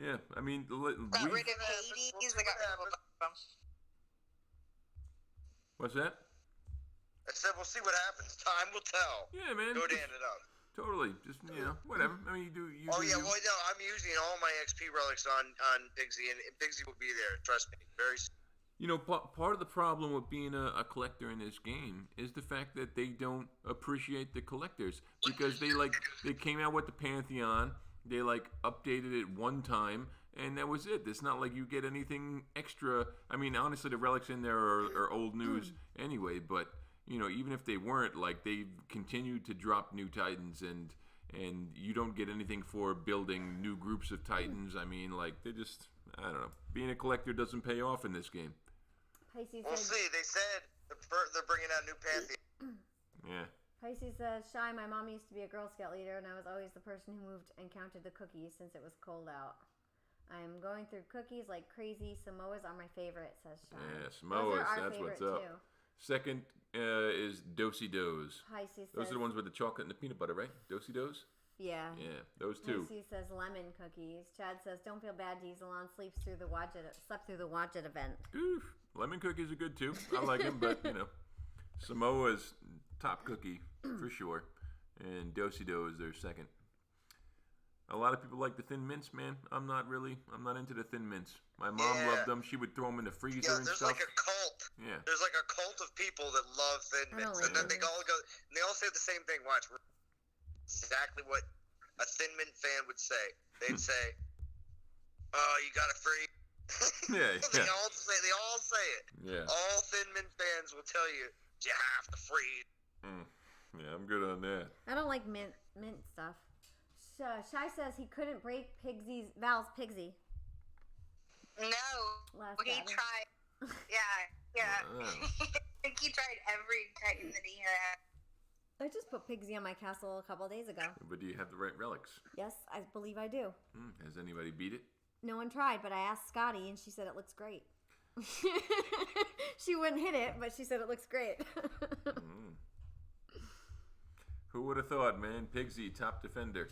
Yeah, I mean, Got rid of Hades. I got rid of a bunch of them. what's that? I said, we'll see what happens. Time will tell. Yeah, man. Go to end it up. Totally, just whatever. I mean, you do. Oh do yeah, you. well no, I'm using all my XP relics on Pigsy, and Pigsy will be there. Trust me, very soon. You know, part of the problem with being a collector in this game is the fact that they don't appreciate the collectors because they came out with the Pantheon, they like updated it one time, and that was it. It's not like you get anything extra. I mean, honestly, the relics in there are old news anyway, but you know, even if they weren't, like they continued to drop new Titans, and you don't get anything for building new groups of Titans. I mean, like they just, I don't know. Being a collector doesn't pay off in this game. Pisces We'll said, see. They said they're bringing out new Pantheon. Yeah. Pisces says, Shy, my mom used to be a Girl Scout leader, and I was always the person who moved and counted the cookies since it was cold out. I'm going through cookies like crazy. Samoas are my favorite, says Shy. Yeah, Those Samoas, are our that's favorite, what's up. too. Second is Do-si-dos. Pisces Those says, are the ones with the chocolate and the peanut butter, right? Do-si-dos? yeah. Yeah, those two. Pisces says lemon cookies. Chad says, don't feel bad, Dieselon slept through the Watch It event. Oof. Lemon cookies are good too. I like them, but you know, Samoa's top cookie for sure, and Do-si-dos are second. A lot of people like the Thin Mints, man. I'm not into the Thin Mints. My mom Yeah. loved them. She would throw them in the freezer Yeah, and there's stuff. like a cult. Yeah. There's like a cult of people that love Thin I don't Mints, like and then Thin they all go, and they all say the same thing. Watch, exactly what a Thin Mint fan would say. They'd say, "Oh, you got a free." Yeah, They yeah. all say it. Yeah. All Thin Mint fans will tell you have to freeze. Yeah, I'm good on that. I don't like mint stuff. Shy says he couldn't break Val's Pigsy. No, Last he battle. tried. Yeah. Wow. I think he tried every Titan that he had. I just put Pigsy on my castle a couple days ago. But do you have the right relics? Yes, I believe I do. Has anybody beat it? No one tried, but I asked Scotty, and she said it looks great. She wouldn't hit it, but she said it looks great. Who would have thought, man? Pigsy, top defender.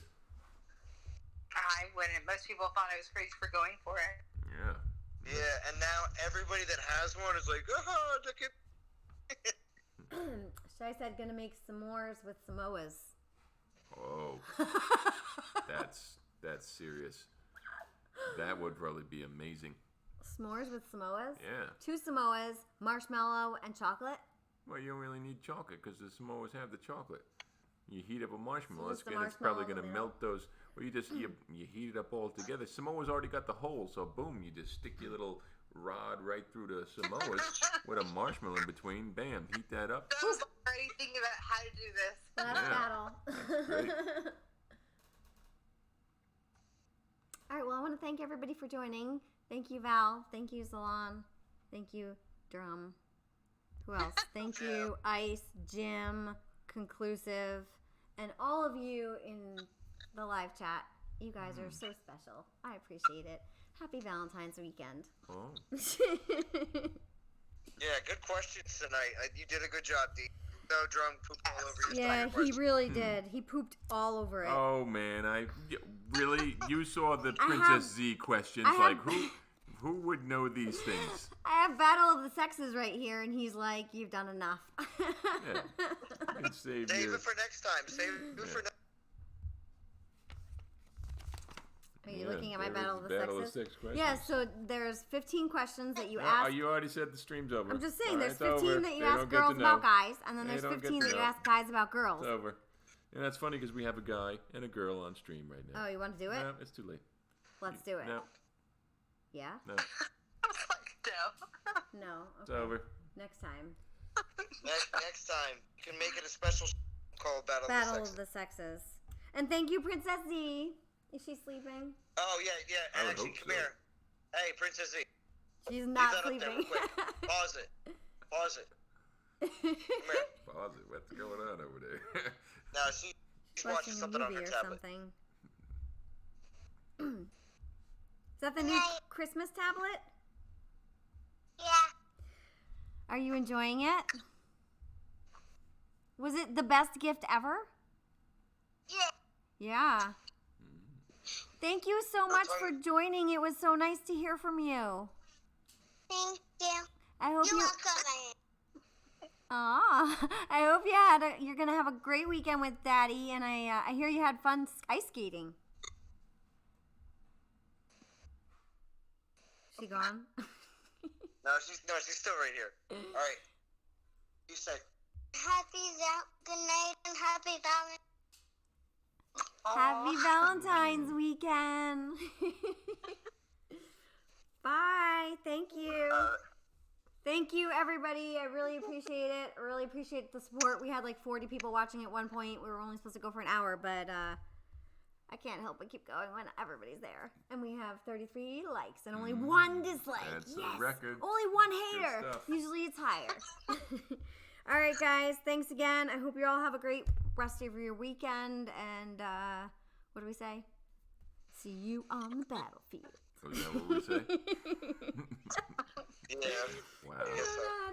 I wouldn't. Most people thought I was crazy for going for it. Yeah. Yeah, and now everybody that has one is like, oh, look at. Shy said, gonna make s'mores with Samoas. Oh. That's serious. That would probably be amazing. S'mores with Samoas? Yeah. 2 Samoas, marshmallow, and chocolate. Well, you don't really need chocolate because the Samoas have the chocolate. You heat up a marshmallow, So just the and it's probably marshmallow going to in the melt those. Well, you heat it up all together. Samoa's already got the hole, so boom, you just stick your little rod right through the Samoas with a marshmallow in between. Bam, heat that up. I was already thinking about how to do this. Last Yeah, battle. that's great. All right, well, I want to thank everybody for joining. Thank you, Val. Thank you, Salon. Thank you, Drum. Who else? Thank you, Ice, Jim, Conclusive, and all of you in the live chat. You guys are so special. I appreciate it. Happy Valentine's weekend. Oh. Yeah, good questions tonight. You did a good job, D. No drum pooped all over your Yeah, stomach. he really did. He pooped all over it. Oh man, really you saw the I Princess have- Z questions. I Like have- who would know these things? I have Battle of the Sexes right here, and he's like, "You've done enough." Yeah. And save Save your, it for next time. Save it for next Are you looking at my there Battle is of the Battle of Sexes? Sex questions. Yeah, so there's 15 questions that you Oh, ask. you already said the stream's over. I'm just saying, All there's right, it's 15 over. that you They ask don't get girls to about know. guys, and then They there's don't get 15 to that you know. ask guys about girls. It's over. And that's funny because we have a guy and a girl on stream right now. Oh, you want to do it? No, it's too late. Let's do it. No, Yeah? no, I was like, no. No. it's Okay. over. Next time. next time. You can make it a special called Battle Battle of the of Sexes. the Sexes. And thank you, Princess Z. Is she sleeping? Oh, yeah. I And would actually, hope come so. here. Hey, Princess Z. She's Leave not that up there sleeping. real quick. Pause it. Pause it. Come here. Pause it. What's going on over there? No, she's watching Watching a something on movie her or tablet. something. Is that the new Christmas tablet? Yeah. Are you enjoying it? Was it the best gift ever? Yeah. Yeah. Thank you so much for joining. It was so nice to hear from you. Thank you. I hope You're you. welcome. Aw, I hope you're gonna have a great weekend with Daddy, and I hear you had fun ice skating. She gone? No, she's still right here. All right. You say. Good night and happy Valentine's. Happy Valentine's weekend. Bye. Thank you. Thank you, everybody. I really appreciate it. I really appreciate the support. We had like 40 people watching at one point. We were only supposed to go for an hour, but I can't help but keep going when everybody's there. And we have 33 likes and only one dislike. That's yes. a record. Only one Good hater. stuff. Usually it's higher. All right, guys. Thanks again. I hope you all have a great rest of your weekend. And what do we say? See you on the battlefield. Oh, is that what we say? Yeah. Wow. I don't know how